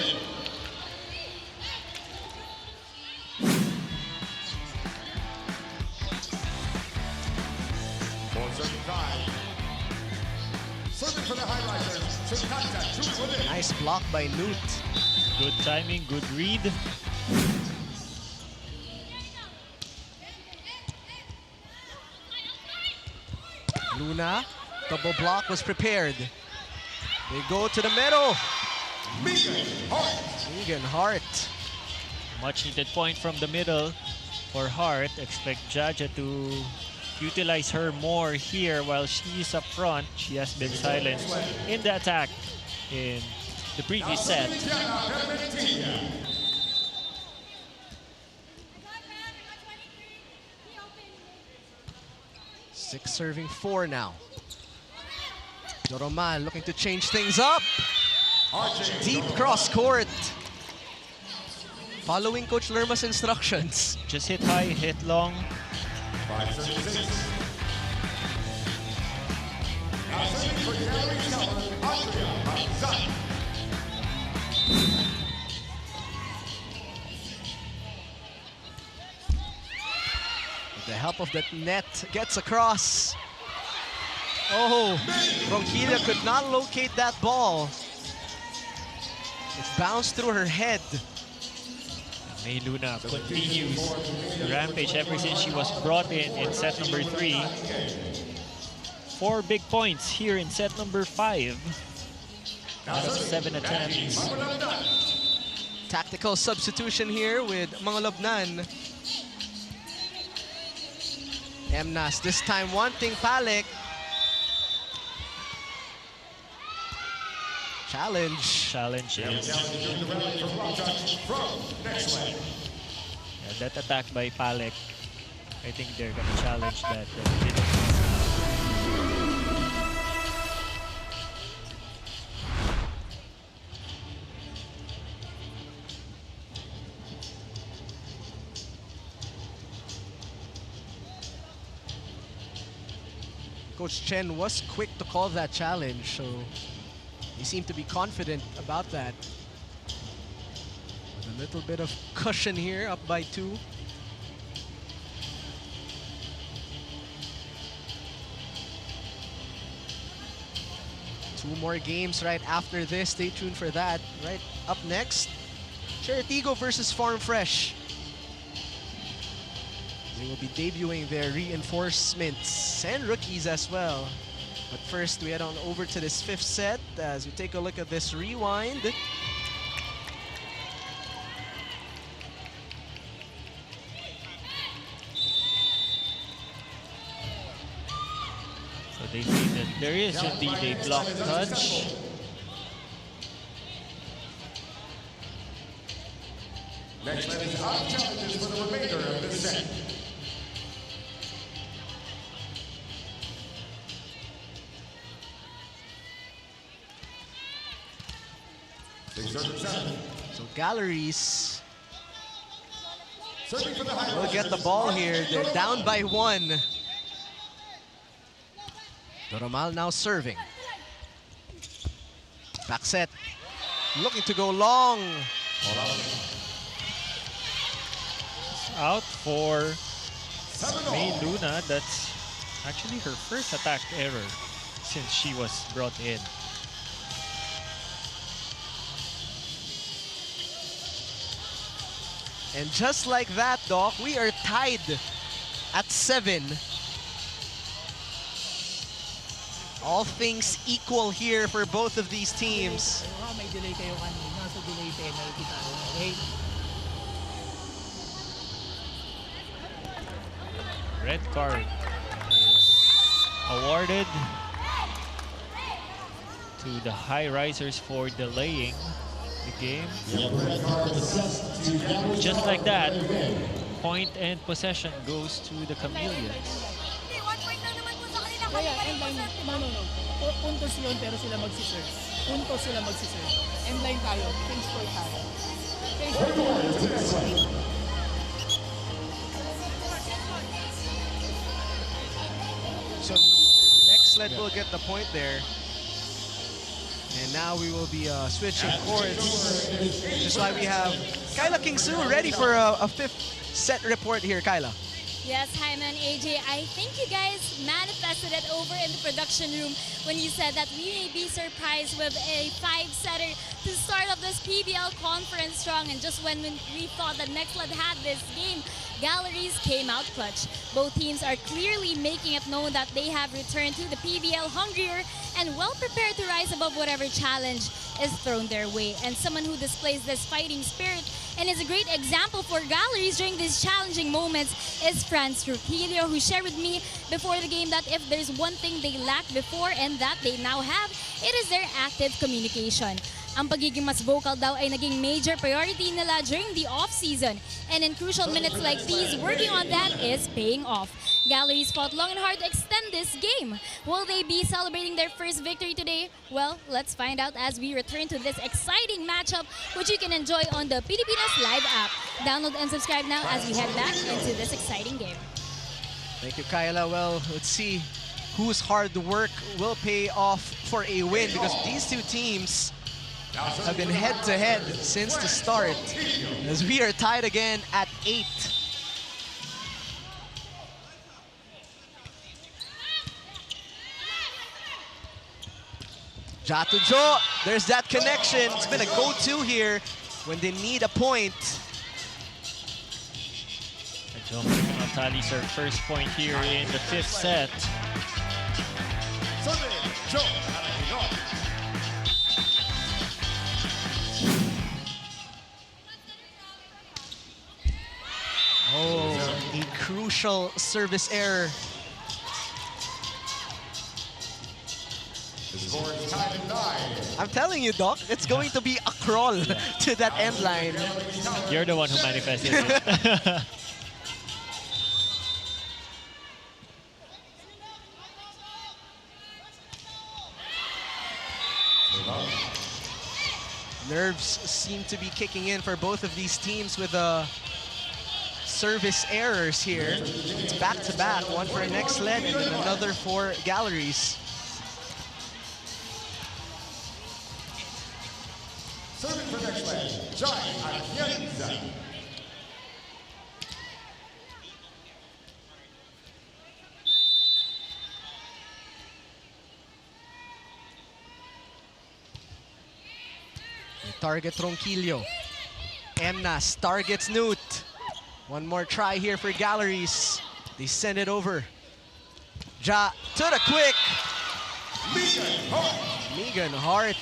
Serving for the Highrisers, Sukata, shoots within. Nice block by Newt. Good timing, good read. Luna, double block was prepared. They go to the middle. Megan Hart. Megan Hart. Much needed point from the middle for Hart. Expect Jaja to utilize her more here while she's up front. She has been silenced in the attack in the previous set. Six serving 4 now. Doromal looking to change things up. Deep cross court. Following Coach Lerma's instructions. Just hit high, hit long. 5-6. Now serving for Galeries Tower, Andrea Hamzat. With the help of that net, gets across. Oh, Ronquilla could not locate that ball. It bounced through her head. May Luna continues the rampage ever since she was brought in set number 3. 4 big points here in set number 5 out of 7 attempts. Tactical substitution here with Mangalobnan. Mnas this time wanting Palik. Challenge is From Nexled. that attack by Palek. I think they're gonna challenge that. Coach Chen was quick to call that challenge, so he seemed to be confident about that. With a little bit of cushion here, up by 2. Two more games right after this. Stay tuned for that. Right up next, Cheritigo versus Farm Fresh. They will be debuting their reinforcements and rookies as well. But first, we head on over to this 5th set as we take a look at this rewind. So they see that there is indeed a block touch. Nexled is out of challenges for the remainder of this set. Serving center. So Galleries Serving for the high will get the ball here. They're down by 1. Doromal now serving. Back set. Looking to go long. Out for May Luna. That's actually her first attack error since she was brought in. And just like that, Doc, we are tied at 7. All things equal here for both of these teams. May delay kayo kanina, so delay penalty tayo. Okay? Red card is awarded to the Highrisers for delaying the game. Just like that, point and possession goes to the Chameleons. Kaya, end line, puntos yun, pero sila magsiserve. Puntos sila magsiserve. End line tayo, change score tayo. Change score tayo. So Nexled will get the point there. And now we will be switching courts. Which is why we have Kyla Kingsu ready for a 5th set report here, Kyla. Yes, Hyman, AJ, I think you guys manifested it over in the production room when you said that we may be surprised with a 5-setter to start off this PVL conference strong. And just when we thought that Nexled had this game, Galleries came out clutch. Both teams are clearly making it known that they have returned to the PVL hungrier and well prepared to rise above whatever challenge is thrown their way. And someone who displays this fighting spirit and is a great example for Galleries during these challenging moments is Franz Trujillo, who shared with me before the game that if there's one thing they lacked before and that they now have, it is their active communication. Ang pagiging mas vocal daw ay naging major priority nila during the off-season. And in crucial minutes like these, working on that is paying off. Galleries fought long and hard to extend this game. Will they be celebrating their first victory today? Well, let's find out as we return to this exciting matchup, which you can enjoy on the Pilipinas Live app. Download and subscribe now as we head back into this exciting game. Thank you, Kyla. Well, let's see whose hard work will pay off for a win, because these two teams have been head-to-head since the start, as we are tied again at 8. Ja to Jo, there's that connection. It's been a go-to here when they need a point. Jo tallies her first point here in the 5th set. Oh, a crucial service error. The score is tied at 9. I'm telling you, Doc, it's going to be a crawl to that end line. You're the one who manifested it. Nerves seem to be kicking in for both of these teams with service errors here. It's back-to-back, one for Nexled and then another for Galleries. Serving for Nexled, Jai Atienza. Target Ronquillo. Emnas targets Newt. One more try here for Galleries. They send it over. Ja to the quick. Megan Hart.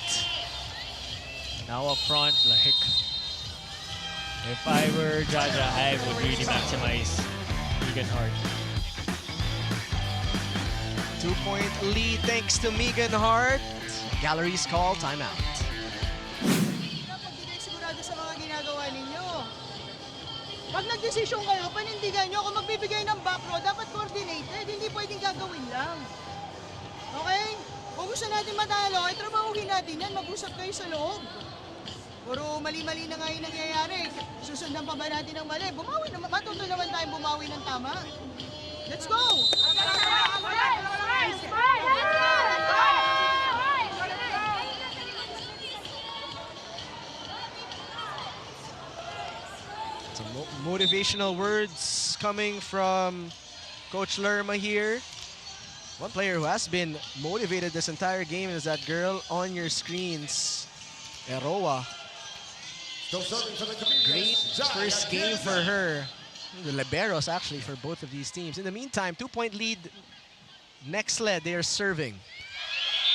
Now up front, like, if I were Jaja, I would really maximize Megan Hart. 2-point lead thanks to Megan Hart. Galleries call timeout. Sigurado sa mga ginagawa ninyo. Pag nag-desisyon kayo, panindigan nyo. Kung magbibigay ng back row, dapat coordinated. Hindi pwedeng gagawin lang. Okay? Kung gusto natin matalo, ay trabahuhin natin yan. Mag-usap kayo sa loob. Puro mali-mali na nga yung nangyayari. Susundan pa ba natin ang mali? Bumawi naman. Matuto naman tayong bumawi ng tama. Let's go! Some motivational words coming from Coach Lerma here. One player who has been motivated this entire game is that girl on your screens, Eroa. Still serving for the Great Chameleons. first game for her. The liberos actually for both of these teams. In the meantime, 2-point lead. Nexled, they are serving.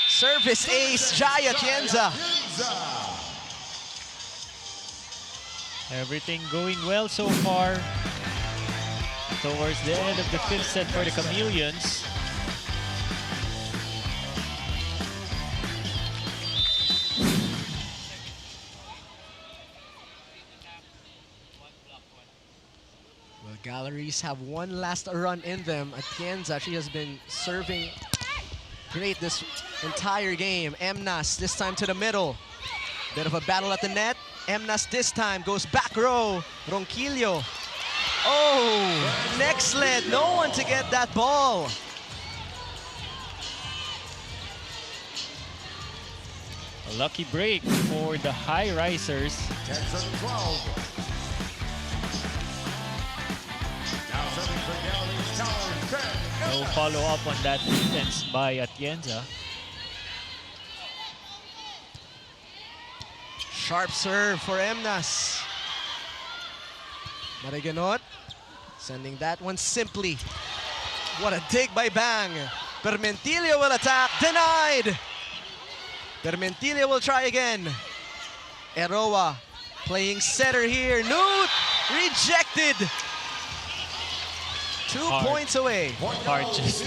Service ace, Jaya Tienza. Everything going well so far. Towards the end of the fifth set for the Chameleons. Well, Galleries have one last run in them. Atienza, she has been serving great this entire game. Emnas, this time to the middle. Bit of a battle at the net. Emnas this time goes back row. Ronquillo. Oh, Nexled, no one to get that ball. A lucky break for the Highrisers. 10-12. Now serving for Galeries Tower. No follow-up on that defense by Atienza. Sharp serve for Emnas. Mariganot sending that one simply. What a dig by Bang. Permentilio will attack, denied. Permentilio will try again. Eroa playing setter here. Newt rejected. 2 Hard. points away. Hard, just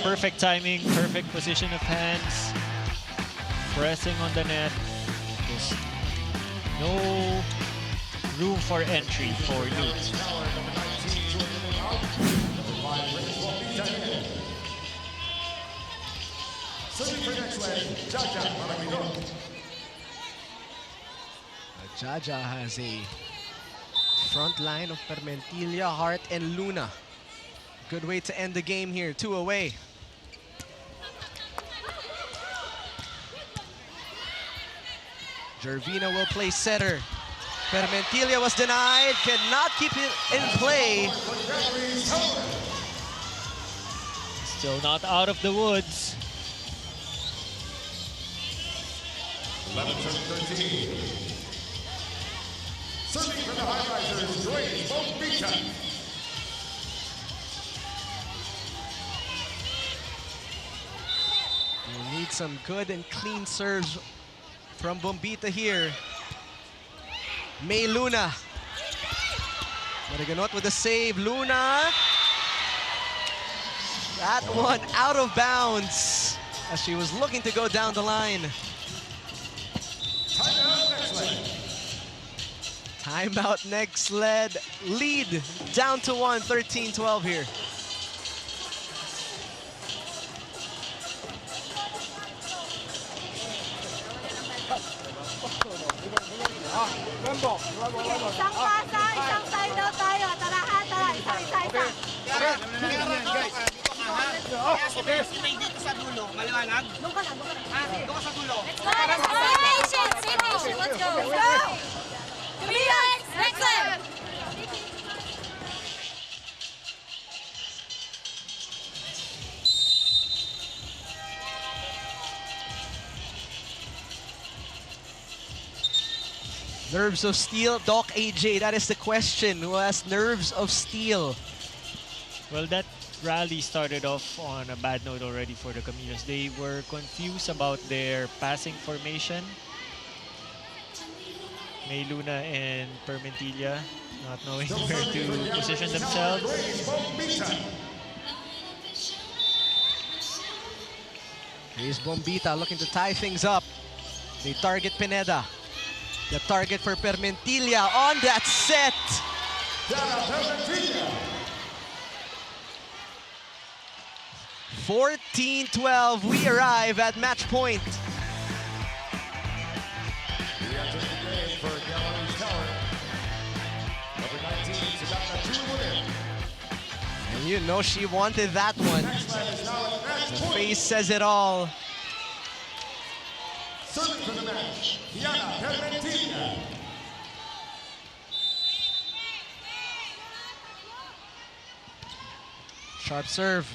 perfect timing, perfect position of hands, pressing on the net. Just no room for entry for Newt. Serving for Nexled, Jaja Maragino. Jaja has a front line of Permentilla, Hart, and Luna. Good way to end the game here, 2 away. Gervina will play setter. Permentilla was denied, cannot keep it in play. Still not out of the woods. 11-13. Serving for the Highrisers, Grace Bombita. We'll need some good and clean serves from Bombita here. May Luna. Mariganot with the save. Luna. That one out of bounds as she was looking to go down the line. Timeout Nexled. Lead down to 1, 13-12 here. Isang pasa, isang side out tayo. Tara ha, tara. Isa. May dito sa dulo, maliwanag? Doon ka lang. Doon ka sa dulo. Let's go. Stay patient. Let's go. Chameleons, Nexled. Nerves of steel, Doc AJ, that is the question. Who has nerves of steel? Well, that rally started off on a bad note already for the Chameleons. They were confused about their passing formation. May Luna and Permentilla not knowing where to position themselves. Here's Bombita looking to tie things up. They target Pineda. The target for Permentilla on that set. 14-12, we arrive at match point. You know she wanted that one. The face says it all. Serving for the match, Diana Permentina. Sharp serve.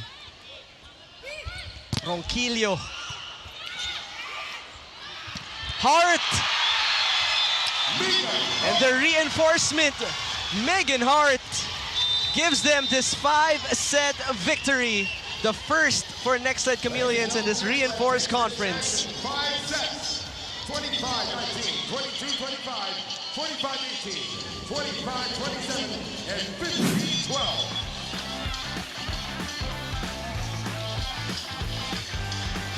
Ronquillo. Hart. And the reinforcement, Megan Hart, gives them this 5-set victory. The first for Nxled Chameleons in this reinforced conference. 5 sets. 25-19, 22-25, 25-18, 25-27, and 15-12.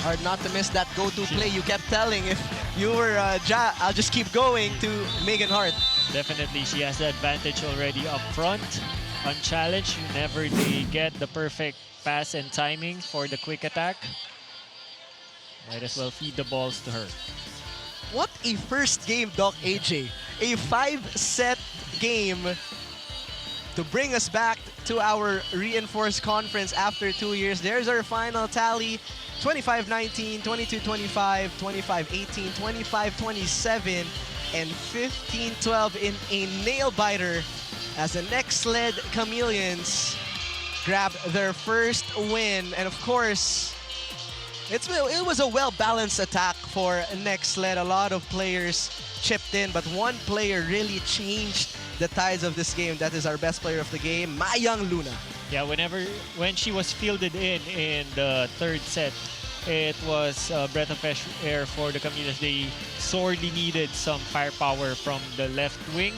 Hard not to miss that go-to play you kept telling if you were I'll just keep going to Megan Hart. Definitely, she has the advantage already up front. Unchallenged, whenever they get the perfect pass and timing for the quick attack, might as well feed the balls to her. What a first game, Doc AJ. A 5-set game to bring us back to our reinforced conference after 2 years. There's our final tally. 25-19, 22-25, 25-18, 25-27, and 15-12 in a nail-biter as the Nxled Chameleons grab their first win. And of course, it was a well-balanced attack for Nexled. A lot of players chipped in, but one player really changed the tides of this game. That is our best player of the game, Mayang Luna. Yeah, when she was fielded in the third set, it was a breath of fresh air for the Chameleons. They sorely needed some firepower from the left wing,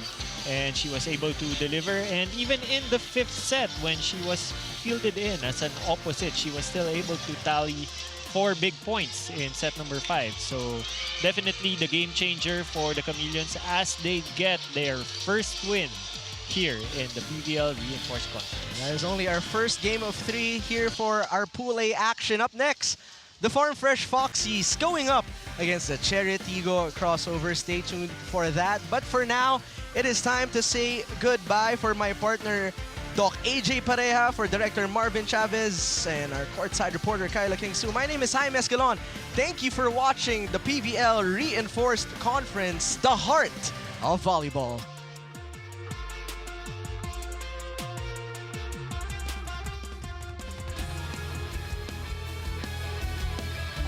and she was able to deliver. And even in the fifth set, when she was fielded in as an opposite, she was still able to tally 4 big points in set number 5. So definitely the game changer for the Chameleons as they get their first win here in the PVL Reinforced Conference. That is only our first game of 3 here for our Pool A action. Up next, the Farm Fresh Foxies going up against the Cherry Tigo crossover. Stay tuned for that. But for now, it is time to say goodbye for my partner, Doc AJ Pareja, for Director Marvin Chavez, and our courtside reporter, Kyla Kingsu. My name is Jaime Escalon. Thank you for watching the PVL Reinforced Conference, the heart of volleyball.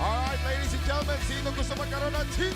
All right, ladies and gentlemen, sino gusto magkaroon ng team